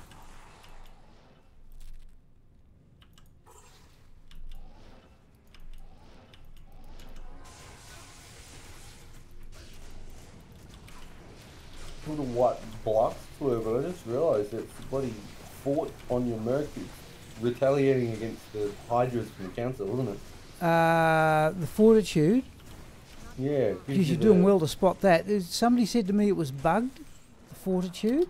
I wonder what blocks were, but I just realised that the bloody fort on your merc is retaliating against the Hydras from the council, isn't it? The fortitude. Yeah. You're doing well to spot that. Somebody said to me it was bugged, the fortitude.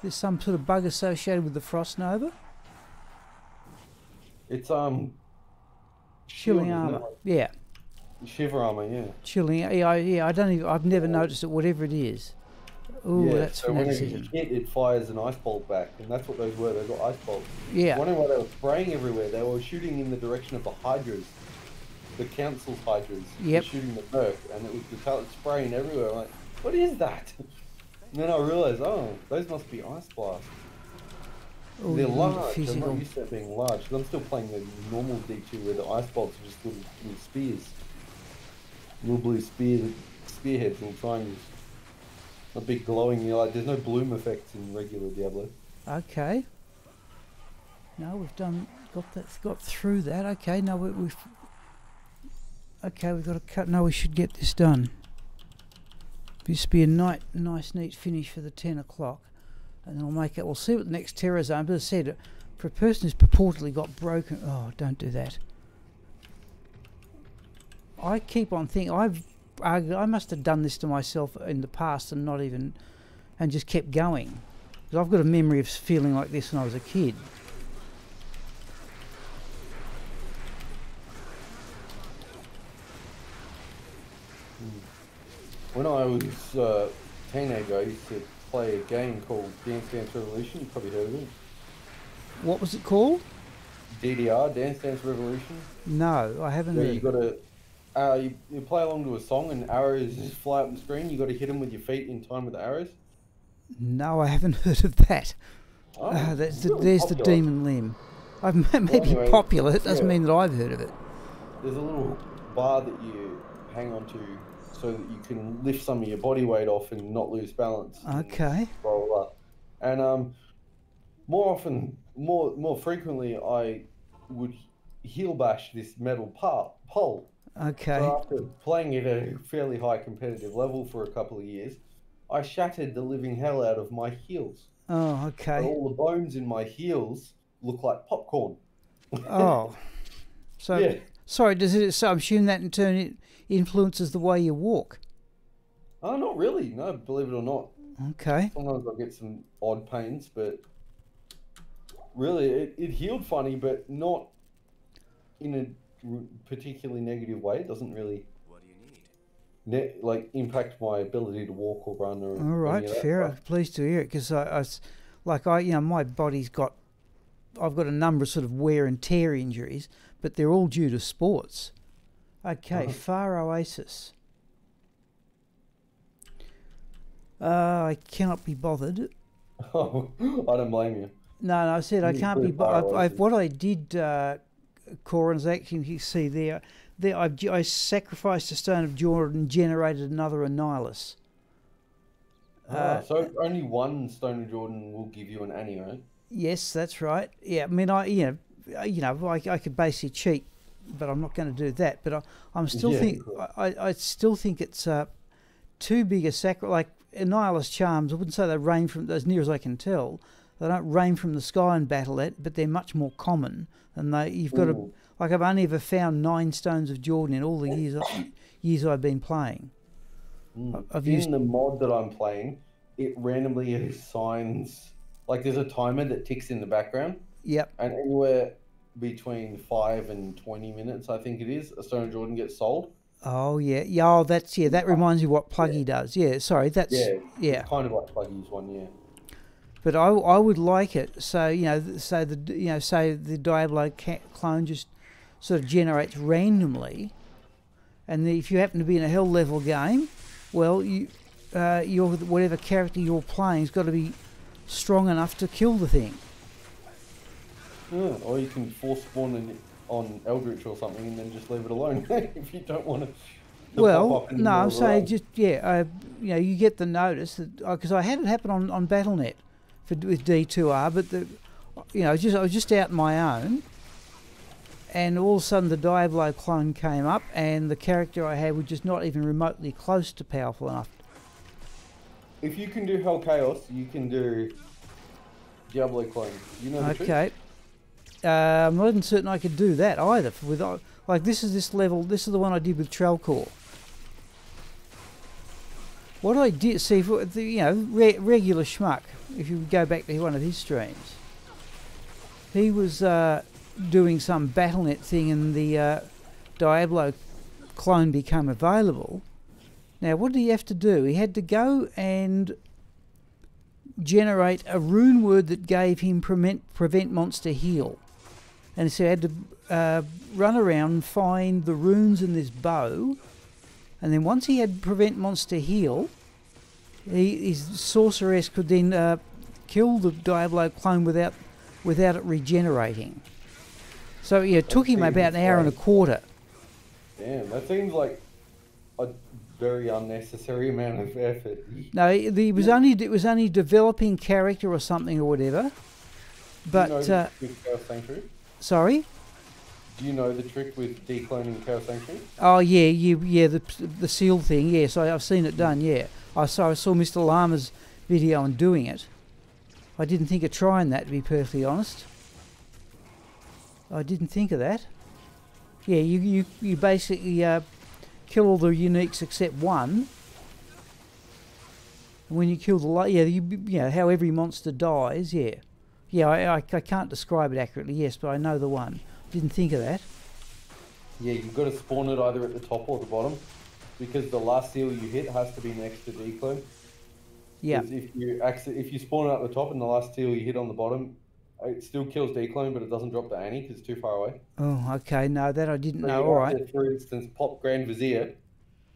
There's some sort of bug associated with the frost nova. It's Chilling armor. Yeah. Shiver armor, yeah. Chilling. Yeah. I don't even. I've never noticed it. Whatever it is. Oh, yeah, that's so whenever you fanaticism. hit, it fires an ice bolt back, and that's what those were. They got ice bolts. Yeah. Wondering why they were spraying everywhere. They were shooting in the direction of the Hydras, the council's Hydras. Yep. Shooting the merc, and it was spraying everywhere. I'm like, what is that? And then I realised, oh, those must be ice blasts. Or They're you want large. I'm physical? not used to it being large. 'Cause I'm still playing the normal D2 where the ice bolts are just little spears. Little blue spearheads, little triangles. Not big glowing, like there's no bloom effects in regular Diablo. Okay. No, got through that. Okay, no, we've got to cut. No, we should get this done. This will be a nice, neat finish for the 10 o'clock, and then we'll see what the next terror zone. But as I said, for a person who's purportedly got broken, oh, don't do that. I keep on thinking I must have done this to myself in the past and just kept going, because I've got a memory of feeling like this when I was a kid. When I was a teenager, I used to play a game called Dance Dance Revolution. You've probably heard of it. What was it called? DDR, Dance Dance Revolution. No, I haven't Where heard. you got to you play along to a song and arrows just fly up the screen. You got to hit them with your feet in time with the arrows. No, I haven't heard of that. Oh, There's really the popular. demon limb. Maybe anyway, popular. It doesn't yeah. mean that I've heard of it. There's a little bar that you hang on to so that you can lift some of your body weight off and not lose balance. Okay. Roll up. And more frequently, I would heel bash this metal pole. Okay. So after playing it at a fairly high competitive level for a couple of years, I shattered the living hell out of my heels. Oh, okay. So all the bones in my heels look like popcorn. Oh. So, Yeah. sorry, so I'm assuming that in turn it influences the way you walk. Oh, not really. No, believe it or not. Okay. Sometimes I get some odd pains, but really it healed funny, but not in a particularly negative way. It doesn't really What do you need? impact my ability to walk or run or All right, any of that fair. stuff. Pleased to hear it, because my body's got, I've got a number of sort of wear and tear injuries, but they're all due to sports. Okay, Far Oasis. I cannot be bothered. Oh, I don't blame you. No, I said I You can't be put Far bothered. Oasis. What I did, Corin, is actually, you see there, I sacrificed a Stone of Jordan and generated another Annihilus. So only one Stone of Jordan will give you an Annie, right? Yes, that's right. Yeah, I mean, I could basically cheat, but I'm not going to do that. But I still think it's too big a sacrifice. Like Annihilus charms, I wouldn't say they rain from, as near as I can tell, they don't rain from the sky in Battle.net, but they're much more common. And you've got to, like, I've only ever found 9 Stones of Jordan in all the years I've been playing. I've In used the mod that I'm playing, it randomly assigns, like there's a timer that ticks in the background, Yep. and anywhere between 5 and 20 minutes, I think it is, a Stone of Jordan gets sold. Oh yeah, yeah. Oh, that reminds me what Pluggy does. Yeah, sorry, that's It's kind of like Pluggy's one, yeah. But I would like it so say the Diablo clone just sort of generates randomly, and if you happen to be in a hell level game, well, your whatever character you're playing has got to be strong enough to kill the thing. Yeah, or you can force spawn on Eldritch or something and then just leave it alone if you don't want to. Well, no, I'm saying just you get the notice that because I had it happen on Battle.net with D2R, but I was just out on my own, and all of a sudden the Diablo clone came up, and the character I had was just not even remotely close to powerful enough. If you can do Hell Chaos, you can do Diablo clone. You know the trick? Okay. I'm not even certain I could do that either. This is the one I did with Trelcor. What I did, see, for regular schmuck, if you go back to one of his streams, he was doing some Battle.net thing and the Diablo clone became available. Now, what did he have to do? He had to go and generate a rune word that gave him prevent monster heal. And so he had to run around and find the runes in this bow. And then once he had prevent monster heal, his sorceress could then kill the Diablo clone without without it regenerating. So yeah, it took him about an hour and a quarter. Damn, that seems like a very unnecessary amount of effort. No, it was only developing character or something or whatever. But Do you know the trick with Chaos Sanctuary? Sorry. Do you know the trick with decloning Chaos Sanctuary? Oh yeah, the seal thing. Yes, I've seen it done. Yeah, I saw Mr. Llama's video on doing it. I didn't think of trying that, to be perfectly honest. I didn't think of that. Yeah, you basically kill all the uniques except one. And when you kill the how every monster dies. Yeah, I can't describe it accurately. Yes, but I know the one. Didn't think of that. Yeah, you've got to spawn it either at the top or the bottom, because the last seal you hit has to be next to declone. Yeah. If you spawn it at the top and the last seal you hit on the bottom, it still kills declone, but it doesn't drop the Annie because it's too far away. Oh, okay. No, that I didn't know. You All have right. to, for instance, pop Grand Vizier,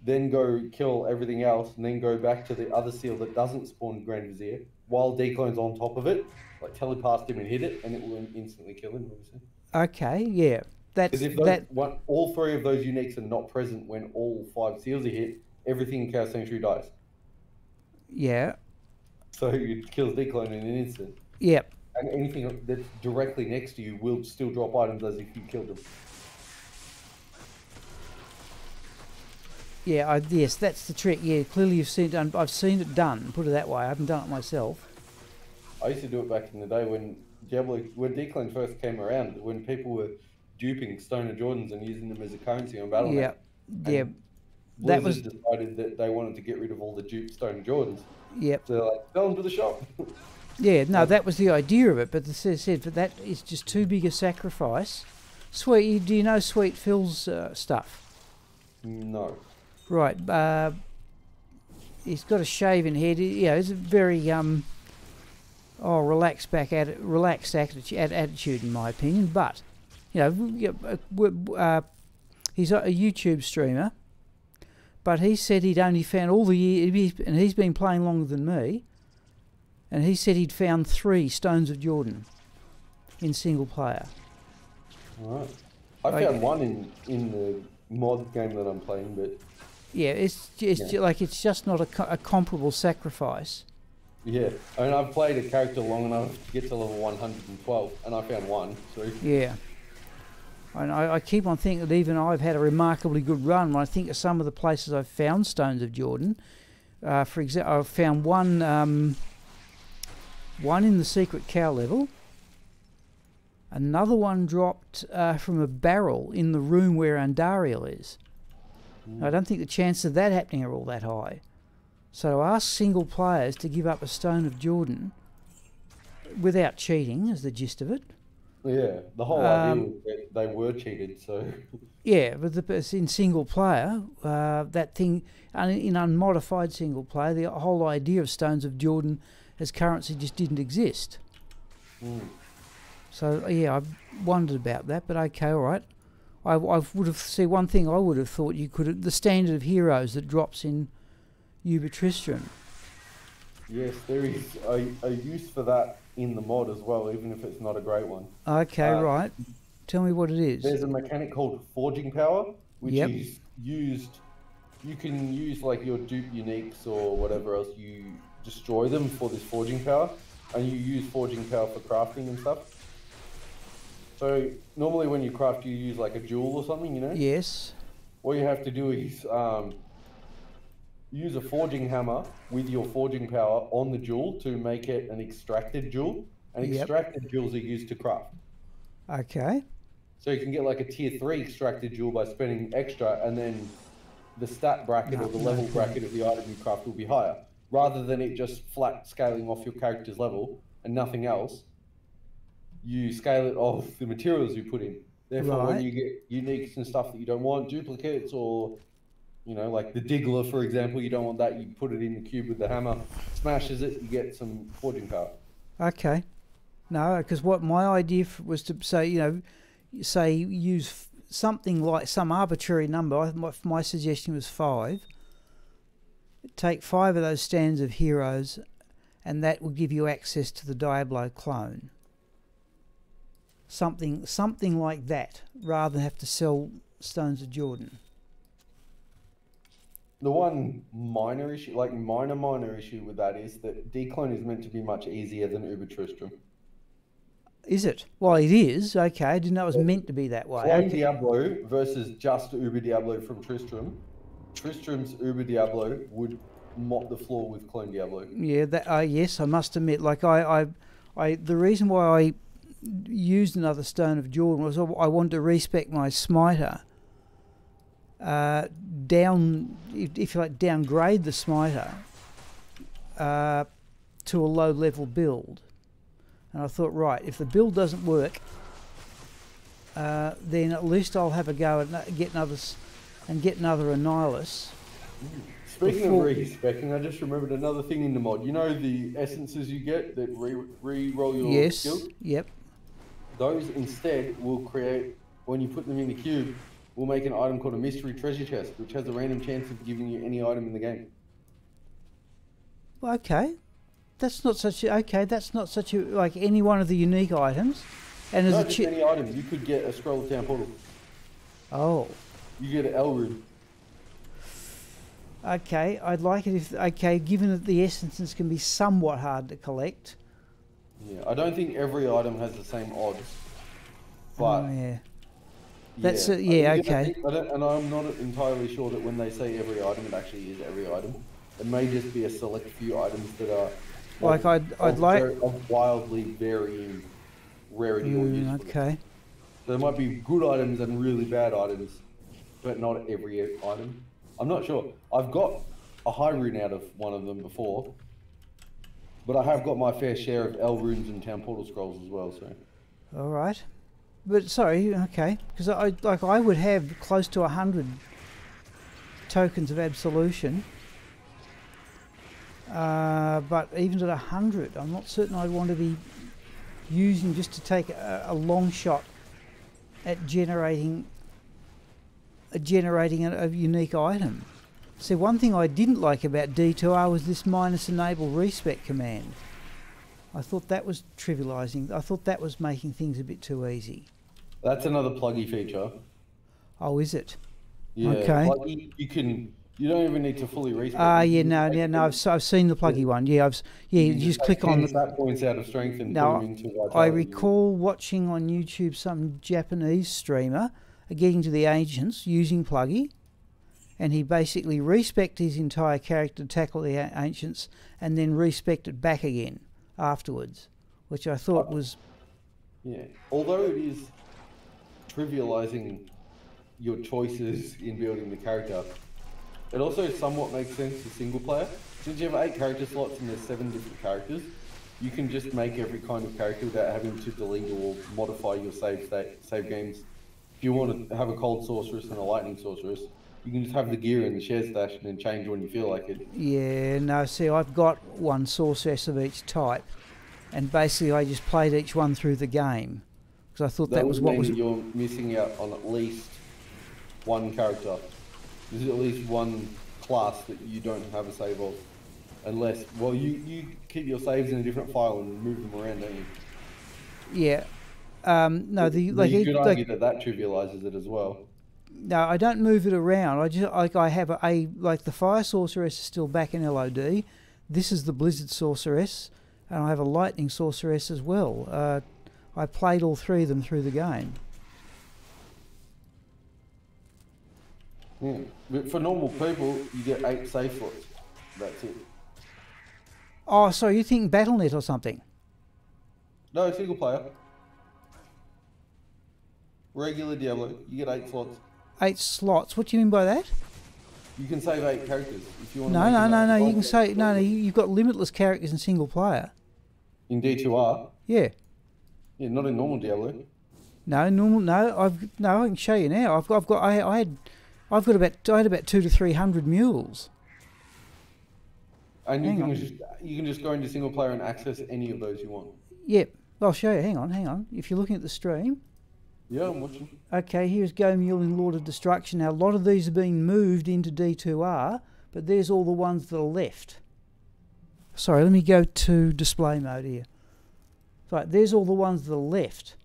then go kill everything else, and then go back to the other seal that doesn't spawn Grand Vizier while declone's on top of it. Like telepast him and hit it, and it will instantly kill him. Obviously. Okay. Yeah. That's all three of those uniques are not present when all 5 seals are hit. Everything in Chaos Sanctuary dies. Yeah. So it kills declone in an instant. Yep. And anything that's directly next to you will still drop items as if you killed them. Yeah, yes, that's the trick. Yeah, clearly you've seen it done. I've seen it done. Put it that way. I haven't done it myself. I used to do it back in the day when declone first came around, when people were duping Stoner Jordans and using them as a currency on Battle.net. Yeah. That was decided that they wanted to get rid of all the dupe Stoner Jordans. Yep. So they're like, sell them to the shop. Yeah, no, that was the idea of it, but as I said, that is just too big a sacrifice. Sweet, do you know Sweet Phil's stuff? No. Right, he's got a shaven head. He's a very relaxed attitude in my opinion. But he's a YouTube streamer. But he said he'd only found all the years, and he's been playing longer than me. And he said he'd found 3 Stones of Jordan in single player. Alright. I found one in the mod game that I'm playing, but yeah, it's just not a comparable sacrifice. Yeah, I mean, I've played a character long enough to get to level 112, and I found one. So yeah, and I keep on thinking that even I've had a remarkably good run when I think of some of the places I've found Stones of Jordan. For example, I've found one in the secret cow level. Another one dropped from a barrel in the room where Andariel is. I don't think the chances of that happening are all that high. So to ask single players to give up a Stone of Jordan without cheating is the gist of it. Yeah, the whole idea was that they were cheated, so... Yeah, but in single player, that thing, in unmodified single player, the whole idea of Stones of Jordan as currency just didn't exist. So, yeah, I wondered about that, but okay, all right. I would have see one thing I would have thought you could the standard of heroes that drops in Uber Tristram. Yes, there is a use for that in the mod as well, even if it's not a great one. Okay, right. Tell me what it is. There's a mechanic called Forging Power, which is used. You can use like your dupe uniques or whatever else. You destroy them for this Forging Power, and you use Forging Power for crafting and stuff. So normally when you craft, you use like a jewel or something, you know? Yes. All you have to do is use a forging hammer with your forging power on the jewel to make it an extracted jewel. And extracted jewels are used to craft. Okay. So you can get like a tier 3 extracted jewel by spending extra, and then the stat bracket or the level bracket of the item you craft will be higher. Rather than it just flat scaling off your character's level and nothing else, you scale it off the materials you put in. Therefore, when you get uniques and stuff that you don't want, duplicates or, you know, like the Diggler, for example, you don't want that, you put it in the cube with the hammer, smashes it, you get some forging power. Okay. No, because what my idea was to say, use something like some arbitrary number. My suggestion was 5. Take 5 of those stands of heroes, and that will give you access to the Diablo clone. something like that, rather than have to sell Stones of Jordan. The one minor issue, like minor issue with that is that declone is meant to be much easier than Uber Tristram. Is it? Well, it is. Okay, I didn't know it was meant to be that way. Clone Okay. Diablo versus just Uber Diablo from Tristram. Tristram's Uber Diablo would mop the floor with Clone Diablo. Yeah, that yes, I must admit. Like the reason why I used another Stone of Jordan was I wanted to respec my smiter. Down, if you like, downgrade the smiter to a low level build. And I thought, right, if the build doesn't work, then at least I'll have a go and get another Annihilus. Speaking of re-specking, I just remembered another thing in the mod. You know the essences you get that re-roll your skills? Yep. Those instead will create, when you put them in the cube, will make an item called a mystery treasure chest, which has a random chance of giving you any item in the game. Well, okay. That's not such a, like any one of the unique items. And No, just any item. You could get a Scroll of Town Portal. Oh. You get an L rune. Okay, I'd like it if, okay, given that the essences can be somewhat hard to collect. Yeah, I don't think every item has the same odds. But yeah. That's yeah, yeah, okay. And I'm not entirely sure that when they say every item, it actually is every item. It may just be a select few items that are like I'd like of wildly varying rarity or usefulness. Okay. There might be good items and really bad items, but not every item. I'm not sure. I've got a high rune out of one of them before, but I have got my fair share of L runes and Town Portal scrolls as well. So. All right. But sorry, okay, because I would have close to 100 tokens of absolution, but even at 100, I'm not certain I'd want to be using just to take a long shot at generating a unique item. See, one thing I didn't like about D2R was this -enable respec command. I thought that was trivialising. I thought that was making things a bit too easy. That's another pluggy feature. Oh, is it? Yeah, okay. Pluggy, you don't even need to fully respec. I've seen the pluggy one. Yeah, you just click on the stat points out of strength and now, put them into vitality. I recall watching on YouTube some Japanese streamer getting to the ancients using pluggy, and he basically respected his entire character to tackle the ancients and then respected it back again afterwards, which I thought was... Yeah, although it is trivializing your choices in building the character, it also somewhat makes sense for single player. Since you have 8 character slots and there's 7 different characters, you can just make every kind of character without having to delete or modify your save games. If you want to have a cold sorceress and a lightning sorceress, you can just have the gear in the share stash and then change when you feel like it. Yeah, no, see, I've got one sorceress of each type, and basically I just played each one through the game, because I thought that was what was... You're missing out on at least one character. There's at least one class that you don't have a save of. Unless, well, you keep your saves in a different file and move them around, don't you? Yeah. No, you could argue that trivializes it as well. No, I don't move it around. I have the Fire Sorceress is still back in LOD. This is the Blizzard Sorceress, and I have a Lightning Sorceress as well. I played all 3 of them through the game. Yeah, but for normal people, you get 8 save slots. That's it. Oh, so you think Battle.net or something? No, single player. Regular Diablo, you get 8 slots. 8 slots? What do you mean by that? You can save 8 characters if you want. No. You can say no. You've got limitless characters in single player. In D2R. Yeah. Yeah, not in normal Diablo. No, normal. No, I can show you now. I had about 200 to 300 mules. And you can just go into single player and access any of those you want. Yep. I'll show you. Hang on. If you're looking at the stream. Yeah, I'm watching. Okay, here's Go Mule in Lord of Destruction. Now, a lot of these have been moved into D2R, but there's all the ones that are left. Sorry, let me go to display mode here. Right, there's all the ones that are left.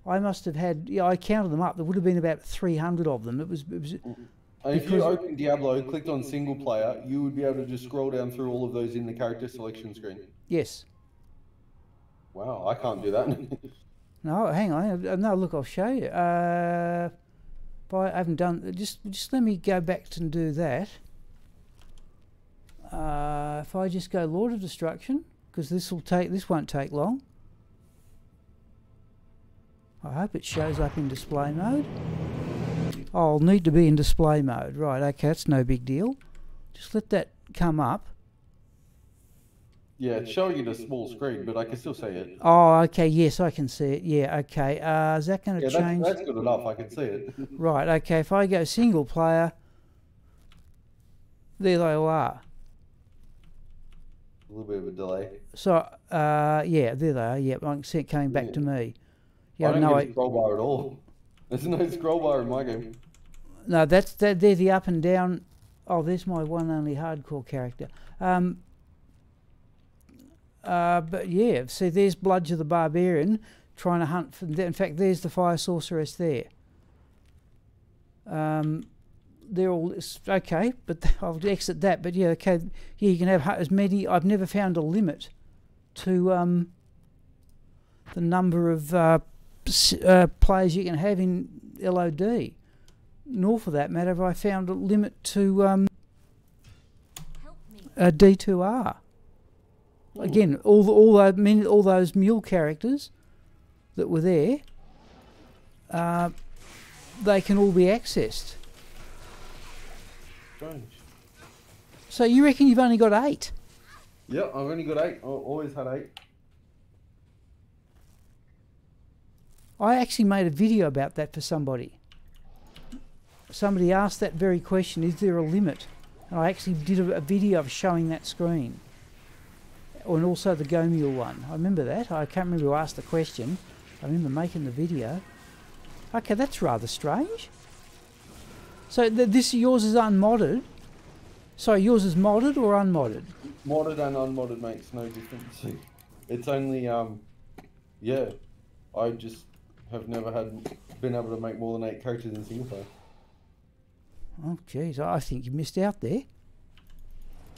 I must have had, yeah, I counted them up. There would have been about 300 of them. It was And if you open Diablo, clicked on single player, you would be able to just scroll down through all of those in the character selection screen. yes. Wow, I can't do that. No, hang on. No, look, I'll show you. But I haven't done. Just let me go back and do that. If I just go Lord of Destruction, because this won't take long. I hope it shows up in display mode. Oh, I'll need to be in display mode. Right, okay, that's no big deal. Just let that come up. Yeah, it's showing it a small screen, but I can still see it. Oh, okay, yes, I can see it. Yeah, okay. Is that going to change? That's good enough, I can see it. Right, okay, if I go single player, there they all are. A little bit of a delay. So, yeah, there they are. Yeah, I can see it coming back to me. Yeah, I don't get a scroll bar at all. There's no scroll bar in my game. No, they're the up and down. Oh, there's my one only hardcore character. But yeah, see, there's Bludger the Barbarian trying to hunt for. In fact, there's the Fire Sorceress there. They're all okay, but I'll exit that. But yeah, okay, yeah, you can have as many. I've never found a limit to the number of players you can have in LOD. Nor, for that matter, have I found a limit to D2R. Again, all those mule characters that were there, they can all be accessed. Strange. So you reckon you've only got 8? Yeah, I've only got 8. I've always had 8. I actually made a video about that for somebody. Somebody asked that very question, is there a limit? And I actually did a video of showing that screen. And also the Go Mule one. I remember that. I can't remember who asked the question. I remember making the video. Okay, that's rather strange. So yours is unmodded? Sorry, yours is modded or unmodded? Modded and unmodded makes no difference. It's only, yeah, I just have never been able to make more than 8 characters in single player. Oh, geez, I think you missed out there.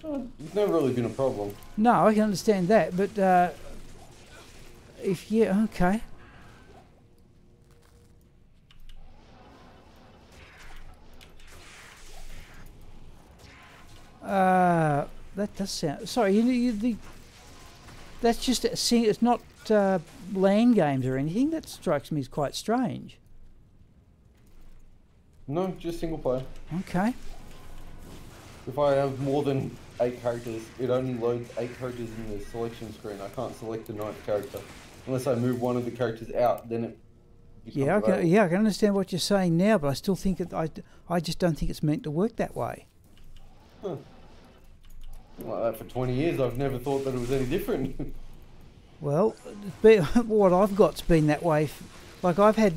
It's never really been a problem. No, I can understand that, but okay. That does sound. Sorry, that's just it's not LAN games or anything. That strikes me as quite strange. No, just single player. Okay. If I have more than 8 characters, it only loads 8 characters in the selection screen. I can't select the 9th character unless I move one of the characters out. Then it. Yeah, I can understand what you're saying now, but I still think I just don't think it's meant to work that way. Huh. Like that for 20 years, I've never thought that it was any different. Well, what I've got's been that way. Like I've had,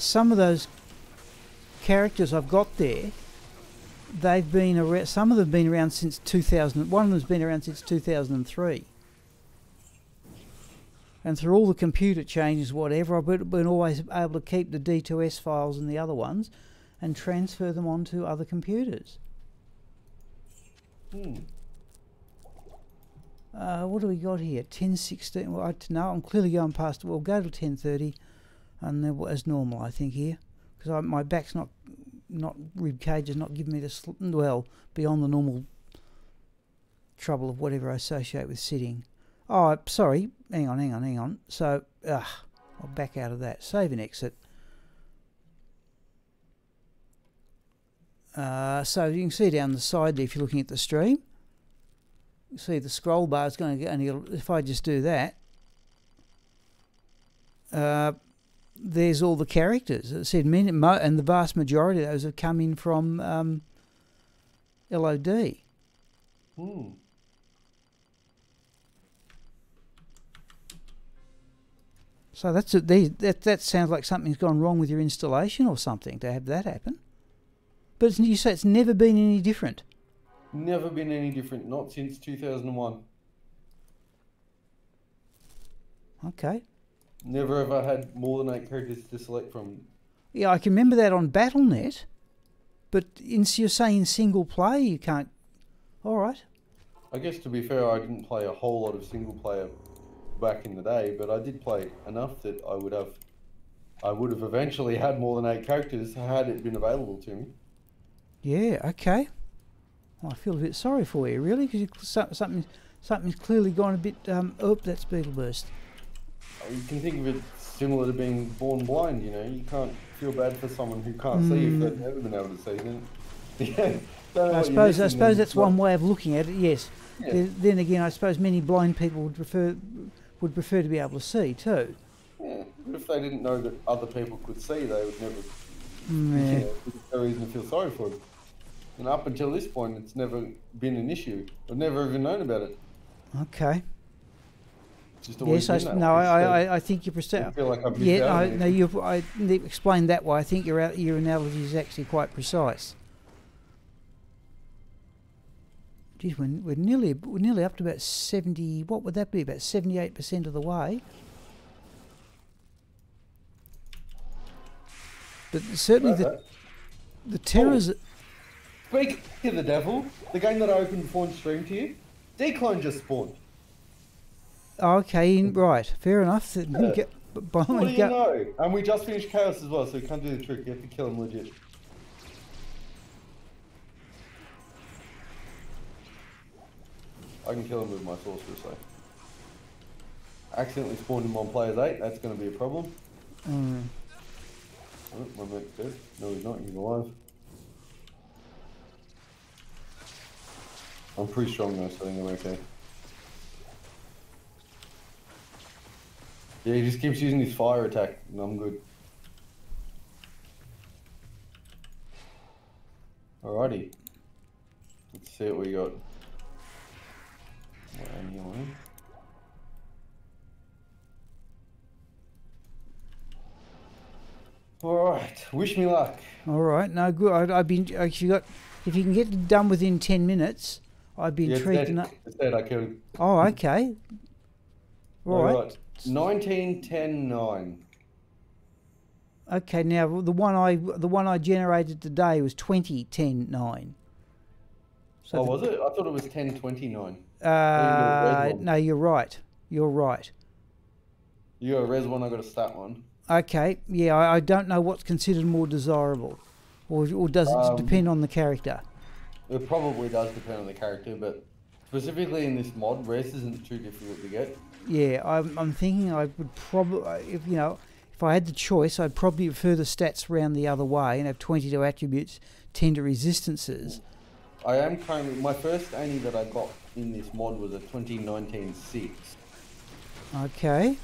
some of those characters I've got there. They've been around. Some of them have been around since 2000. One of them's been around since 2003. And through all the computer changes, whatever, I've been always able to keep the D2S files and the other ones, and transfer them onto other computers. What do we got here? 10:16. Well, no, I'm clearly going past. We'll go to 10:30, and then as normal, I think here, because my back's not rib cage is not giving me the beyond the normal trouble of whatever I associate with sitting. Oh, sorry. Hang on. So, I'll back out of that. Save and exit. So you can see down the side there, if you're looking at the stream, you see the scroll bar is going to get only. If I just do that, there's all the characters. It said and the vast majority of those have come in from LOD. So that sounds like something's gone wrong with your installation or something to have that happen. But you say it's never been any different. Never been any different, not since 2001. Okay. Never ever had more than 8 characters to select from. Yeah, I can remember that on Battle.net, but you're saying single player you can't. All right. I guess to be fair, I didn't play a whole lot of single player back in the day, but I did play enough that I would have eventually had more than 8 characters had it been available to me. Yeah. Okay. Well, I feel a bit sorry for you, really, because something's clearly gone a bit. Oh, that's Beetle Burst. You can think of it similar to being born blind. You know, you can't feel bad for someone who can't see if they've never been able to see. Then, yeah, I suppose that's one way of looking at it. Yes. Yeah. Then again, I suppose many blind people would prefer to be able to see too. Yeah, but if they didn't know that other people could see, they would never. Yeah. There's no reason to feel sorry for them. And up until this point, it's never been an issue. I've never even known about it. Okay. Just yes, I think you I feel like I've I explained that way. I think your analogy is actually quite precise. Geez, we're nearly up to about 70. What would that be? About 78% of the way. But certainly the terrors. Speaking of the devil, the game that I opened before and streamed to you, Decline just spawned. Okay, right, fair enough. What do you know? And we just finished Chaos as well, so you can't do the trick. You have to kill him legit. I can kill him with my sorcerer, so. Accidentally spawned him on player's 8, that's going to be a problem. Oh, my mate's dead. No, he's not, he's alive. I'm pretty strong though, so I think I'm okay. Yeah, he just keeps using his fire attack, and I'm good. Alrighty. Let's see what we got. Alright, wish me luck. Alright, no good. I've been actually got. If you can get it done within 10 minutes, I'd be intrigued enough. Instead, I killed him. Oh, okay. Alright. 19, 10, 9. Okay, now the one I generated today was 20, 10, 9. So was it? I thought it was 10, 29. No, you're right. You're right. You got a res one, I got a stat one. Okay, yeah, I don't know what's considered more desirable, or does it depend on the character? It probably does depend on the character, but specifically in this mod, res isn't too difficult to get. Yeah, I'm thinking I would probably, if I had the choice, I'd probably prefer the stats round the other way and have 22 attributes, 10 to resistances. I am currently, my first Annie that I got in this mod was a 2019-6. Okay.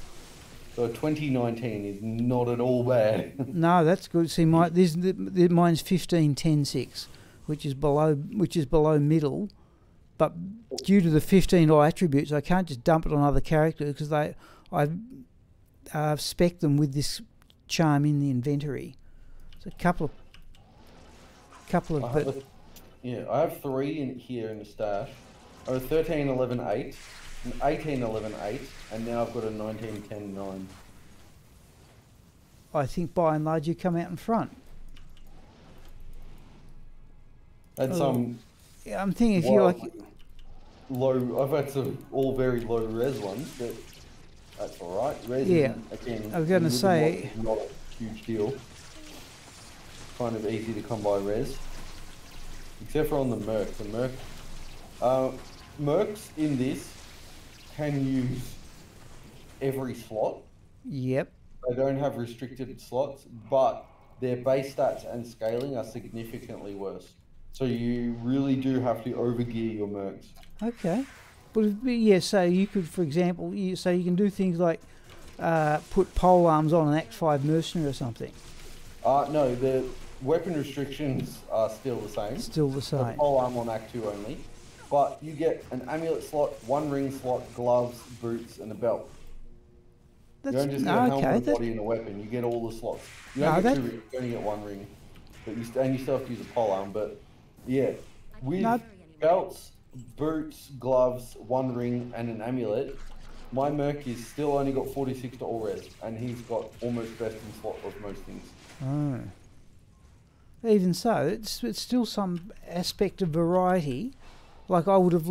So 2019 is not at all bad. No, that's good. See, mine's 15-10-6, which is below middle, but due to the 15 attributes, I can't just dump it on other characters because I've spec'd them with this charm in the inventory. So a couple of. I have 3 in here in the stash. I have 13, 11, 8, an 18, 11, 8, and now I've got a 19, 10, 9. I think by and large you come out in front. Had some. Yeah, I'm thinking if you like. Low. I've had some all very low res ones, but that's all right. Res, again, I was going to say, not a huge deal. Kind of easy to come by res, except for on the merc. The mercs in this can use every slot. Yep. They don't have restricted slots, but their base stats and scaling are significantly worse. So you really do have to overgear your mercs. Okay. But yeah, so you could, for example, you can do things like put pole arms on an Act 5 mercenary or something. No, the weapon restrictions are still the same. Still the same. The pole arm on Act 2 only. But you get an amulet slot, 1 ring slot, gloves, boots, and a belt. You don't just get a helmet, a body, and a weapon. You get all the slots. You don't get 2 rings, you only get 1 ring. But you still have to use a pole arm. But yeah, with belts, boots, gloves, 1 ring, and an amulet, my Merc is still only got 46 to all res, and he's got almost best in slot of most things. Oh. Even so, it's still some aspect of variety. Like I would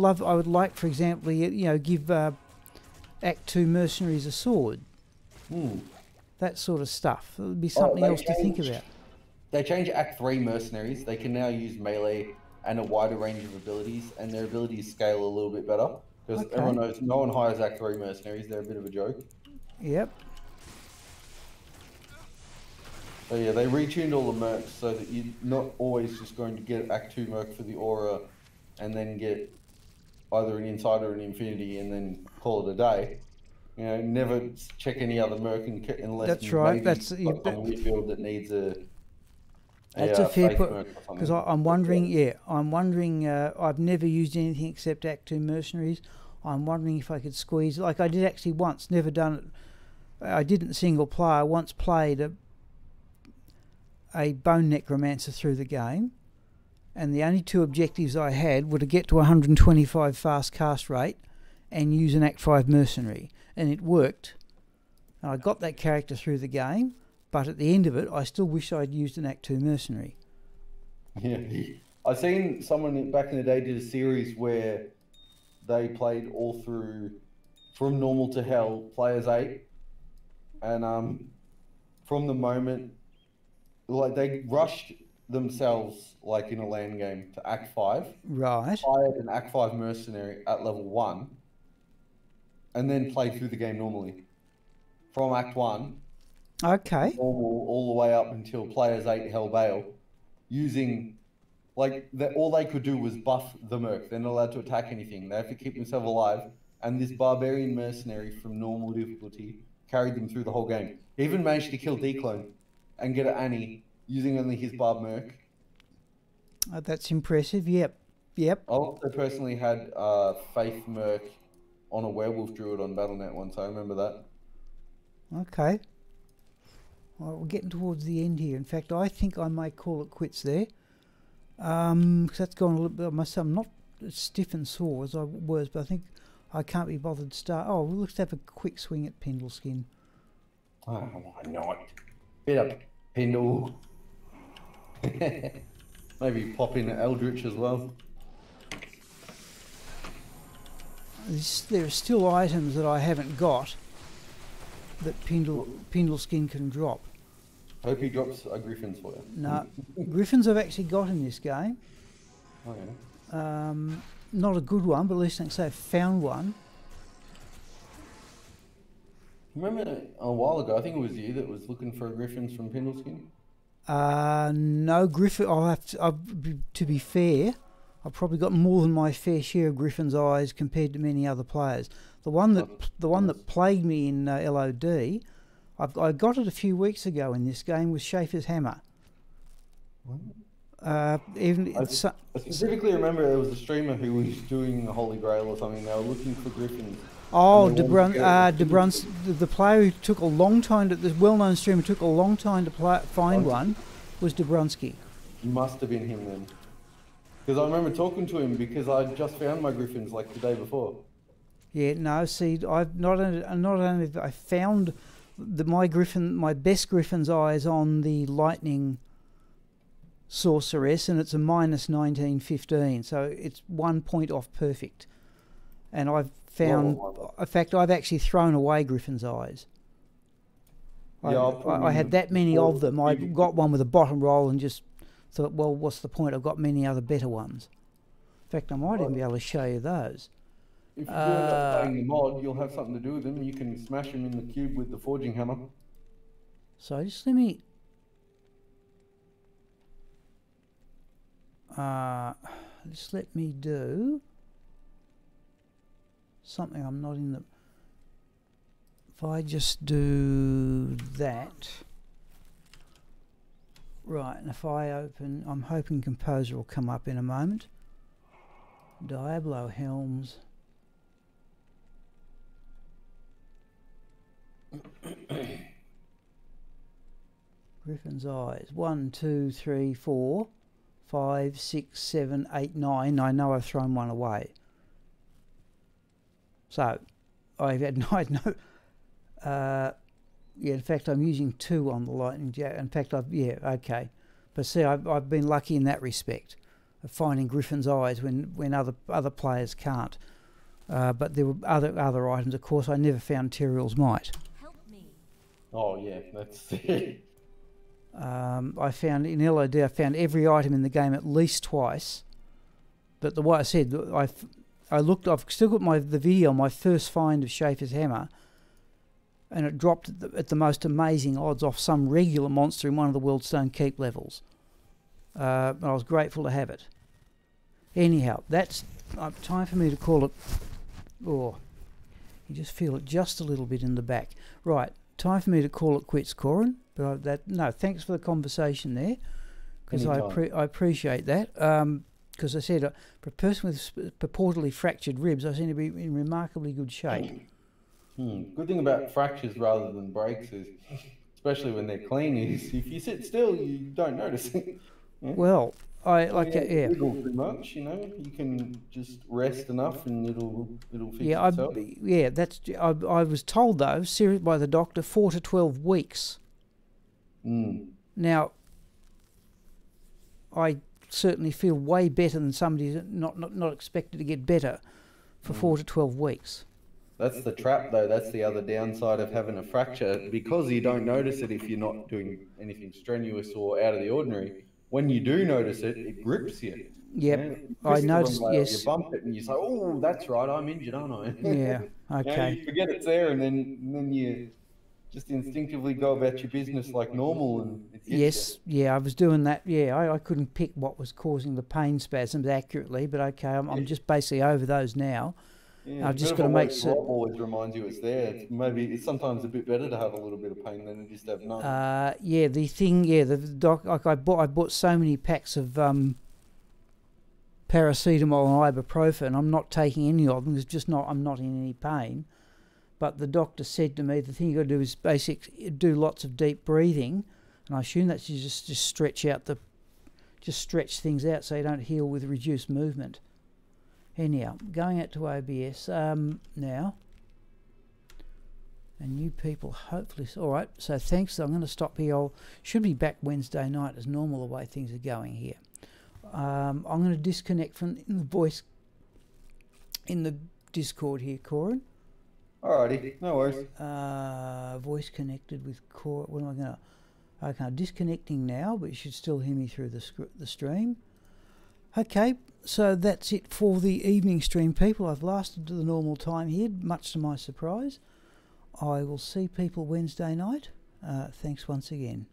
like, for example, give Act 2 mercenaries a sword. That sort of stuff. It would be something else to think about. They changed Act 3 mercenaries. They can now use melee and a wider range of abilities, and their abilities scale a little bit better. Because everyone knows no one hires Act 3 mercenaries. They're a bit of a joke. Yep. So yeah, they retuned all the mercs so that you're not always just going to get Act 2 merc for the aura and then get either an Insider or an Infinity and then call it a day. You know, never check any other merc unless that's right. That's got some midfield that needs a that's a fair point. Because I'm wondering, I've never used anything except Act 2 mercenaries. I'm wondering if I could squeeze, like I did actually once, never done it. I didn't single player, once played a bone necromancer through the game, and the only two objectives I had were to get to 125 fast cast rate and use an Act 5 mercenary, and it worked. And I got that character through the game, but at the end of it, I still wish I'd used an Act 2 mercenary. Yeah, I've seen someone back in the day did a series where they played all through from normal to hell, players 8, and from the moment, like they rushed themselves like in a LAN game to Act 5. Right. Hired an Act 5 mercenary at level 1 and then played through the game normally. From Act 1. Okay. Normal all the way up until players 8 Hell Bale. Using all they could do was buff the merc. They're not allowed to attack anything. They have to keep themselves alive. And this barbarian mercenary from normal difficulty carried them through the whole game. He even managed to kill Declone and get an Annie using only his barb merc. That's impressive. Yep. I also personally had Faith merc on a werewolf druid on Battle.net once. I remember that. Okay. Well, we're getting towards the end here. In fact, I think I might call it quits there. Because that's gone a little bit. I'm not as stiff and sore as I was, but I think I can't be bothered to start. Oh, well, let's have a quick swing at Pendleskin. Oh, why not? Bit up Pendle. Maybe pop in Eldritch as well. There are still items that I haven't got that Pendleskin can drop. Hope he drops a Griffins for you. No, Griffins I've actually got in this game. Oh yeah. Not a good one, but at least I can say I found one. Remember a while ago, I think it was you that was looking for Griffins from Pendleskin? No, Griffin. To be fair, I've probably got more than my fair share of Griffin's eyes compared to many other players. The one that plagued me in LOD, I got it a few weeks ago in this game, was Schaefer's Hammer. I specifically remember there was a streamer who was doing the Holy Grail or something. They were looking for Griffins. Oh, the player who took a long time the well-known streamer took a long time to find one was Dobrunsky. Must have been him then, because I remember talking to him because I just found my Griffins like the day before. Yeah, no. See, I've not only I found my best Griffin's eyes on the Lightning Sorceress, and it's a minus 1915, so it's 1 point off perfect. And I've found, in fact, I've actually thrown away Griffin's eyes. I had that many of them. I got one with a bottom roll and just thought, well, what's the point? I've got many other better ones. In fact, I might even be able to show you those. If you do end up playing the mod, you'll have something to do with them. You can smash them in the cube with the forging hammer. So just let me... do something. I'm not in the... If I just do that... Right, and if I open... I'm hoping Composer will come up in a moment. Diablo Helms... Griffin's eyes. 1, 2, 3, 4, 5, 6, 7, 8, 9. I know I've thrown one away. So, I had no. Yeah, in fact, I'm using 2 on the lightning jack. In fact, okay. But see, I've been lucky in that respect of finding Griffin's eyes when other players can't. But there were other items. Of course, I never found Teriel's Might. Help me. Oh yeah, that's it. I found in LOD, I found every item in the game at least twice. But the way I said, I looked. I've still got the video on my first find of Schaefer's hammer, and it dropped at the most amazing odds off some regular monster in one of the Worldstone Keep levels. And I was grateful to have it. Anyhow, that's time for me to call it. Oh, you just feel it just a little bit in the back. Right, time for me to call it quits, Corin. But no, thanks for the conversation there, because I appreciate that. Because I said, for a person with purportedly fractured ribs, I seem to be in remarkably good shape. Good thing about fractures rather than breaks is, especially when they're clean, is if you sit still, you don't notice it. Yeah? Well, Wiggle too much, you know. You can just rest enough, and it'll fix itself. I was told though, by the doctor, 4 to 12 weeks. Now, I certainly feel way better than somebody who's not expected to get better for 4 to 12 weeks. That's the trap, though. That's the other downside of having a fracture. Because you don't notice it if you're not doing anything strenuous or out of the ordinary. When you do notice it, it grips you. Yep, Yeah? I noticed. Yes. You bump it and you say, "Oh, that's right. I'm injured, aren't I?" Yeah. Okay. You forget it's there, and then you just instinctively go about your business like normal, and it gets you. Yeah, I was doing that. Yeah, I couldn't pick what was causing the pain spasms accurately, but okay, I'm just basically over those now. Yeah, I've just got to make sure. Always reminds you it's there. It's sometimes a bit better to have a little bit of pain than just have none. The doc. Like I bought so many packs of paracetamol and ibuprofen. I'm not taking any of them. I'm not in any pain. But the doctor said to me, the thing you got to do is do lots of deep breathing, and I assume that's you just stretch stretch things out so you don't heal with reduced movement. Anyhow, going out to OBS now, and you people hopefully. All right, so thanks. I'm going to stop here. Should be back Wednesday night as normal the way things are going here. I'm going to disconnect from the voice in the Discord here, Corin. Alrighty, no worries. Voice connected with Corin. What am I going to? Okay, I'm disconnecting now, but you should still hear me through the stream. Okay, so that's it for the evening stream, people. I've lasted to the normal time here, much to my surprise. I will see people Wednesday night. Thanks once again.